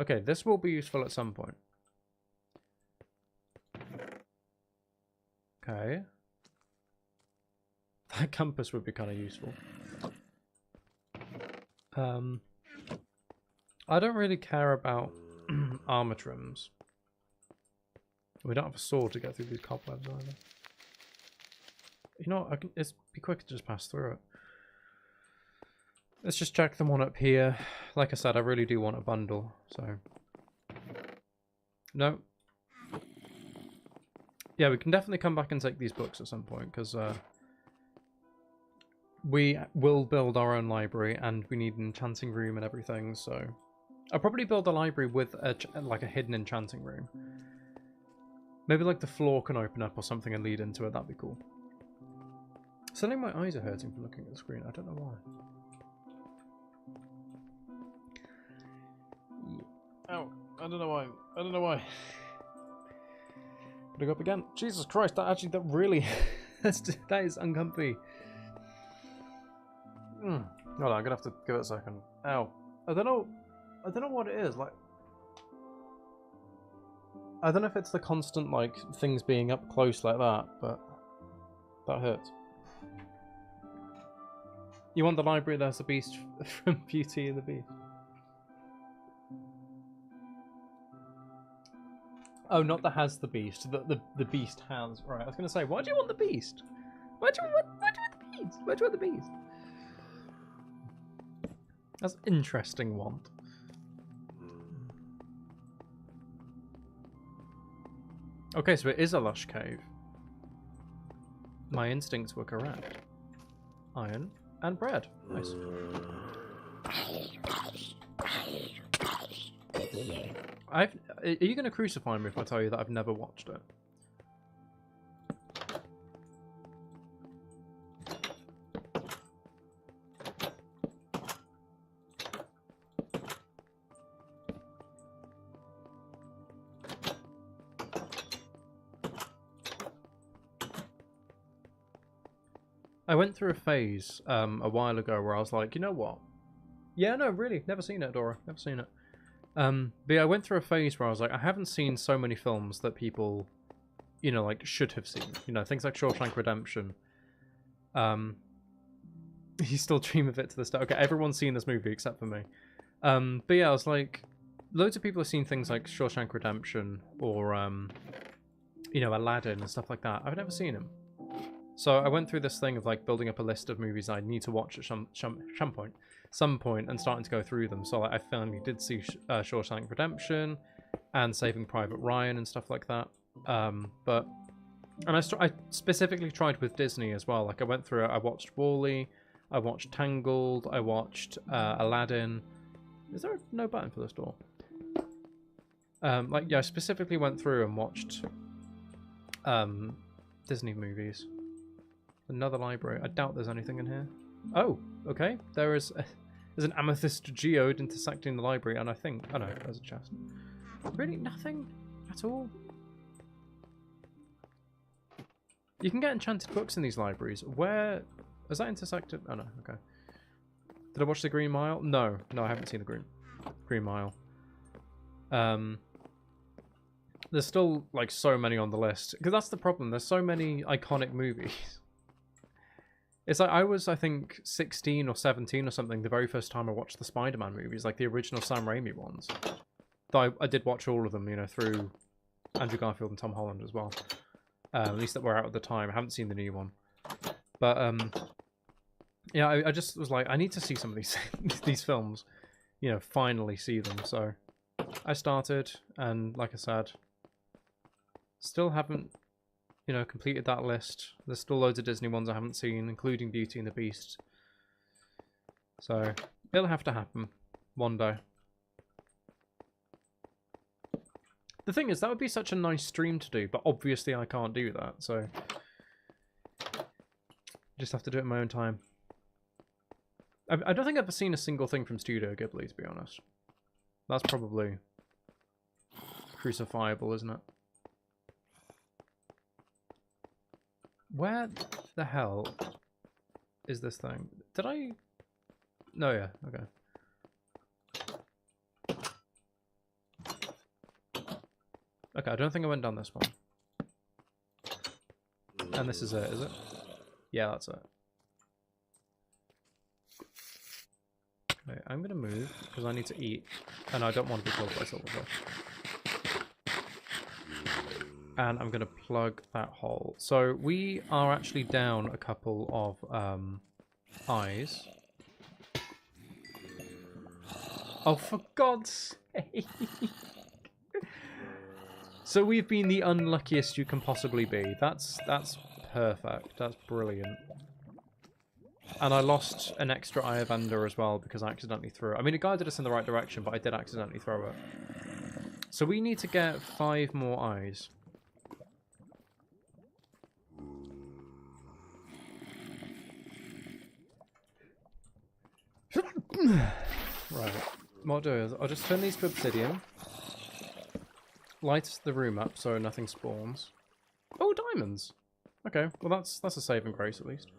Okay, this will be useful at some point. Okay. That compass would be kind of useful. I don't really care about armor trims. We don't have a sword to get through these cobwebs either. You know what? It'd be quicker to just pass through it. Let's just check the one up here. Like I said, I really do want a bundle, so... No. Yeah, we can definitely come back and take these books at some point, because we will build our own library, and we need an enchanting room and everything, so... I'll probably build a library with like a hidden enchanting room. Maybe like the floor can open up or something and lead into it, that'd be cool. Suddenly my eyes are hurting from looking at the screen, I don't know why. Ow, I don't know why. I don't know why. Put it up again. Jesus Christ, that really that is uncomfy. Hold on, I'm gonna have to give it a second. Ow. I don't know what it is, like I don't know if it's the constant like things being up close like that, but that hurts. You want the library that's the beast from Beauty and the Beast? Oh, not the has the beast. The beast has. Right, I was going to say, why do you want the beast? Why do you want the beast? Why do you want the beast? That's an interesting want. Okay, so it is a lush cave. My instincts were correct. Iron and bread. Nice. Are you going to crucify me if I tell you that I've never watched it? I went through a phase a while ago where I was like, you know what? Yeah, no, really, never seen it, Adora. Never seen it. But yeah, I went through a phase where I was like, I haven't seen so many films that people, you know, like, should have seen. You know, things like Shawshank Redemption. You still dream of it to this day. Okay, everyone's seen this movie except for me. But yeah, I was like, loads of people have seen things like Shawshank Redemption or, you know, Aladdin and stuff like that. I've never seen them. So I went through this thing of like building up a list of movies I need to watch at some point, and starting to go through them. So like, I finally did see Shawshank Redemption and Saving Private Ryan and stuff like that. And I specifically tried with Disney as well. Like I went through it. I watched WALL-E, I watched Tangled, I watched Aladdin. Is there no button for this door? Like yeah, I specifically went through and watched Disney movies. Another library. I doubt there's anything in here. Oh, okay. There's an amethyst geode intersecting the library, and I think... Oh no, there's a chest. Really? Nothing at all? You can get enchanted books in these libraries. Where... Is that intersected? Oh no, okay. Did I watch The Green Mile? No. No, I haven't seen The Green Mile. There's still, like, so many on the list. Because that's the problem. There's so many iconic movies. It's like I was, I think, 16 or 17 or something the very first time I watched the Spider-Man movies, like the original Sam Raimi ones. Though I did watch all of them, you know, through Andrew Garfield and Tom Holland as well. At least that were out at the time. I haven't seen the new one. But, yeah, I just was like, I need to see some of these films. You know, finally see them. So I started, and like I said, still haven't... You know, completed that list. There's still loads of Disney ones I haven't seen, including Beauty and the Beast. So, it'll have to happen one day. The thing is, that would be such a nice stream to do, but obviously I can't do that, so... Just have to do it in my own time. I don't think I've ever seen a single thing from Studio Ghibli, to be honest. That's probably crucifiable, isn't it? Where the hell is this thing? Did I... No, yeah, okay. Okay, I don't think I went down this one. And this is it, is it? Yeah, that's it. Okay, I'm gonna move, because I need to eat, and I don't want to be killed by silverfish. And I'm gonna plug that hole. So we are actually down a couple of eyes. Oh, for God's sake! So we've been the unluckiest you can possibly be. That's perfect. That's brilliant. And I lost an extra Eye of Ender as well because I accidentally threw it. I mean, it guided us in the right direction, but I did accidentally throw it. So we need to get 5 more eyes. Right. What I'll do is I'll just turn these to obsidian. Light the room up so nothing spawns. Oh, diamonds! Okay, well that's a saving grace at least.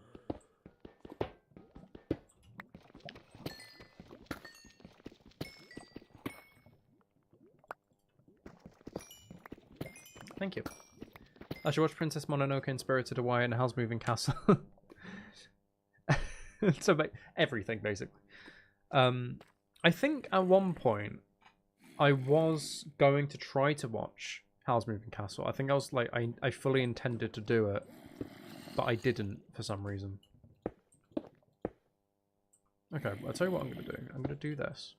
Thank you. I should watch Princess Mononoke and Spirited Away and Howl's Moving Castle. So everything basically. I think at one point I was going to try to watch Howl's Moving Castle. I think I was like I fully intended to do it, but I didn't for some reason. Okay, I'll tell you what I'm gonna do. I'm gonna do this.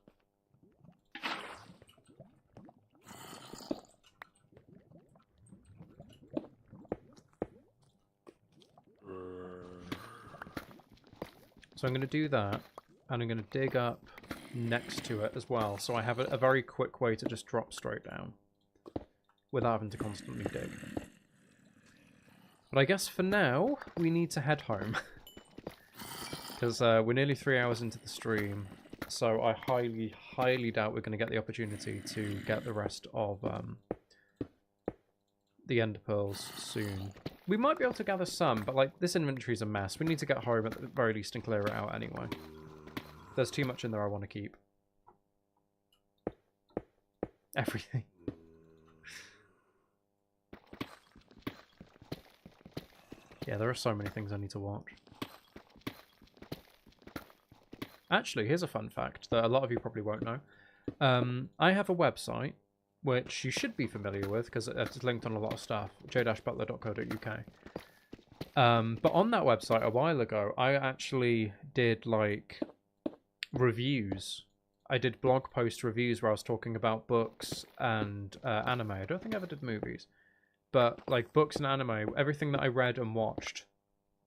So I'm going to do that, and I'm going to dig up next to it as well, so I have a very quick way to just drop straight down without having to constantly dig. But I guess for now, we need to head home. Because we're nearly 3 hours into the stream, so I highly, highly doubt we're going to get the opportunity to get the rest of the Ender Pearls soon. We might be able to gather some, but like this inventory's a mess. We need to get home at the very least and clear it out anyway. There's too much in there I want to keep. Everything. Yeah, there are so many things I need to watch. Actually, here's a fun fact that a lot of you probably won't know. I have a website which you should be familiar with because it's linked on a lot of stuff, j-butler.co.uk. But on that website a while ago, I actually did like reviews. I did blog post reviews where I was talking about books and anime. I don't think I ever did movies, but like books and anime, everything that I read and watched,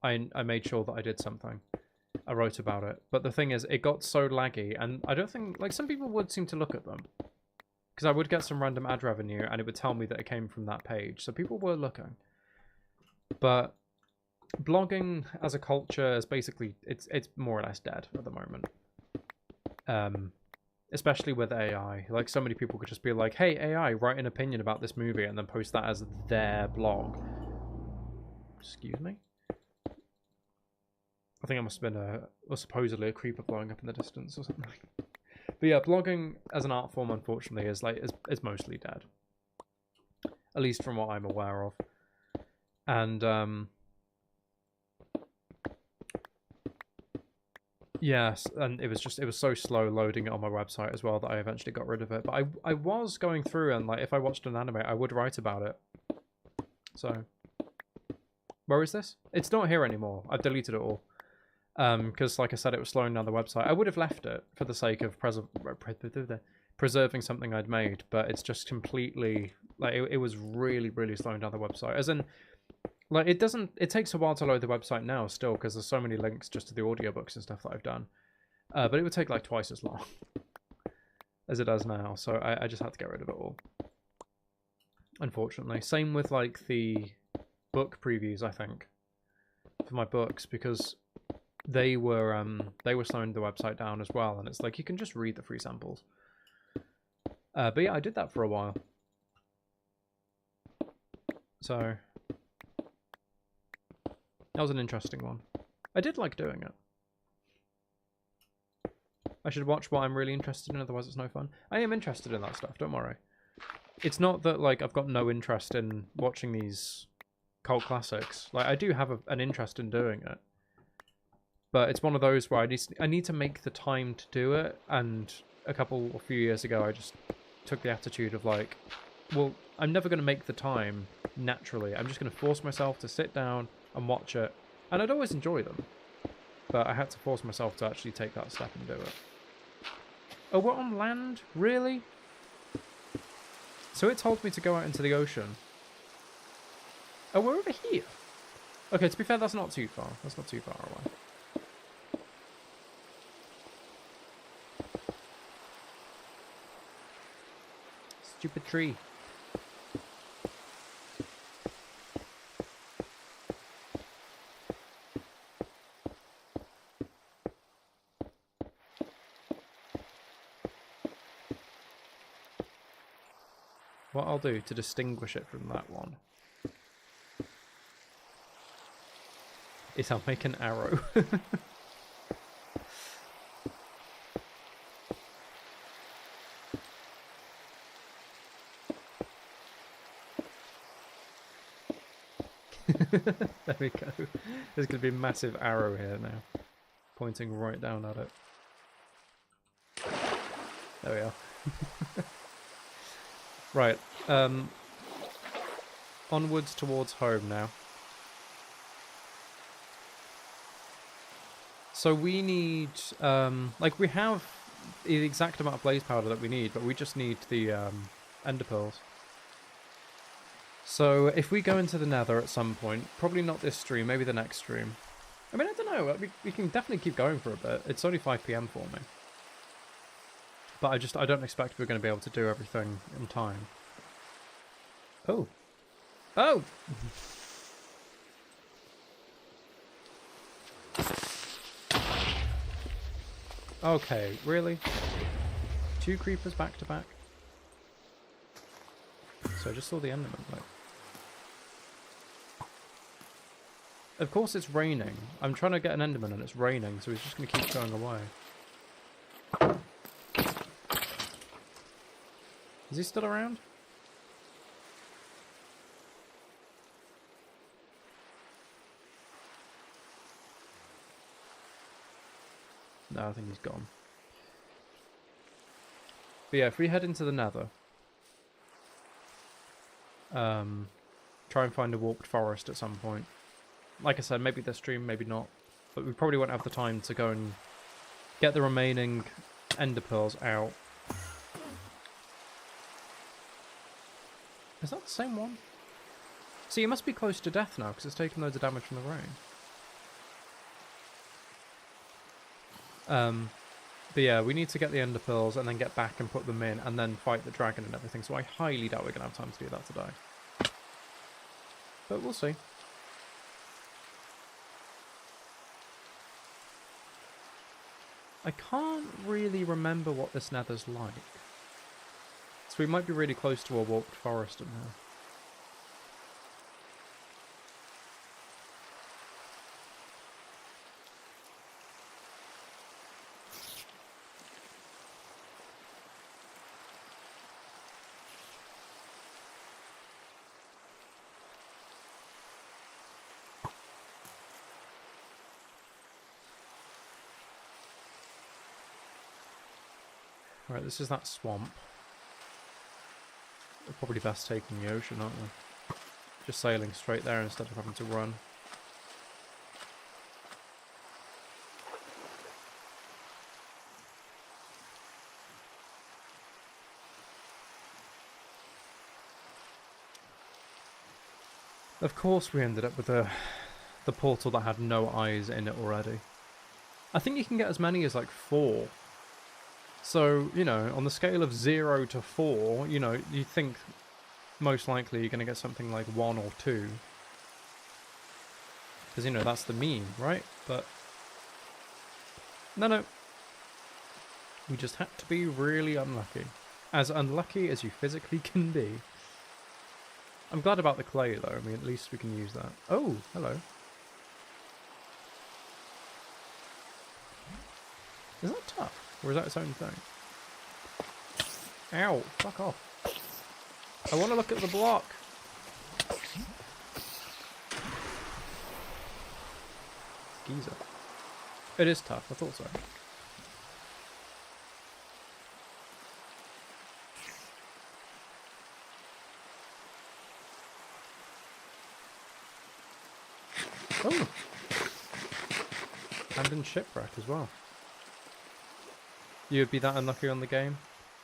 I made sure that I did something. I wrote about it. But the thing is, it got so laggy, and I don't think, like, some people would seem to look at them. Because I would get some random ad revenue, and it would tell me that it came from that page. So people were looking. But blogging as a culture is basically, it's more or less dead at the moment. Especially with AI. Like, so many people could just be like, hey, AI, write an opinion about this movie, and then post that as their blog. Excuse me? I think it must have been supposedly a creeper blowing up in the distance or something. But yeah, blogging as an art form, unfortunately, is mostly dead. At least from what I'm aware of. And yes, and it was so slow loading it on my website as well that I eventually got rid of it. But I was going through, and like if I watched an anime, I would write about it. So where is this? It's not here anymore. I've deleted it all. Because, like I said, it was slowing down the website. I would have left it for the sake of preserving something I'd made, but it's just completely, like, it was really, really slowing down the website. As in, like, it takes a while to load the website now still, because there's so many links just to the audiobooks and stuff that I've done. But it would take, like, twice as long as it does now, so I just had to get rid of it all. Unfortunately. Same with, like, the book previews, I think, for my books, because they were slowing the website down as well, and it's like you can just read the free samples. But yeah, I did that for a while. So That was an interesting one. I did like doing it. I should watch what I'm really interested in, otherwise it's no fun. I am interested in that stuff, don't worry. It's not that, like, I've got no interest in watching these cult classics. Like, I do have an interest in doing it. But it's one of those where I need to make the time to do it, and a few years ago I just took the attitude of, like, well, I'm never going to make the time naturally. I'm just going to force myself to sit down and watch it. And I'd always enjoy them. But I had to force myself to actually take that step and do it. Oh, we're on land? Really? So it told me to go out into the ocean. Oh, we're over here. Okay, to be fair, that's not too far. That's not too far away. Stupid tree. What I'll do to distinguish it from that one is I'll make an arrow. There we go. There's going to be a massive arrow here now, pointing right down at it. There we are. Right, onwards towards home now. So we need, like, we have the exact amount of blaze powder that we need, but we just need the ender pearls. So if we go into the nether at some point, probably not this stream, maybe the next stream. I mean, I don't know, we can definitely keep going for a bit. It's only 5 PM for me. But I don't expect we're going to be able to do everything in time. Oh. Oh! Okay, really? 2 creepers back to back? So I just saw the enderman, like. Of course it's raining. I'm trying to get an enderman and it's raining, so he's just going to keep going away. Is he still around? No, I think he's gone. But yeah, if we head into the nether, try and find a warped forest at some point. Like I said, maybe this stream, maybe not. But we probably won't have the time to go and get the remaining ender pearls out. Is that the same one? See, it must be close to death now, because it's taken loads of damage from the rain. But yeah, we need to get the ender pearls and then get back and put them in and then fight the dragon and everything, so I highly doubt we're going to have time to do that today. But we'll see. I can't really remember what this nether's like. So we might be really close to a warped forest in here. Right, this is that swamp. We're probably best taking the ocean, aren't we? Just sailing straight there instead of having to run. Of course we ended up with the portal that had no eyes in it already. I think you can get as many as like 4. So, you know, on the scale of 0 to 4, you know, you think most likely you're going to get something like 1 or 2. Because, you know, that's the mean, right? But, no. We just had to be really unlucky. As unlucky as you physically can be. I'm glad about the clay, though. I mean, at least we can use that. Oh, hello. Is that tough? Or is that its own thing? Ow, fuck off. I want to look at the block. Geezer. It is tough, I thought so. Oh! And in shipwreck as well. You'd be that unlucky on the game?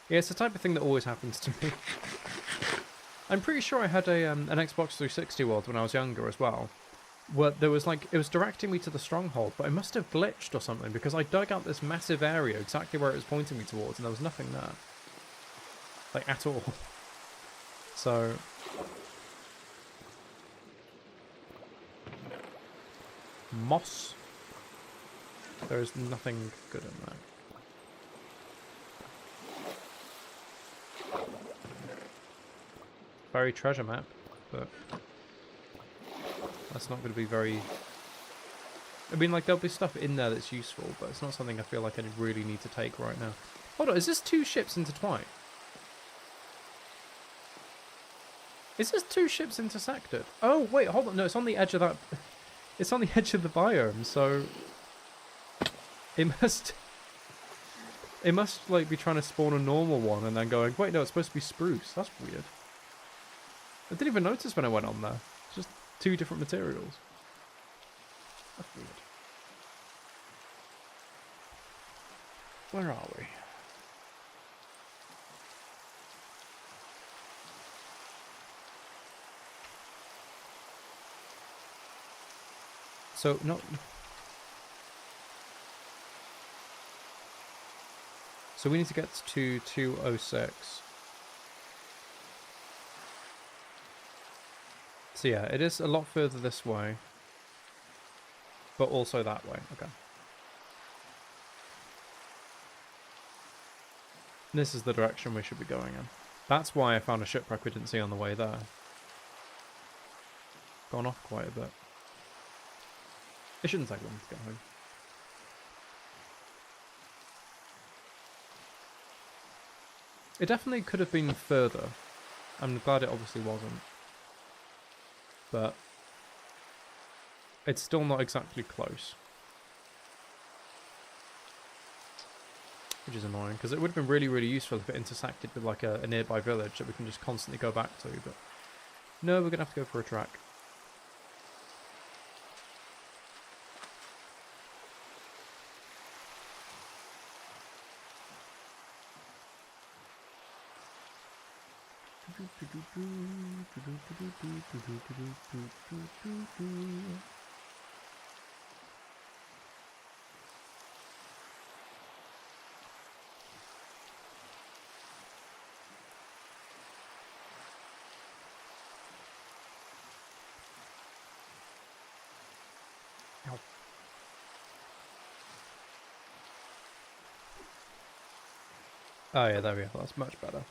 Yeah, it's the type of thing that always happens to me. I'm pretty sure I had a an Xbox 360 world when I was younger as well. Where there was like, it was directing me to the stronghold, but it must have glitched or something because I dug out this massive area exactly where it was pointing me towards and there was nothing there. Like, at all. So... moss. There is nothing good in there. Buried treasure map, but that's not going to be very... I mean, like, there'll be stuff in there that's useful, but it's not something I feel like I really need to take right now. Hold on, is this two ships intertwined? Is this two ships intersected? Oh, wait, hold on. No, it's on the edge of that... It's on the edge of the biome, so... It must... It must, like, be trying to spawn a normal one and then going, wait, no, it's supposed to be spruce. That's weird. I didn't even notice when I went on there. It's just two different materials. That's weird. Where are we? So, not... So we need to get to 206. So yeah, it is a lot further this way. But also that way. Okay. This is the direction we should be going in. That's why I found a shipwreck we didn't see on the way there. Gone off quite a bit. It shouldn't take long to get home. It definitely could have been further. I'm glad it obviously wasn't. But it's still not exactly close. Which is annoying, because it would have been really, really useful if it intersected with like a nearby village that we can just constantly go back to, but no, we're going to have to go for a track. Ow. Oh yeah, there we go. That's much better.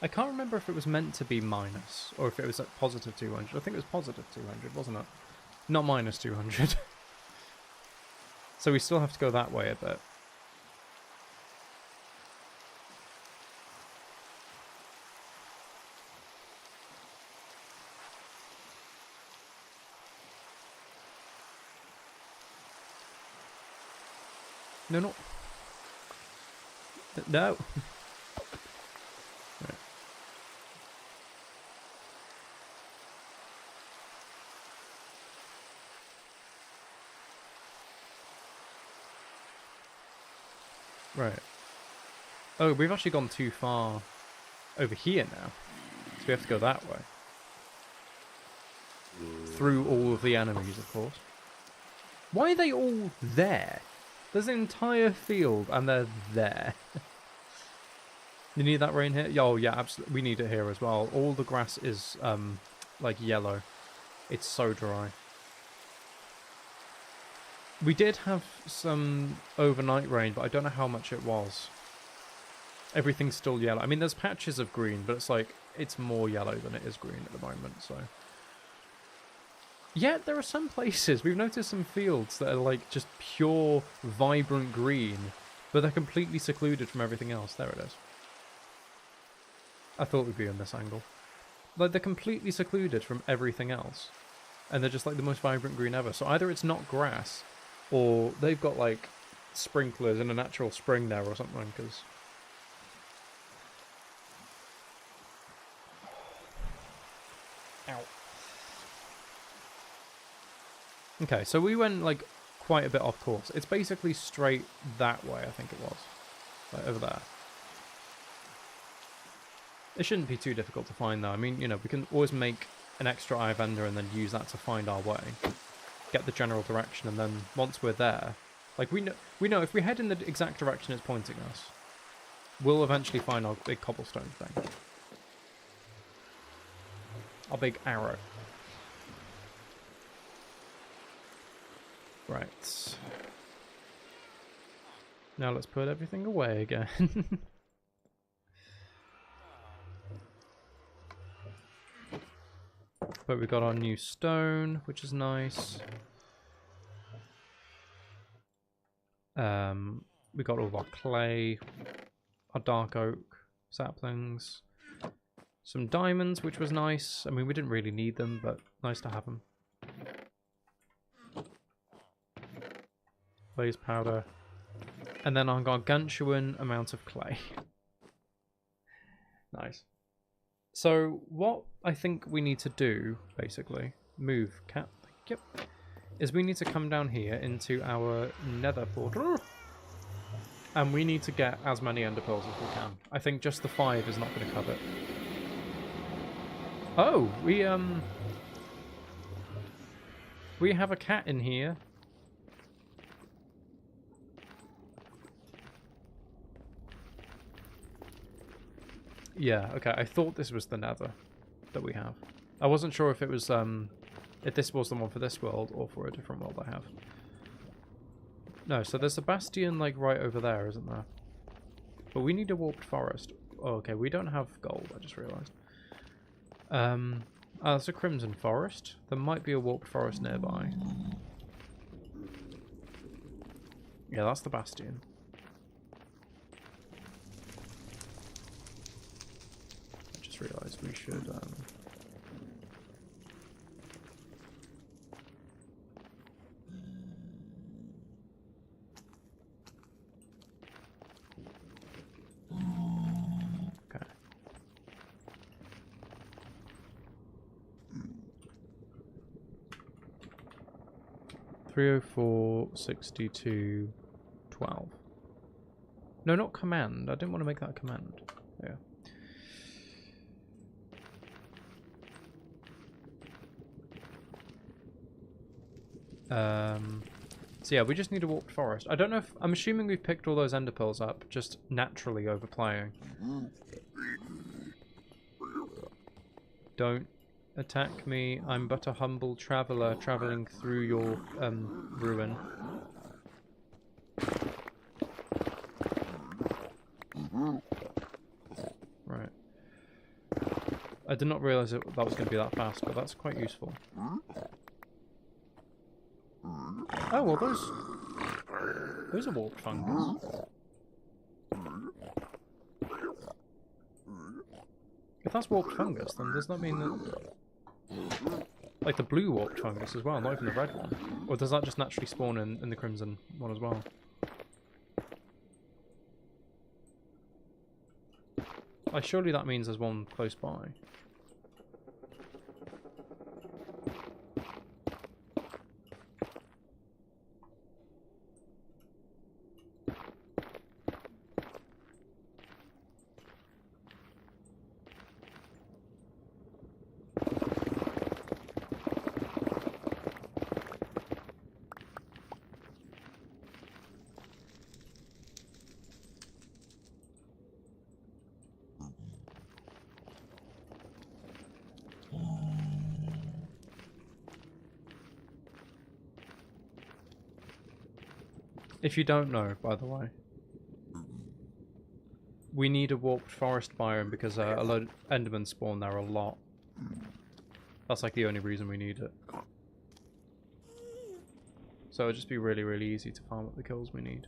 I can't remember if it was meant to be minus, or if it was at positive 200. I think it was positive 200, wasn't it? Not minus 200. So we still have to go that way a bit. No, no. No. Right. Oh, we've actually gone too far over here now. So we have to go that way. Through all of the enemies, of course. Why are they all there? There's an entire field and they're there. You need that rain here? Oh, yeah, absolutely. We need it here as well. All the grass is, like, yellow. It's so dry. We did have some overnight rain, but I don't know how much it was. Everything's still yellow. I mean, there's patches of green, but it's like, it's more yellow than it is green at the moment, so. Yet there are some places, we've noticed some fields that are like just pure, vibrant green, but they're completely secluded from everything else. There it is. I thought we'd be on this angle. Like, they're completely secluded from everything else. And they're just like the most vibrant green ever. So either it's not grass, or they've got like sprinklers in a natural spring there or something, because... Ow. Okay, so we went like quite a bit off course. It's basically straight that way, I think it was. Like over there. It shouldn't be too difficult to find though. I mean, you know, we can always make an extra eye vendor and then use that to find our way. Get the general direction, and then once we're there, like we know if we head in the exact direction it's pointing us, we'll eventually find our big cobblestone thing. Our big arrow. Right. Now let's put everything away again. But we got our new stone, which is nice. We got all of our clay, our dark oak saplings, some diamonds, which was nice. I mean, we didn't really need them, but nice to have them. Blaze powder, and then our gargantuan amount of clay. Nice. So what I think we need to do, basically, move, cat, yep, is we need to come down here into our nether portal, and we need to get as many ender pearls as we can. I think just the 5 is not going to cut it. Oh, we have a cat in here. Yeah, okay, I thought this was the nether that we have. I wasn't sure if it was, if this was the one for this world or for a different world I have. No, so there's a bastion, like, right over there, isn't there? But we need a warped forest. Oh, okay, we don't have gold, I just realised. That's a crimson forest. There might be a warped forest nearby. Yeah, that's the bastion. Realized we should okay. 304 62 12. No, not command. I didn't want to make that a command. Yeah. So yeah, we just need a warped forest. I don't know if... I'm assuming we've picked all those ender pearls up, just naturally overplaying. Don't attack me. I'm but a humble traveller travelling through your, ruin. Right. I did not realise that was going to be that fast, but that's quite useful. Oh, well, those are warped fungus. If that's warped fungus, then does that mean that... Like the blue warped fungus as well, not even the red one? Or does that just naturally spawn in the crimson one as well? Like, surely that means there's one close by. If you don't know, by the way, we need a warped forest biome because a load of endermen spawn there a lot. That's like the only reason we need it. So it'll just be really, really easy to farm up the kills we need.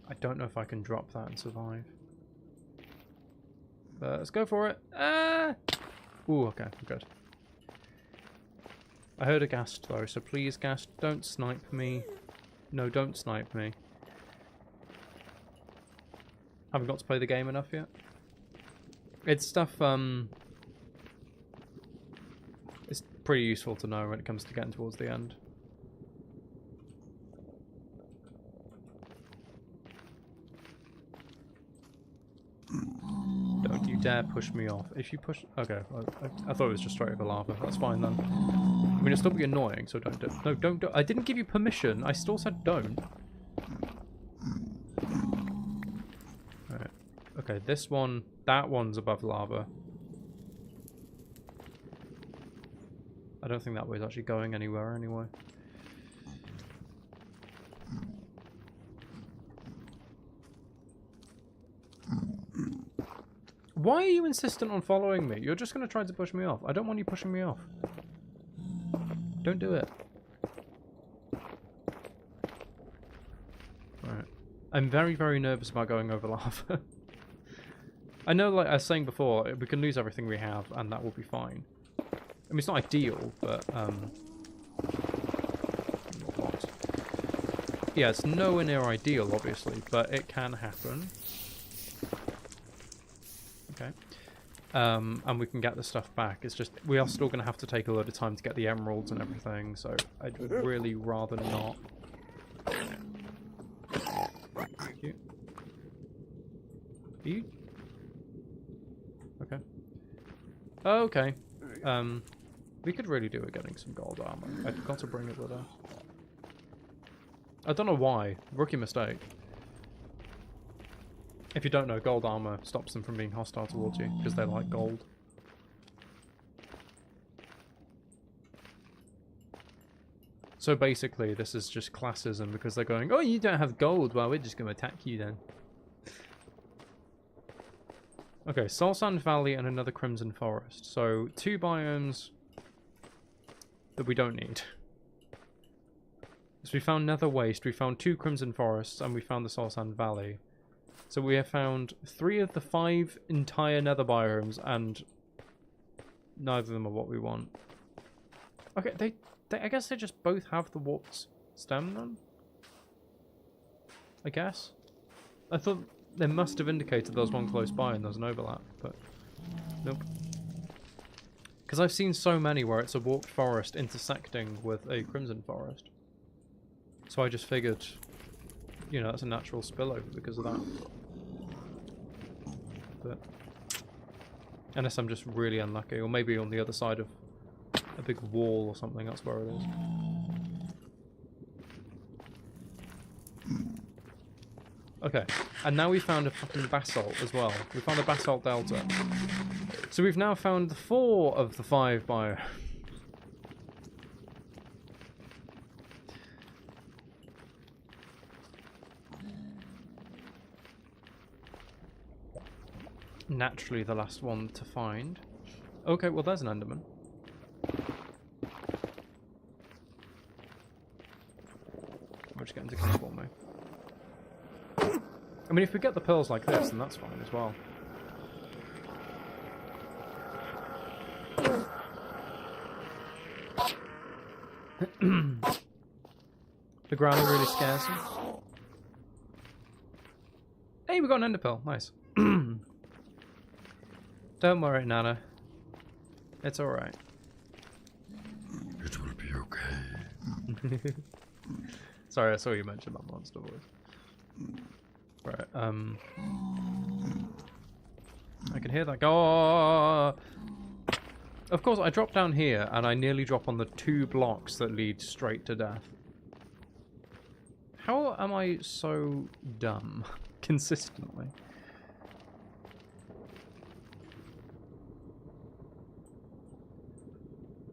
I don't know if I can drop that and survive. But let's go for it. Ah! Ooh, okay, we're good. I heard a ghast though, so please, ghast, don't snipe me. No, don't snipe me. Haven't got to play the game enough yet. It's stuff, it's pretty useful to know when it comes to getting towards the end. Don't you dare push me off. If you push... Okay, I thought it was just straight over lava. That's fine then. I mean, it'll still be annoying, so don't do it. No, don't do it. I didn't give you permission. I still said don't. Alright. Okay, this one... That one's above lava. I don't think that way's actually going anywhere anyway. Why are you insistent on following me? You're just going to try to push me off. I don't want you pushing me off. Don't do it. Alright. I'm very, very nervous about going over lava. I know, like I was saying before, we can lose everything we have, and that will be fine. I mean, it's not ideal, but, what? Yeah, it's nowhere near ideal, obviously, but it can happen. Okay. And we can get the stuff back. It's just, we are still going to have to take a lot of time to get the emeralds and everything, so I'd really rather not. Thank you. Are you? Okay. Okay. We could really do with getting some gold armor. I forgot to bring it with us. I don't know why. Rookie mistake. If you don't know, gold armor stops them from being hostile towards you, because they like gold. So basically, this is just classism, because they're going, oh, you don't have gold, well, we're just going to attack you then. Okay, Soul Sand Valley and another Crimson Forest. So, 2 biomes that we don't need. So we found Nether Waste, we found 2 Crimson Forests, and we found the Soul Sand Valley. So we have found 3 of the 5 entire Nether biomes, and neither of them are what we want. Okay, I guess they just both have the warped stem then? I guess? I thought they must have indicated there was one close by and there's an overlap, but nope. Because I've seen so many where it's a warped forest intersecting with a crimson forest. So I just figured, you know, that's a natural spillover because of that. But unless I'm just really unlucky, or maybe on the other side of a big wall or something, that's where it is. Okay, and now we found a fucking basalt as well. We found a basalt delta. So we've now found 4 of the 5 biomes. Naturally the last one to find. Okay, well there's an Enderman. We're just getting to kill for me. I mean, if we get the pearls like this, then that's fine as well. The growling really scares him. Hey, we got an ender pearl. Nice. Don't worry, Nana. It's alright. It will be okay. Sorry, I saw you mention that monster voice. Right, I can hear that go. Oh! Of course, I dropped down here and I nearly drop on the 2 blocks that lead straight to death. How am I so dumb consistently?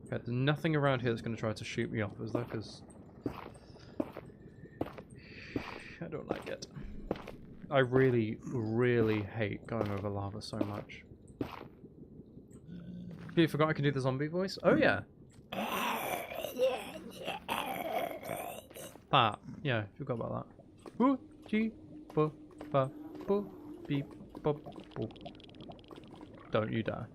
Okay, there's nothing around here that's going to try to shoot me off, is there? Because I don't like it. I really, really hate going over lava so much. You forgot I could do the zombie voice? Oh, yeah. That. Yeah, forgot about that. Woo, gee, bu, ba, bu, beep, bop, boop. Don't you dare.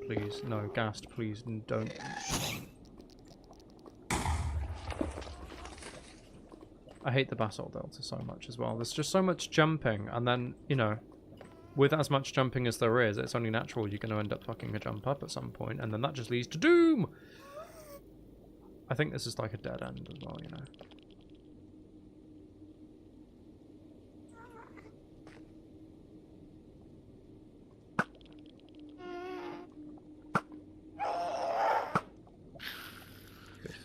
Please, no, Ghast, please, don't. I hate the Basalt Delta so much as well. There's just so much jumping, and then, you know, with as much jumping as there is, it's only natural you're going to end up fucking a jump up at some point, and then that just leads to doom! I think this is like a dead end as well, you know. Good.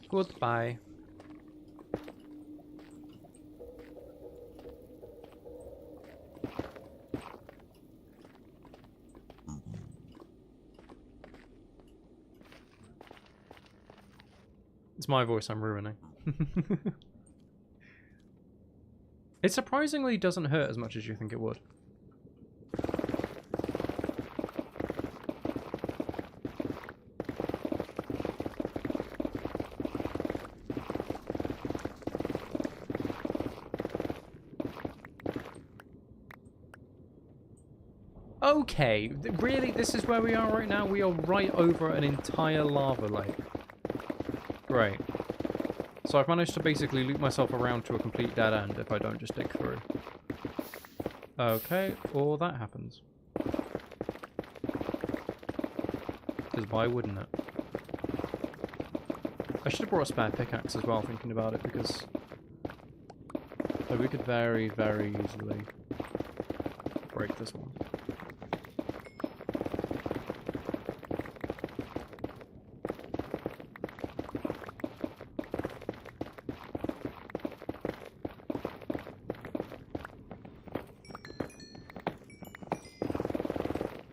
Goodbye. It's my voice I'm ruining. It surprisingly doesn't hurt as much as you think it would. Okay, really? This is where we are right now? We are right over an entire lava lake. Great. So I've managed to basically loop myself around to a complete dead end if I don't just dig through. Okay, or that happens. Because why wouldn't it? I should have brought a spare pickaxe as well, thinking about it, because we could very, very easily break this one.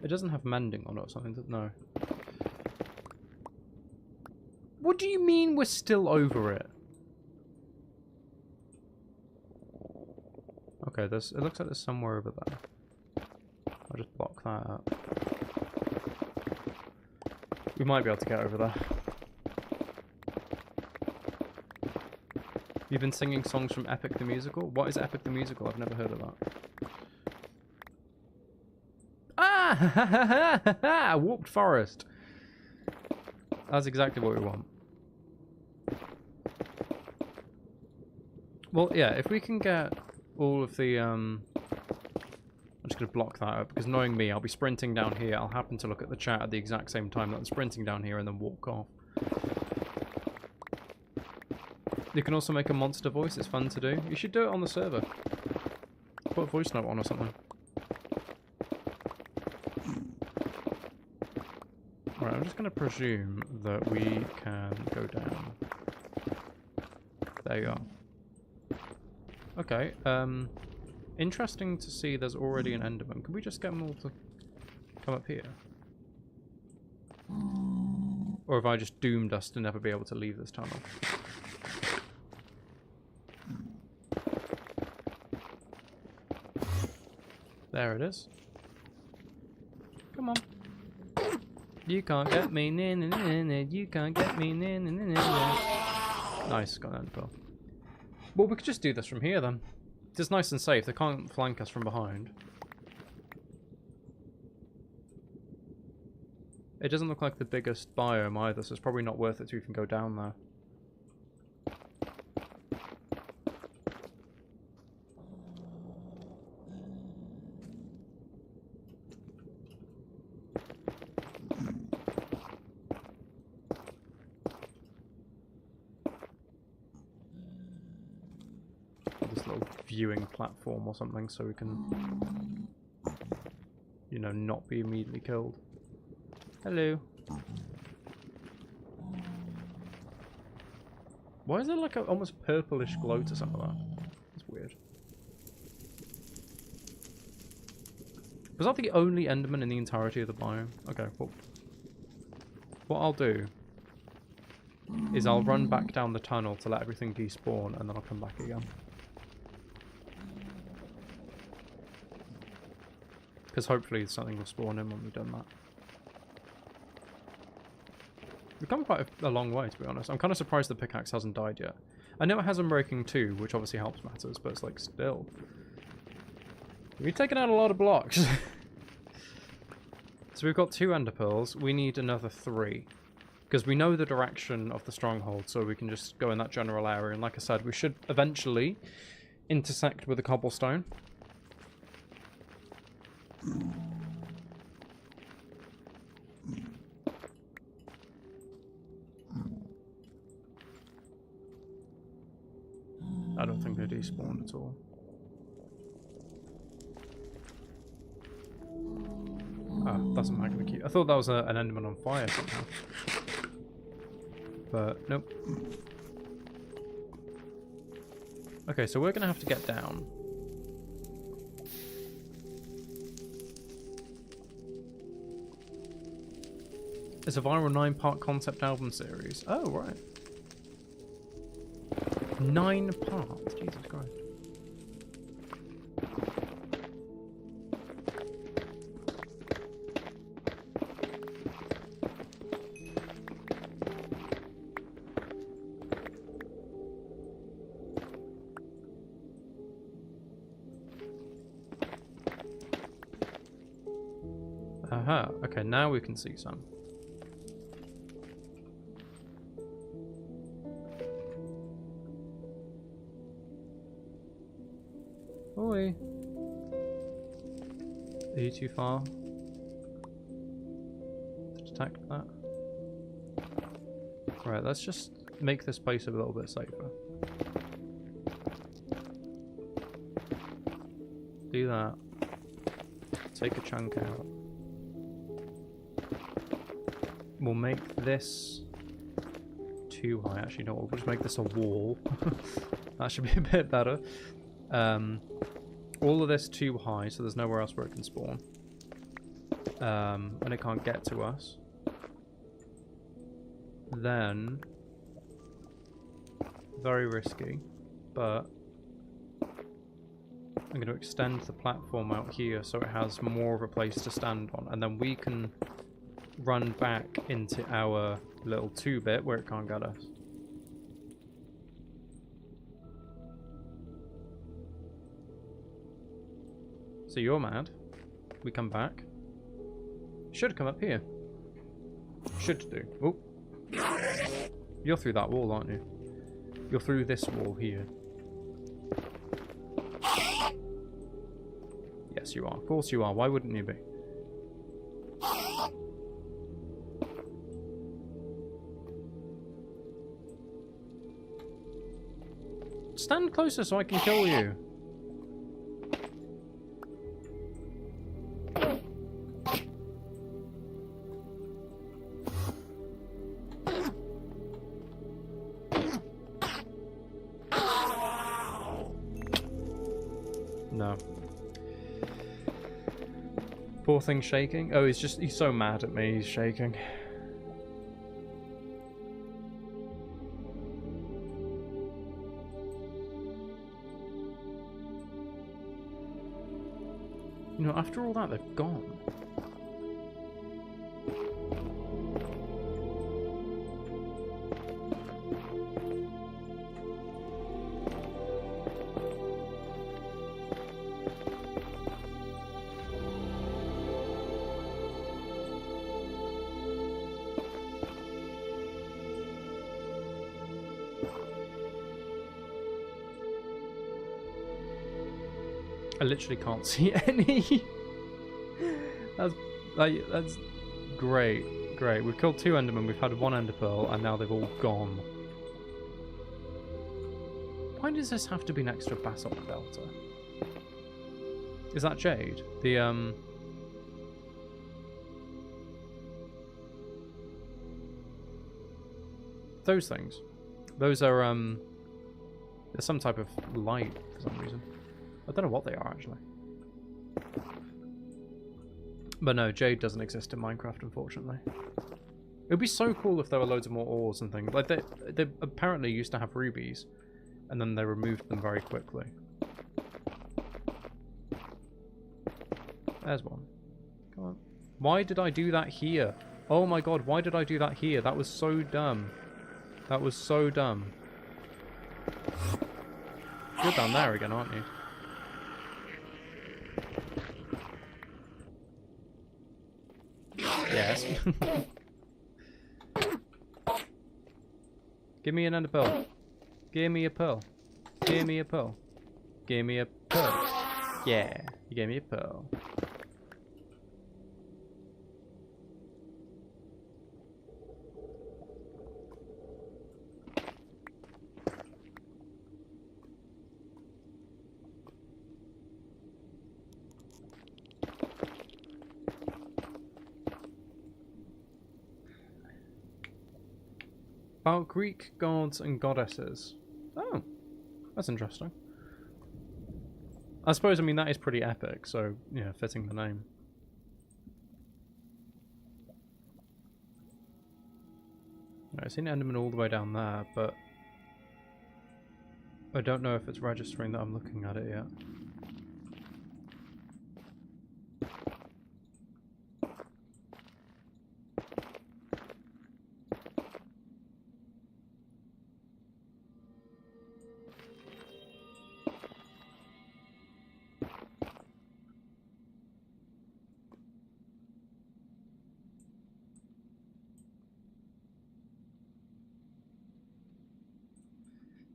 It doesn't have mending on it or something, no. What do you mean we're still over it? Okay, it looks like there's somewhere over there. I'll just block that up. We might be able to get over there. You've been singing songs from Epic the Musical? What is Epic the Musical? I've never heard of that. Ah! Warped forest. That's exactly what we want. Well, yeah, if we can get all of the, I'm just going to block that up, because knowing me, I'll be sprinting down here. I'll happen to look at the chat at the exact same time that I'm sprinting down here and then walk off. You can also make a monster voice. It's fun to do. You should do it on the server. Put a voice note on or something. Alright, I'm just going to presume that we can go down. There you are. Okay, interesting to see there's already an Enderman. Can we just get them all to come up here? Or have I just doomed us to never be able to leave this tunnel? There it is. Come on. You can't get me, you can't get me, Nice, got that pearl. Well, we could just do this from here then. It's nice and safe. They can't flank us from behind. It doesn't look like the biggest biome either, so it's probably not worth it to even go down there. Viewing platform or something so we can, you know, not be immediately killed. Hello. Why is there like a almost purplish glow to some of that? That's weird. Was that the only Enderman in the entirety of the biome? Okay, well, what I'll do is I'll run back down the tunnel to let everything despawn and then I'll come back again. Because hopefully something will spawn in when we've done that. We've come quite a long way, to be honest. I'm kind of surprised the pickaxe hasn't died yet. I know it has unbreaking too, which obviously helps matters, but it's like still. We've taken out a lot of blocks. So we've got 2 ender pearls. We need another 3. Because we know the direction of the stronghold, so we can just go in that general area. And like I said, we should eventually intersect with the cobblestone. I don't think they despawned at all. Ah, that's a magma key. I thought that was an enderman on fire somehow. But, nope. Okay, so we're going to have to get down. It's a viral 9-part concept album series. Oh, right. 9 parts? Jesus Christ. Aha, okay, now we can see some. Oi. Are you too far to detect that? Right, let's just make this place a little bit safer. Do that. Take a chunk out. We'll make this too high. Actually, no, we'll just make this a wall. That should be a bit better. All of this too high, so there's nowhere else where it can spawn. And it can't get to us. Then, very risky, but I'm going to extend the platform out here so it has more of a place to stand on, and then we can run back into our little 2-bit where it can't get us. So you're mad. We come back. Should come up here. Should do. Oh. You're through that wall, aren't you? You're through this wall here. Yes, you are. Of course you are. Why wouldn't you be? Stand closer so I can kill you. No. Poor thing shaking. Oh, he's so mad at me, he's shaking. You know, after all that, they've gone. I literally can't see any. That's great. Great. We've killed 2 endermen, we've had 1 ender pearl, and now they've all gone. Why does this have to be next to a basalt delta? Is that jade? The those things. Those are there's some type of light for some reason. I don't know what they are, actually. But no, jade doesn't exist in Minecraft, unfortunately. It would be so cool if there were loads of more ores and things. Like, they apparently used to have rubies, and then they removed them very quickly. There's one. Come on. Why did I do that here? Oh my god, why did I do that here? That was so dumb. That was so dumb. You're down there again, aren't you? Yes. Give me an ender pearl. Give me a pearl. Give me a pearl. Give me a pearl. Yeah, you gave me a pearl. About Greek gods and goddesses. Oh, that's interesting. I suppose, I mean, that is pretty epic, so, yeah, fitting the name. I've seen Enderman all the way down there, but I don't know if it's registering that I'm looking at it yet.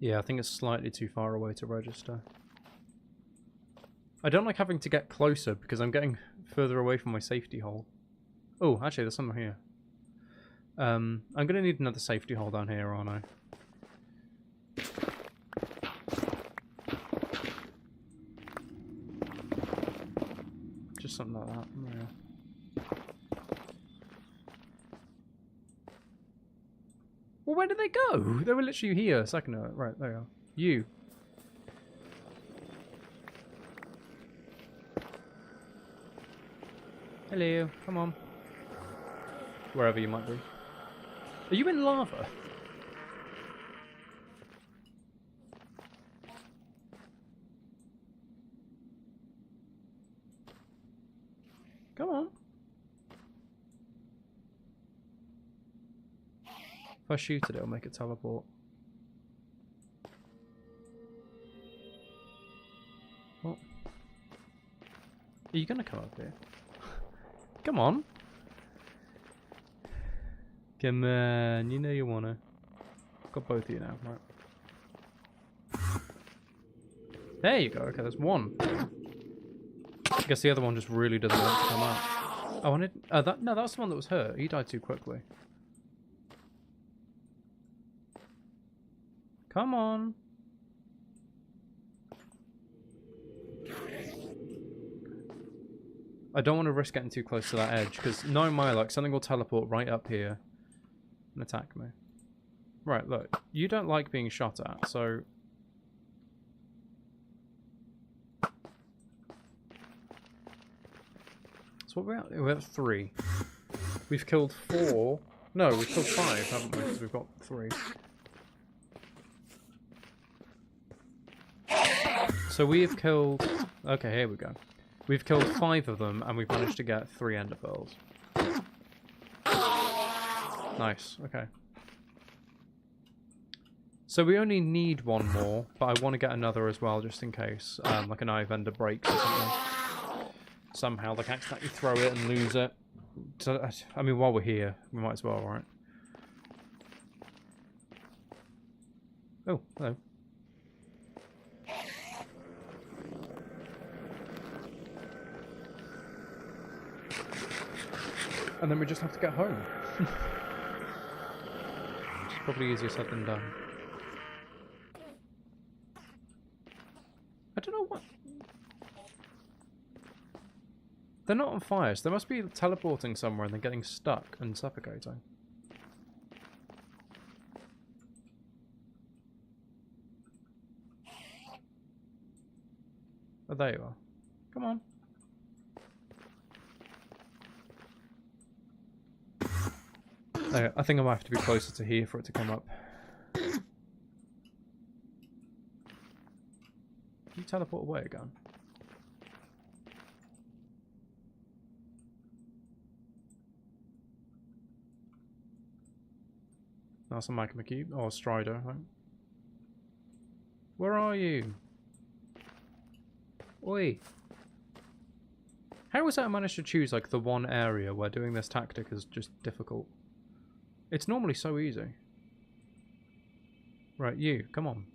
Yeah, I think it's slightly too far away to register. I don't like having to get closer because I'm getting further away from my safety hole. Oh, actually, there's something here. I'm going to need another safety hole down here, aren't I? Just something like that. Yeah. Well, where did they go? They were literally here a second ago. Right, there you are. You. Hello, come on. Wherever you might be. Are you in lava? Come on. If I shoot it, it'll make it teleport. What? Are you gonna come up here? Come on. Come on, you know you wanna. Got both of you now, right? There you go, okay, there's one. I guess the other one just really doesn't want to come out. I wanted. No, that was the one that was hurt. He died too quickly. Come on. I don't want to risk getting too close to that edge, because knowing my luck, something will teleport right up here and attack me. Right, look. You don't like being shot at, so... So what we're at? We're at 3. We've killed 4. No, we've killed 5, haven't we? Because we've got 3. So we have killed... Okay, here we go. We've killed 5 of them, and we've managed to get 3 ender pearls. Nice, okay. So we only need 1 more, but I want to get another as well, just in case. Like an eye vendor breaks or something. Somehow, like, accidentally throw it and lose it. So, I mean, while we're here, we might as well, right? Oh, hello. And then we just have to get home. It's probably easier said than done. I don't know what... They're not on fire, so they must be teleporting somewhere and then getting stuck and suffocating. Oh, there you are. Come on. Okay, I think I might have to be closer to here for it to come up. You teleport away again. That's a magma cube. Or Strider, right? Where are you? Oi. How was that I managed to choose like the one area where doing this tactic is just difficult? It's normally so easy. Right, you, come on.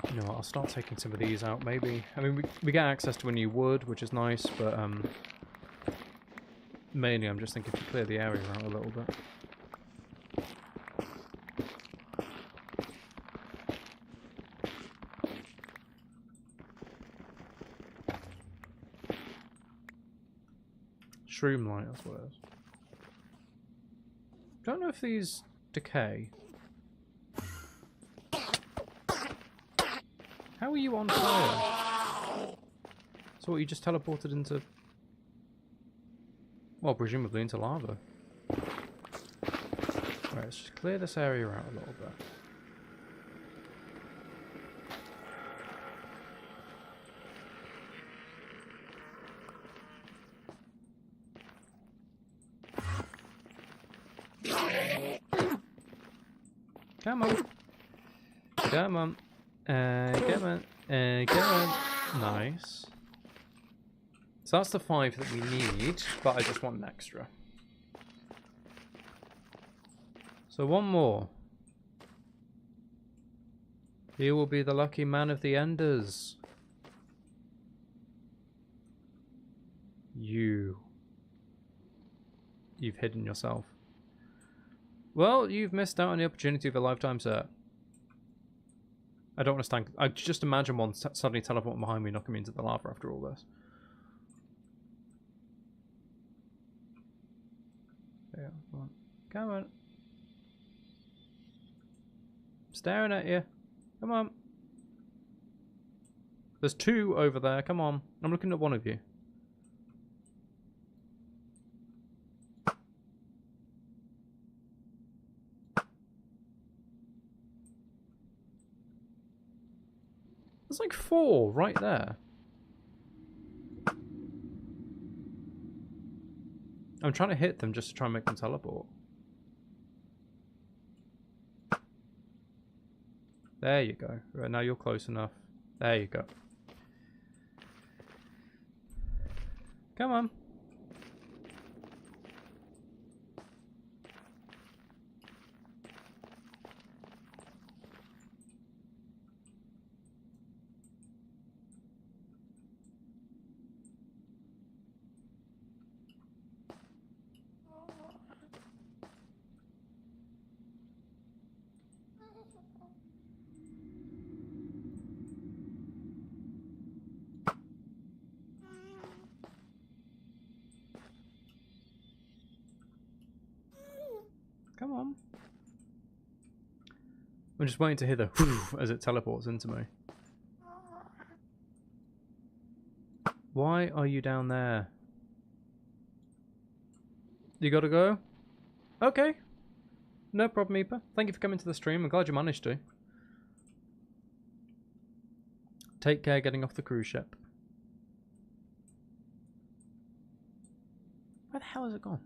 You know what, I'll start taking some of these out, maybe. I mean, we get access to a new wood, which is nice, but mainly I'm just thinking to clear the area out a little bit. Shroom light, that's what it is. Don't know if these decay. How are you on fire? So what, you just teleported into... Well, presumably into lava. Right, let's just clear this area out a little bit. Come on. Come on. Come on. Come on. Nice. So that's the 5 that we need, but I just want an extra. So one more. He will be the lucky man of the Enders. You've hidden yourself. Well, you've missed out on the opportunity of a lifetime, sir. I don't want to stand... I just imagine one suddenly teleporting behind me, knocking me into the lava after all this. Yeah, come on. Come on. I'm staring at you. Come on. There's 2 over there. Come on. I'm looking at one of you. There's like 4 right there. I'm trying to hit them just to try and make them teleport. There you go. Right, now you're close enough. There you go. Come on. Come on. I'm just waiting to hear the whoosh as it teleports into me. Why are you down there? You gotta go? Okay. No problem, Eepa. Thank you for coming to the stream. I'm glad you managed to. Take care getting off the cruise ship. Where the hell has it gone?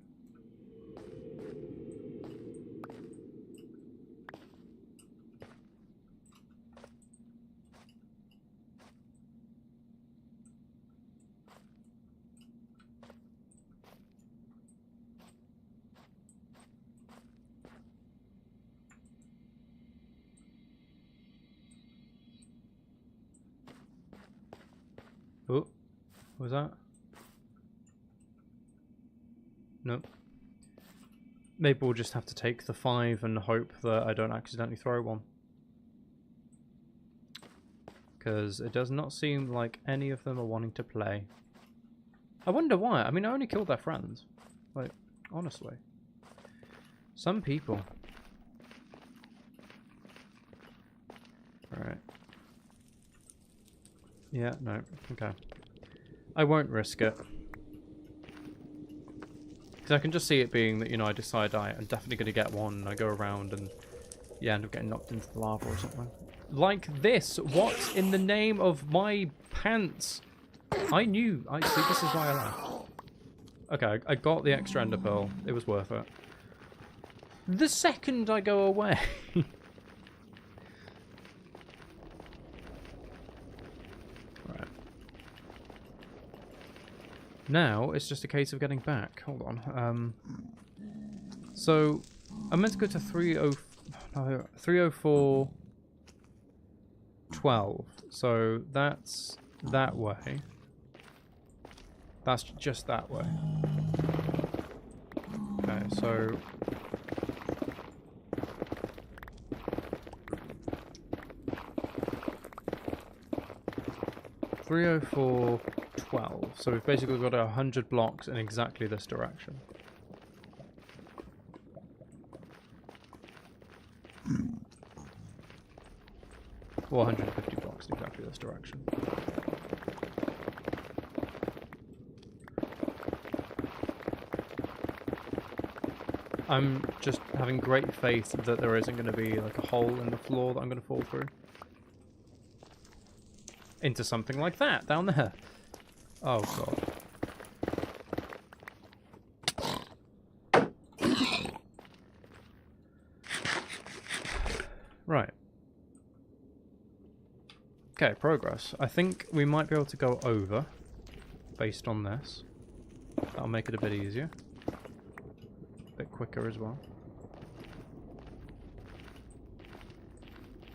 Oh, what was that? Nope. Maybe we'll just have to take the 5 and hope that I don't accidentally throw one. Because it does not seem like any of them are wanting to play. I wonder why. I mean, I only killed their friends. Like, honestly. Some people. Alright. Yeah, no. Okay. I won't risk it. Because I can just see it being that, you know, I decide I'm definitely going to get one, and I go around and, yeah, end up getting knocked into the lava or something. like this. What in the name of my pants? I knew. I see. This is why I laughed. Okay, I got the extra ender pearl. It was worth it. The second I go away. Right. Now it's just a case of getting back. Hold on. So I'm meant to go to 304. 12. So that's that way. That's just that way. Okay, so 304, 12. So we've basically got 100 blocks in exactly this direction. Or 150 blocks in exactly this direction. I'm just having great faith that there isn't going to be like a hole in the floor that I'm going to fall through. Into something like that down there. Oh god. Right. Okay, progress. I think we might be able to go over based on this. That'll make it a bit easier. A bit quicker as well.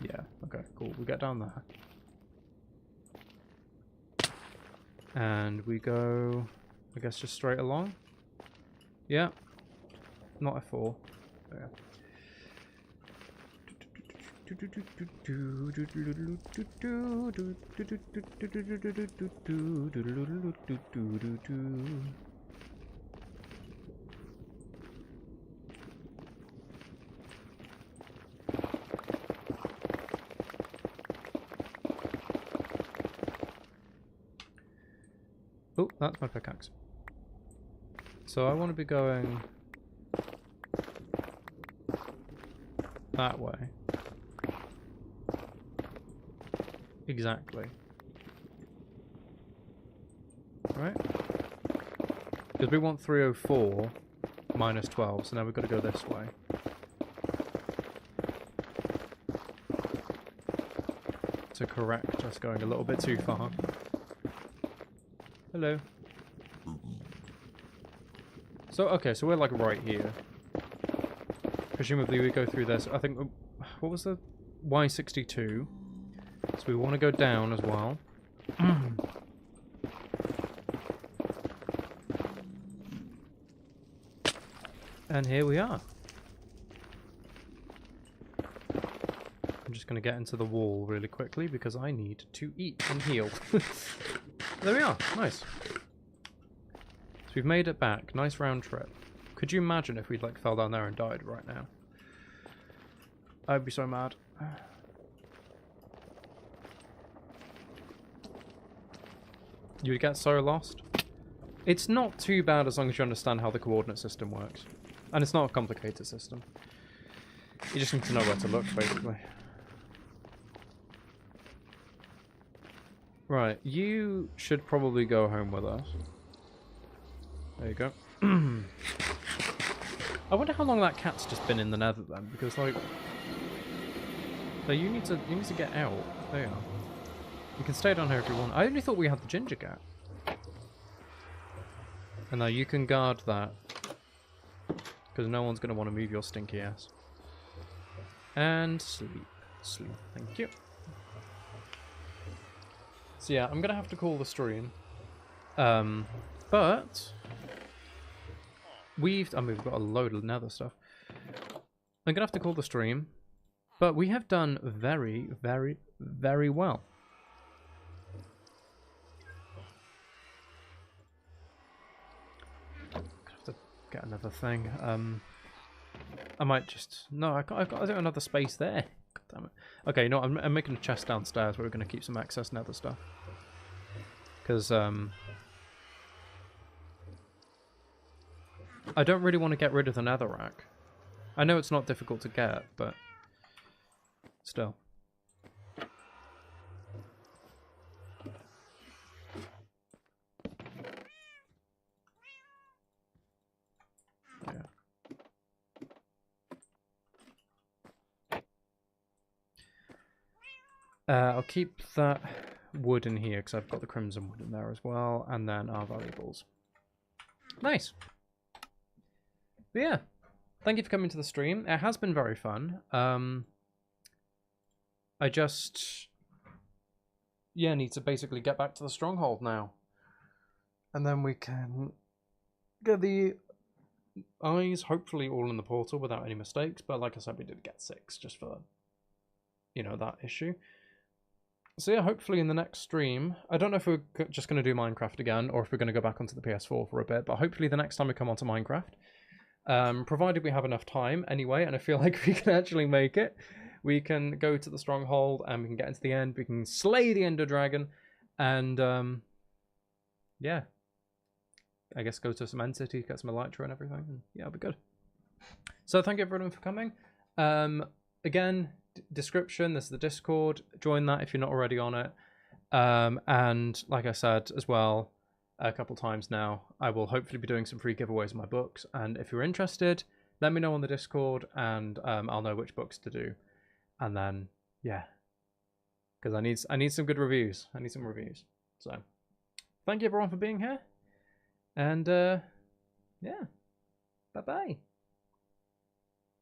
Yeah, okay, cool. We get down there. And we go, I guess, just straight along. Yeah. Not F4. Yeah. Oh, that's my pickaxe. So I want to be going that way. Exactly. Right? Because we want 304 minus 12, so now we've got to go this way. To correct us going a little bit too far. Hello. So, okay, so we're like right here. Presumably we go through this. I think, what was the Y62? So we want to go down as well. And here we are. I'm just going to get into the wall really quickly because I need to eat and heal. There we are. Nice. So we've made it back. Nice round trip. Could you imagine if we'd like fell down there and died right now? I'd be so mad. You would get so lost. It's not too bad as long as you understand how the coordinate system works. And it's not a complicated system. You just need to know where to look, basically. Right, you should probably go home with us. There you go. I wonder how long that cat's just been in the nether then, because like... So you need to get out. There you are. You can stay down here if you want. I only thought we had the ginger cat. And now you can guard that. Because no one's going to want to move your stinky ass. And sleep. Sleep. Thank you. So yeah, I'm going to have to call the stream. But... we've got a load of nether stuff. I'm going to have to call the stream. But we have done very, very, very well. Get another thing. I might just... No, I've got to do another space there. God damn it. Okay, you know what? I'm making a chest downstairs where we're going to keep some excess nether stuff. Because, I don't really want to get rid of the netherrack. I know it's not difficult to get, but... Still. I'll keep that wood in here because I've got the crimson wood in there as well, and then our valuables. Nice. But yeah, thank you for coming to the stream. It has been very fun. I just, yeah, need to basically get back to the stronghold now, and then we can get the eyes hopefully all in the portal without any mistakes. But like I said, we did get 6 just for, you know, that issue. So yeah, hopefully in the next stream, I don't know if we're just going to do Minecraft again or if we're going to go back onto the PS4 for a bit, but hopefully the next time we come onto Minecraft, provided we have enough time anyway, and I feel like we can actually make it, we can go to the stronghold and we can get into the end, we can slay the Ender Dragon, and yeah, I guess go to some End City, get some Elytra and everything, and yeah, it'll be good. So thank you everyone for coming. Again, description, this is the Discord, join that if you're not already on it, and like I said as well a couple times now, I will hopefully be doing some free giveaways of my books, and if you're interested, let me know on the Discord, and I'll know which books to do, and then yeah, because I need some good reviews, I need some reviews. So thank you everyone for being here, and yeah, bye bye.